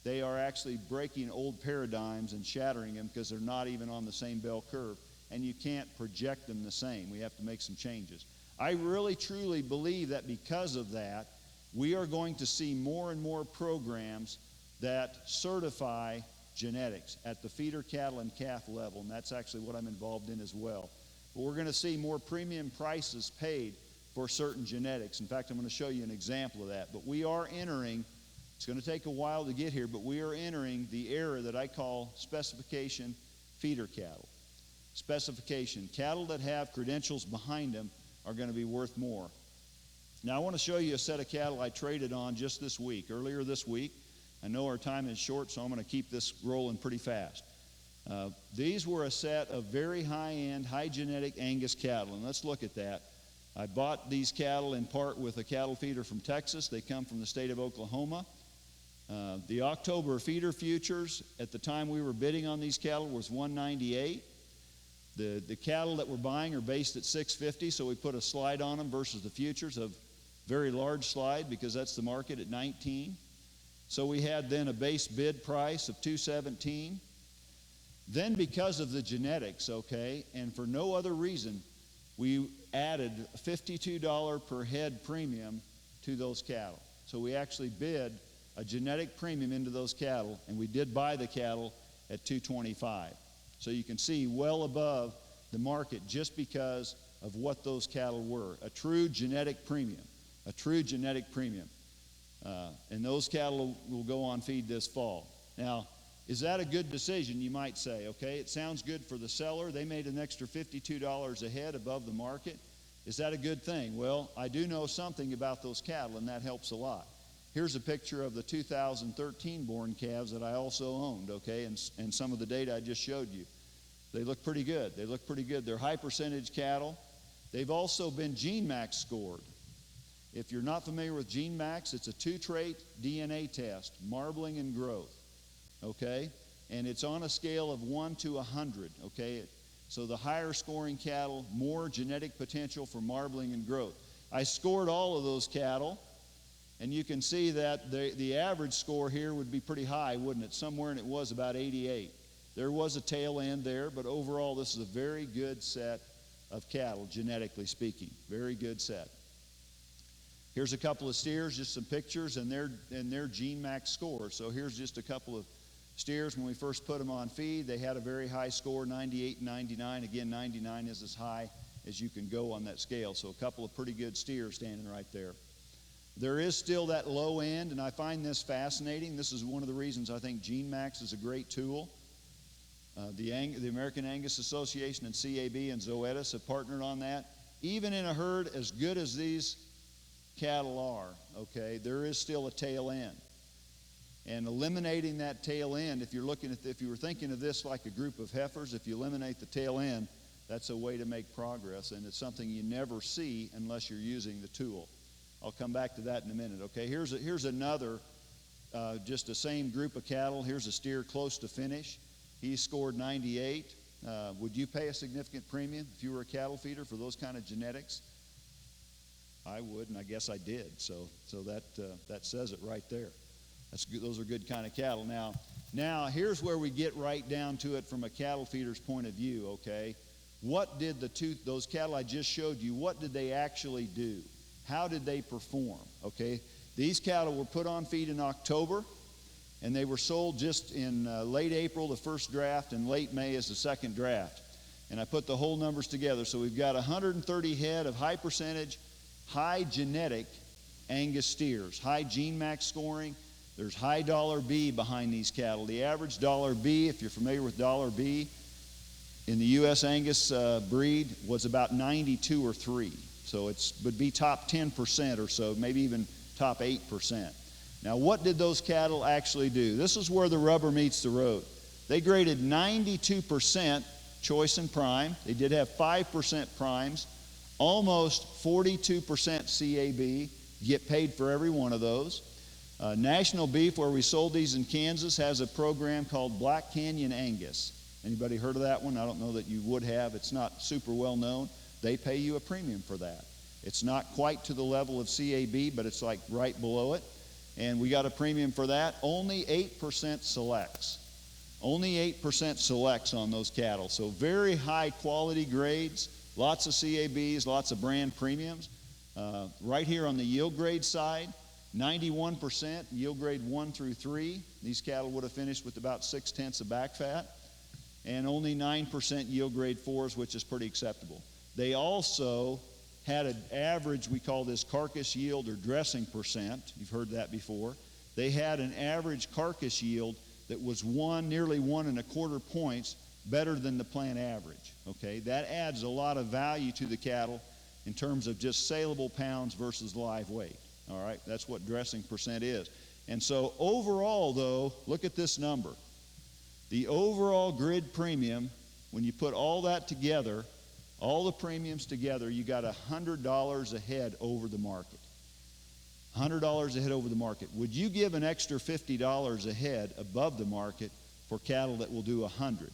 they are actually breaking old paradigms and shattering them because they're not even on the same bell curve, and you can't project them the same. We have to make some changes. I really, truly believe that because of that, we are going to see more and more programs that certify genetics at the feeder cattle and calf level, and that's actually what I'm involved in as well. But we're going to see more premium prices paid for certain genetics. In fact, I'm going to show you an example of that. But we are entering, it's going to take a while to get here, but we are entering the era that I call specification feeder cattle. Specification. Cattle that have credentials behind them are going to be worth more. Now, I want to show you a set of cattle I traded on just this week, earlier this week. I know our time is short, so I'm going to keep this rolling pretty fast. These were a set of very high-end, high-genetic Angus cattle, and let's look at that. I bought these cattle in part with a cattle feeder from Texas. They come from the state of Oklahoma. The October feeder futures, at the time we were bidding on these cattle, was $198. The cattle that we're buying are based at $650, so we put a slide on them versus the futures of very large slide because that's the market at $19. So we had then a base bid price of $217. Then because of the genetics, okay, and for no other reason, we added a $52 per head premium to those cattle. So we actually bid a genetic premium into those cattle, and we did buy the cattle at 225. So you can see well above the market just because of what those cattle were. A true genetic premium. A true genetic premium. And those cattle will go on feed this fall. Now, is that a good decision, you might say? Okay, it sounds good for the seller. They made an extra $52 a head above the market. Is that a good thing? Well, I do know something about those cattle, and that helps a lot. Here's a picture of the 2013 born calves that I also owned, okay, and some of the data I just showed you. They look pretty good. They look pretty good. They're high percentage cattle. They've also been GeneMax scored. If you're not familiar with GeneMax, it's a 2-trait DNA test, marbling and growth, okay? And it's on a scale of 1 to 100, okay? So the higher scoring cattle, more genetic potential for marbling and growth. I scored all of those cattle, and you can see that the average score here would be pretty high, wouldn't it? Somewhere, and it was about 88. There was a tail end there, but overall this is a very good set of cattle, genetically speaking. Very good set. Here's a couple of steers, just some pictures, and their GeneMax scores. So here's just a couple of steers. When we first put them on feed, they had a very high score, 98 and 99. Again, 99 is as high as you can go on that scale. So a couple of pretty good steers standing right there. There is still that low end, and I find this fascinating. This is one of the reasons I think GeneMax is a great tool. The American Angus Association and CAB and Zoetis have partnered on that. Even in a herd as good as these cattle are, okay, there is still a tail end. And eliminating that tail end, if you were thinking of this like a group of heifers, if you eliminate the tail end, that's a way to make progress, and it's something you never see unless you're using the tool. I'll come back to that in a minute, okay? Here's another, just the same group of cattle. Here's a steer close to finish. He scored 98. Would you pay a significant premium if you were a cattle feeder for those kind of genetics? I would, and I guess I did. So that says it right there. That's good. Those are good kind of cattle. Now here's where we get right down to it from a cattle feeder's point of view, okay? What did those cattle I just showed you, what did they actually do? How did they perform, okay? These cattle were put on feed in October, and they were sold just in late April, the first draft, and late May as the second draft. And I put the whole numbers together. So we've got 130 head of high percentage, high genetic Angus steers, high GeneMax scoring. There's high $B behind these cattle. The average $B, if you're familiar with $B, in the U.S. Angus breed was about 92 or 3. So it would be top 10% or so, maybe even top 8%. Now, what did those cattle actually do? This is where the rubber meets the road. They graded 92% choice and prime. They did have 5% primes, almost 42% CAB. You get paid for every one of those. National Beef, where we sold these in Kansas, has a program called Black Canyon Angus. Anybody heard of that one? I don't know that you would have. It's not super well known. They pay you a premium for that. It's not quite to the level of CAB, but it's like right below it. And we got a premium for that. Only 8% selects. Only 8% selects on those cattle. So very high quality grades, lots of CABs, lots of brand premiums. Right here on the yield grade side, 91% yield grade 1 through 3. These cattle would have finished with about 6/10 of back fat. And only 9% yield grade 4s, which is pretty acceptable. They also had an average, we call this carcass yield or dressing percent. You've heard that before. They had an average carcass yield that was nearly 1.25 points better than the plant average. Okay, that adds a lot of value to the cattle in terms of just saleable pounds versus live weight. All right, that's what dressing percent is. And so overall, though, look at this number. The overall grid premium, when you put all that together, all the premiums together, you got $100 a head over the market. $100 a head over the market. Would you give an extra $50 a head above the market for cattle that will do 100?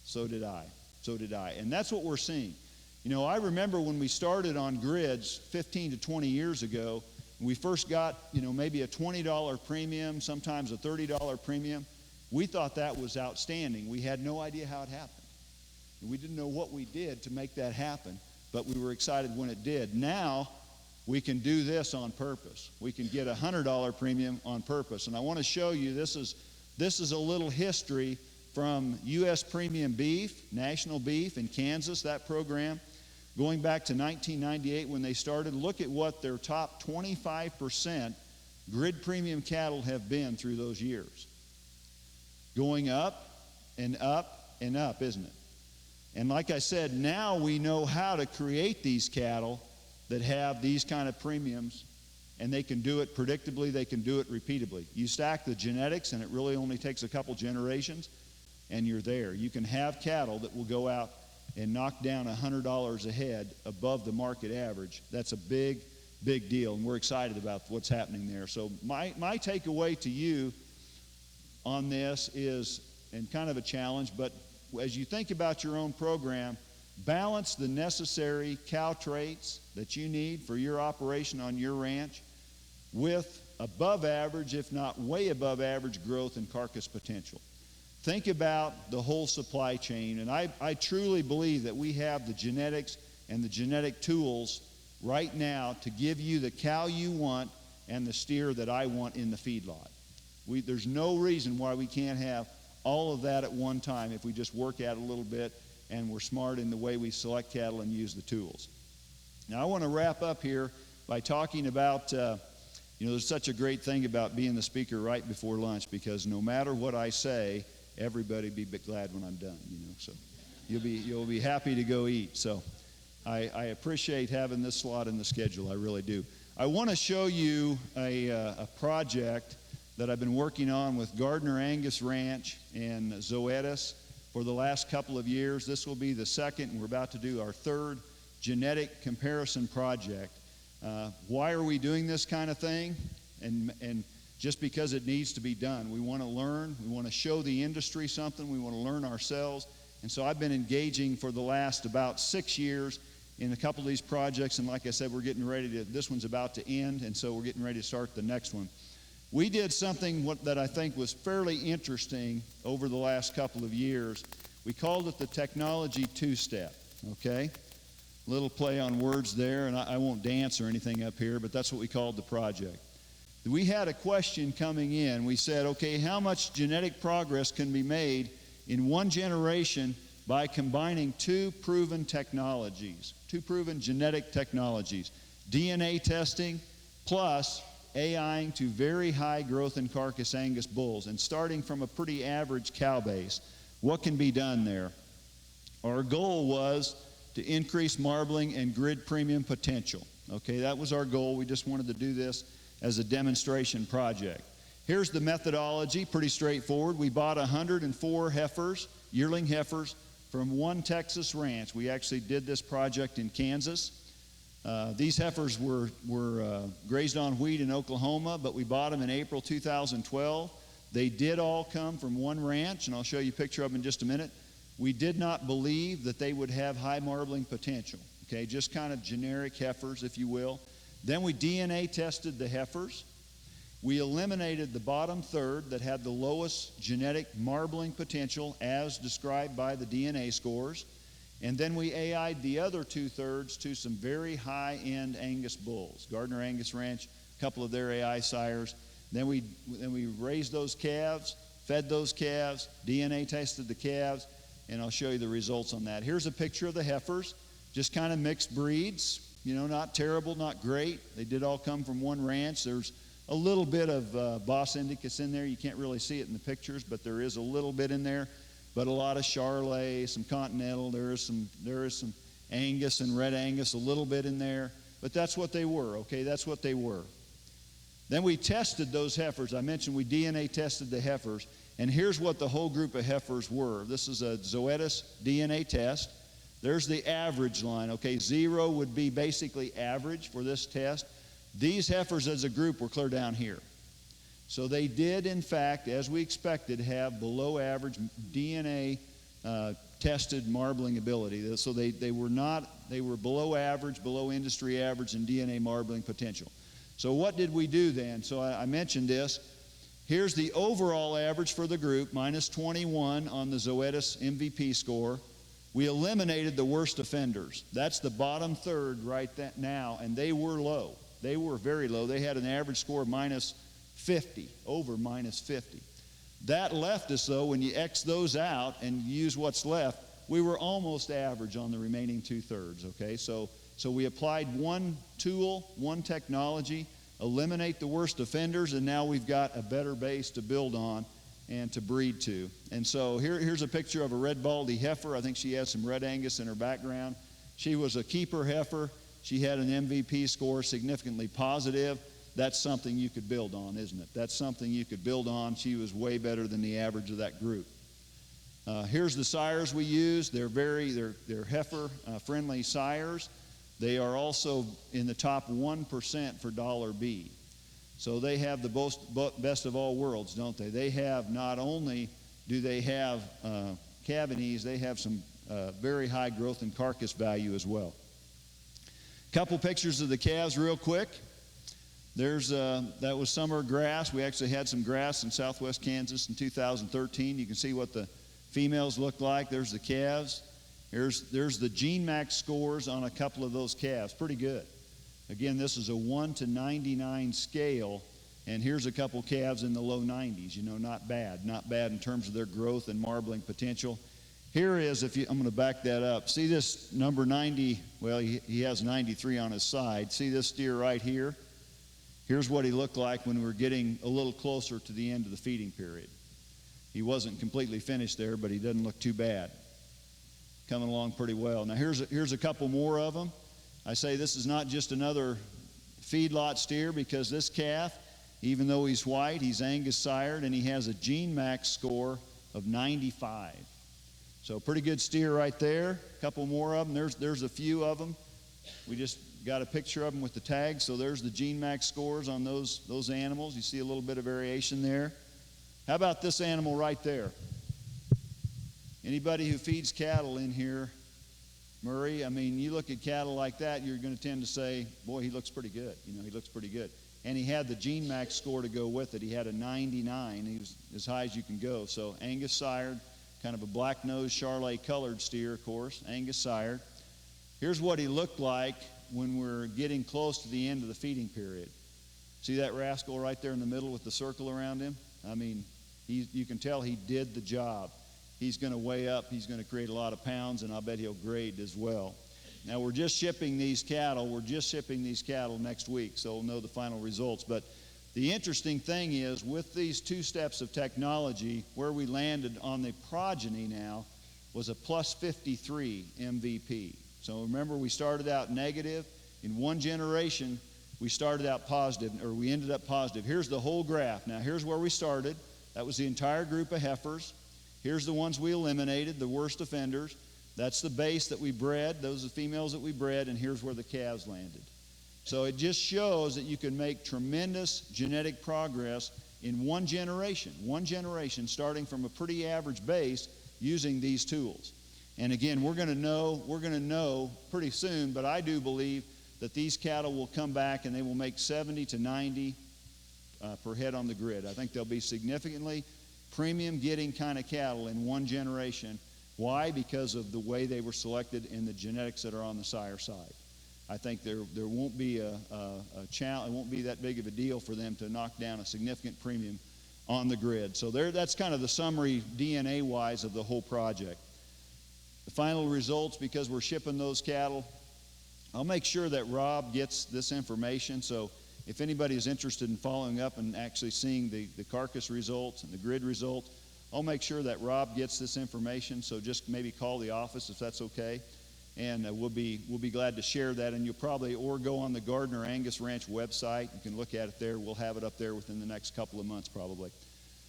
So did I. So did I. And that's what we're seeing. You know, I remember when we started on grids 15 to 20 years ago, we first got, maybe a $20 premium, sometimes a $30 premium. We thought that was outstanding. We had no idea how it happened. We didn't know what we did to make that happen, but we were excited when it did. Now, we can do this on purpose. We can get a $100 premium on purpose. And I want to show you, this is This is a little history from U.S. Premium Beef, National Beef in Kansas, that program, going back to 1998 when they started. Look at what their top 25% grid premium cattle have been through those years. Going up and up and up, isn't it? And like I said, now we know how to create these cattle that have these kind of premiums, and they can do it predictably, they can do it repeatably. You stack the genetics, and it really only takes a couple generations, and you're there. You can have cattle that will go out and knock down $100 a head above the market average. That's a big, big deal, and we're excited about what's happening there. So my takeaway to you on this is, and kind of a challenge, but as you think about your own program, balance the necessary cow traits that you need for your operation on your ranch with above average, if not way above average, growth and carcass potential. Think about the whole supply chain, and I truly believe that we have the genetics and the genetic tools right now to give you the cow you want and the steer that I want in the feedlot. There's no reason why we can't have all of that at one time if we just work at it a little bit and we're smart in the way we select cattle and use the tools. Now I want to wrap up here by talking about, there's such a great thing about being the speaker right before lunch, because no matter what I say, everybody be glad when I'm done, so you'll be happy to go eat. So I appreciate having this slot in the schedule, I really do. I want to show you a project that I've been working on with Gardner Angus Ranch in Zoetis for the last couple of years. This will be the second, and we're about to do our third genetic comparison project. Why are we doing this kind of thing? And just because it needs to be done. We want to learn. We want to show the industry something. We want to learn ourselves. And so I've been engaging for the last about 6 years in a couple of these projects. And like I said, we're getting ready to, this one's about to end, and so we're getting ready to start the next one. We did something that I think was fairly interesting over the last couple of years. We called it the technology two-step, okay? Little play on words there, and I won't dance or anything up here, but that's what we called the project. We had a question coming in. We said, okay, how much genetic progress can be made in one generation by combining two proven technologies, two proven genetic technologies, DNA testing plus AIing to very high growth and carcass Angus bulls, and starting from a pretty average cow base? What can be done there? Our goal was to increase marbling and grid premium potential. Okay, that was our goal. We just wanted to do this as a demonstration project. Here's the methodology, pretty straightforward. We bought 104 heifers, yearling heifers, from one Texas ranch. We actually did this project in Kansas. These heifers were grazed on wheat in Oklahoma, but we bought them in April 2012. They did all come from one ranch, and I'll show you a picture of them in just a minute. We did not believe that they would have high marbling potential, okay, just kind of generic heifers, if you will. Then we DNA tested the heifers. We eliminated the bottom third that had the lowest genetic marbling potential as described by the DNA scores. And then we AI'd the other two-thirds to some very high-end Angus bulls. Gardner Angus Ranch, a couple of their AI sires. Then we raised those calves, fed those calves, DNA tested the calves, and I'll show you the results on that. Here's a picture of the heifers, just kind of mixed breeds. Not terrible, not great. They did all come from one ranch. There's a little bit of Bos Indicus in there. You can't really see it in the pictures, but there is a little bit in there. But a lot of Charolais, some Continental. There is some Angus and Red Angus, a little bit in there. But that's what they were, okay? That's what they were. Then we tested those heifers. I mentioned we DNA tested the heifers. And here's what the whole group of heifers were. This is a Zoetis DNA test. There's the average line, okay? 0 would be basically average for this test. These heifers as a group were clear down here. So they did, in fact, as we expected, have below average DNA tested marbling ability. So they were below average, below industry average in DNA marbling potential. So what did we do then? So I mentioned this. Here's the overall average for the group, minus 21 on the Zoetis MVP score. We eliminated the worst offenders. That's the bottom third right now, and they were low. They were very low. They had an average score of minus 50, over minus 50. That left us, though, when you X those out and use what's left, we were almost average on the remaining 2/3, okay? So we applied one tool, one technology, eliminate the worst offenders, and now we've got a better base to build on and to breed to. And so here's a picture of a red baldy heifer. I think she has some red Angus in her background. She was a keeper heifer. She had an MVP score significantly positive. That's something you could build on, isn't it? That's something you could build on. She was way better than the average of that group. Here's the sires we use. They're heifer friendly sires. They are also in the top 1% for $B. So they have the best of all worlds, don't they? They have, not only do they have calving ease, they have some very high growth and carcass value as well. Couple pictures of the calves real quick. That was summer grass. We actually had some grass in southwest Kansas in 2013. You can see what the females look like. There's the calves. There's the Gene Max scores on a couple of those calves. Pretty good. Again, this is a 1 to 99 scale, and here's a couple calves in the low 90s. You know, not bad. Not bad in terms of their growth and marbling potential. Here is, I'm going to back that up. See this number 90? Well, he has 93 on his side. See this steer right here? Here's what he looked like when we were getting a little closer to the end of the feeding period. He wasn't completely finished there, but he doesn't look too bad. Coming along pretty well. Now here's a couple more of them. I say this is not just another feedlot steer, because this calf, even though he's white, he's Angus sired, and he has a Gene Max score of 95. So pretty good steer right there. A couple more of them. There's a few of them. We just got a picture of them with the tag. So there's the Gene Max scores on those animals. You see a little bit of variation there. How about this animal right there? Anybody who feeds cattle in here, Murray, I mean, you look at cattle like that, you're going to tend to say, boy, he looks pretty good. You know, he looks pretty good. And he had the Gene Max score to go with it. He had a 99. He was as high as you can go. So Angus sired, kind of a black-nosed Charolais colored steer, of course, Angus sired. Here's what he looked like when we're getting close to the end of the feeding period. See that rascal right there in the middle with the circle around him? I mean, you can tell he did the job. He's going to weigh up. He's going to create a lot of pounds, and I'll bet he'll grade as well. Now, we're just shipping these cattle. Next week, so we'll know the final results. But the interesting thing is, with these two steps of technology, where we landed on the progeny now was a plus 53 MVP. So remember, we started out negative. In one generation, we started out positive, or we ended up positive. Here's the whole graph. Now, here's where we started. That was the entire group of heifers. Here's the ones we eliminated, the worst offenders. That's the base that we bred. Those are the females that we bred, and here's where the calves landed. So it just shows that you can make tremendous genetic progress in one generation, starting from a pretty average base using these tools. And again, we're going to know pretty soon, but I do believe that these cattle will come back and they will make 70 to 90 per head on the grid. I think they'll be significantly premium getting kind of cattle in one generation. Why? Because of the way they were selected and the genetics that are on the sire side. I think there won't be a challenge. It won't be that big of a deal for them to knock down a significant premium on the grid. So that's kind of the summary DNA-wise of the whole project. The final results, because we're shipping those cattle, I'll make sure that Rob gets this information. So if anybody is interested in following up and actually seeing the carcass results and the grid results, I'll make sure that Rob gets this information. So just maybe call the office if that's okay. And we'll be glad to share that. And you'll probably, or go on the Gardner Angus Ranch website. You can look at it there. We'll have it up there within the next couple of months probably.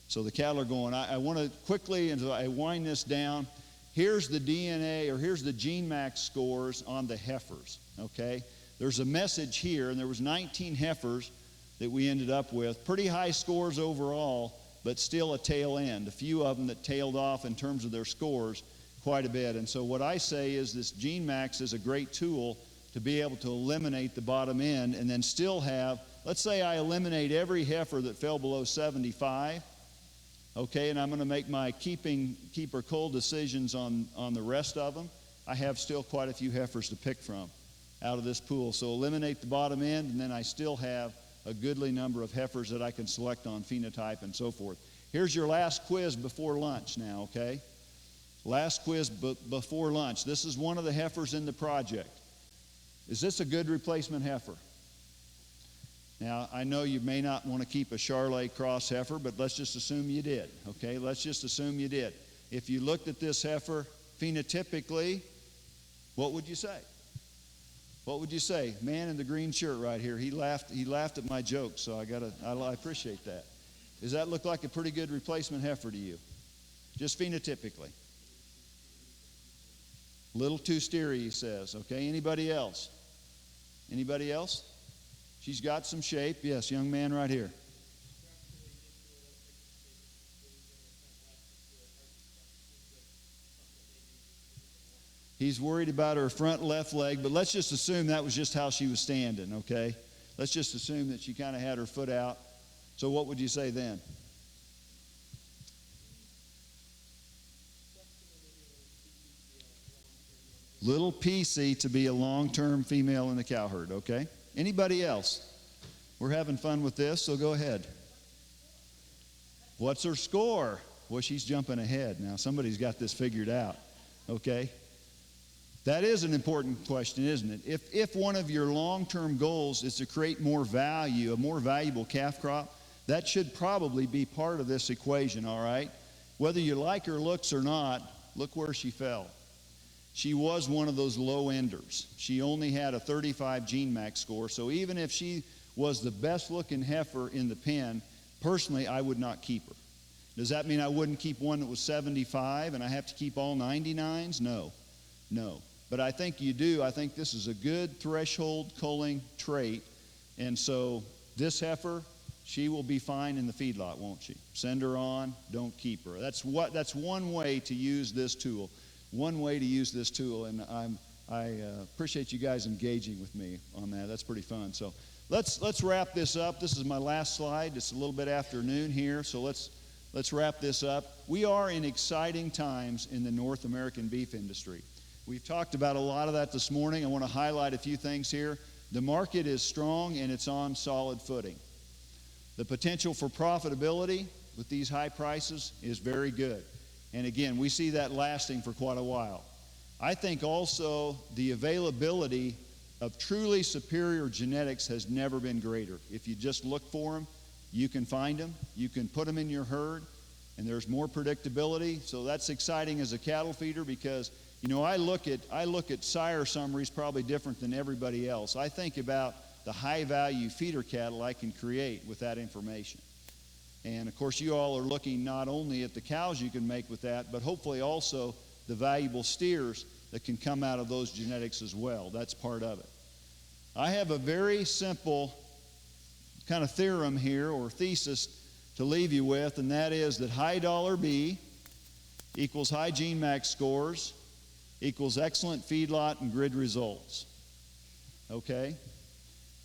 So the cattle are going. I want to quickly, as I wind this down, here's the DNA, or here's the Gene Max scores on the heifers, okay? There's a message here, and there was 19 heifers that we ended up with. Pretty high scores overall, but still a tail end. A few of them that tailed off in terms of their scores quite a bit. And so what I say is this Gene Max is a great tool to be able to eliminate the bottom end and then still have, let's say I eliminate every heifer that fell below 75, okay, and I'm going to make my keep or cull decisions on the rest of them. I have still quite a few heifers to pick from out of this pool. So eliminate the bottom end, and then I still have a goodly number of heifers that I can select on phenotype and so forth. Here's your last quiz before lunch now, okay? Last quiz before lunch. This is one of the heifers in the project. Is this a good replacement heifer? Now, I know you may not want to keep a Charolais cross heifer, but let's just assume you did, okay? Let's just assume you did. If you looked at this heifer phenotypically, what would you say? What would you say? Man in the green shirt right here, he laughed at my joke, so I appreciate that. Does that look like a pretty good replacement heifer to you? Just phenotypically. Little too steery, he says. Okay, anybody else? Anybody else? She's got some shape. Yes, young man right here. He's worried about her front left leg, but let's just assume that was just how she was standing, okay? Let's just assume that she kind of had her foot out. So what would you say then? Little PC to be a long-term female in the cow herd, okay? Anybody else? We're having fun with this, so go ahead. What's her score? Well, she's jumping ahead. Now, somebody's got this figured out, okay? That is an important question, isn't it? If one of your long-term goals is to create more value, a more valuable calf crop, that should probably be part of this equation, all right? Whether you like her looks or not, look where she fell. She was one of those low-enders. She only had a 35 gene max score, so even if she was the best-looking heifer in the pen, personally, I would not keep her. Does that mean I wouldn't keep one that was 75 and I have to keep all 99s? No, no. But I think you do. I think this is a good threshold culling trait, and so this heifer, she will be fine in the feedlot, won't she? Send her on, don't keep her. That's one way to use this tool. One way to use this tool, and I appreciate you guys engaging with me on that. That's pretty fun. So let's wrap this up. This is my last slide. It's a little bit after noon here, so let's wrap this up. We are in exciting times in the North American beef industry. We've talked about a lot of that this morning. I want to highlight a few things here. The market is strong and it's on solid footing. The potential for profitability with these high prices is very good. And again, we see that lasting for quite a while. I think also the availability of truly superior genetics has never been greater. If you just look for them, you can find them, you can put them in your herd, and there's more predictability. So that's exciting as a cattle feeder because, you know, I look at sire summaries probably different than everybody else. I think about the high-value feeder cattle I can create with that information. And, of course, you all are looking not only at the cows you can make with that, but hopefully also the valuable steers that can come out of those genetics as well. That's part of it. I have a very simple kind of theorem here or thesis to leave you with, and that is that high dollar B equals high gene max scores equals excellent feedlot and grid results. Okay?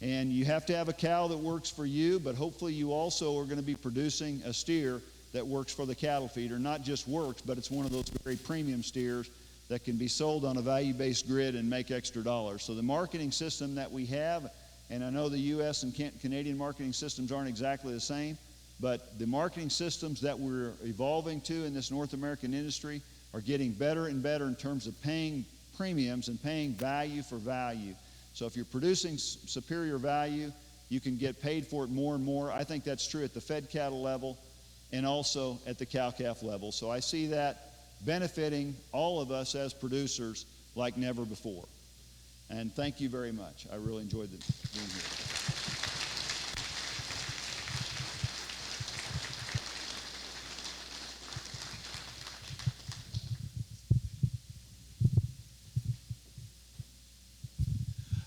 And you have to have a cow that works for you, but hopefully you also are going to be producing a steer that works for the cattle feeder. Not just works, but it's one of those very premium steers that can be sold on a value-based grid and make extra dollars. So the marketing system that we have, and I know the U.S. and Canadian marketing systems aren't exactly the same, but the marketing systems that we're evolving to in this North American industry are getting better and better in terms of paying premiums and paying value for value. So if you're producing superior value, you can get paid for it more and more. I think that's true at the fed cattle level and also at the cow-calf level. So I see that benefiting all of us as producers like never before. And thank you very much. I really enjoyed being here.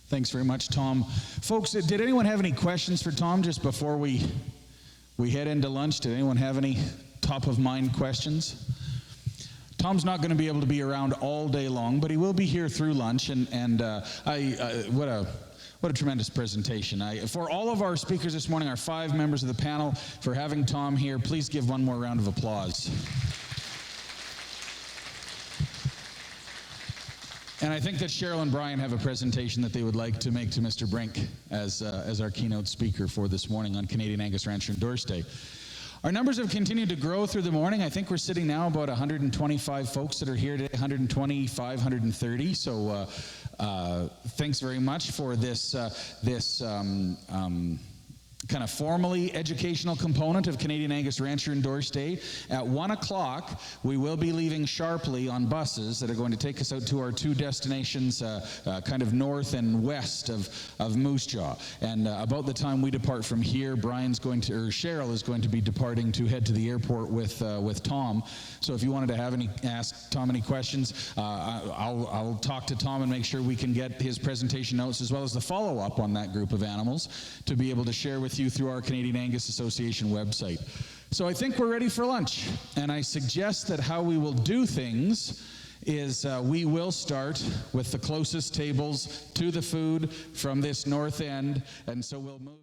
Thanks very much, Tom. Folks, did anyone have any questions for Tom just before we head into lunch? Did anyone have any top-of-mind questions? Tom's not going to be able to be around all day long, but he will be here through lunch, and what a tremendous presentation. For all of our speakers this morning, our 5 members of the panel, for having Tom here, please give one more round of applause. And I think that Cheryl and Brian have a presentation that they would like to make to Mr. Brink as our keynote speaker for this morning on Canadian Angus Rancher Endorse Day. Our numbers have continued to grow through the morning. I think we're sitting now about 125 folks that are here today, 125, 130. So thanks very much for this kind of formally educational component of Canadian Angus Rancher Endorse Day. At 1 o'clock, we will be leaving sharply on buses that are going to take us out to our two destinations, kind of north and west of Moose Jaw. And about the time we depart from here, Cheryl is going to be departing to head to the airport with Tom. So if you wanted to ask Tom any questions, I'll talk to Tom and make sure we can get his presentation notes as well as the follow-up on that group of animals to be able to share with you through our Canadian Angus Association website. So I think we're ready for lunch, and I suggest that how we will do things is we will start with the closest tables to the food from this north end, and so we'll move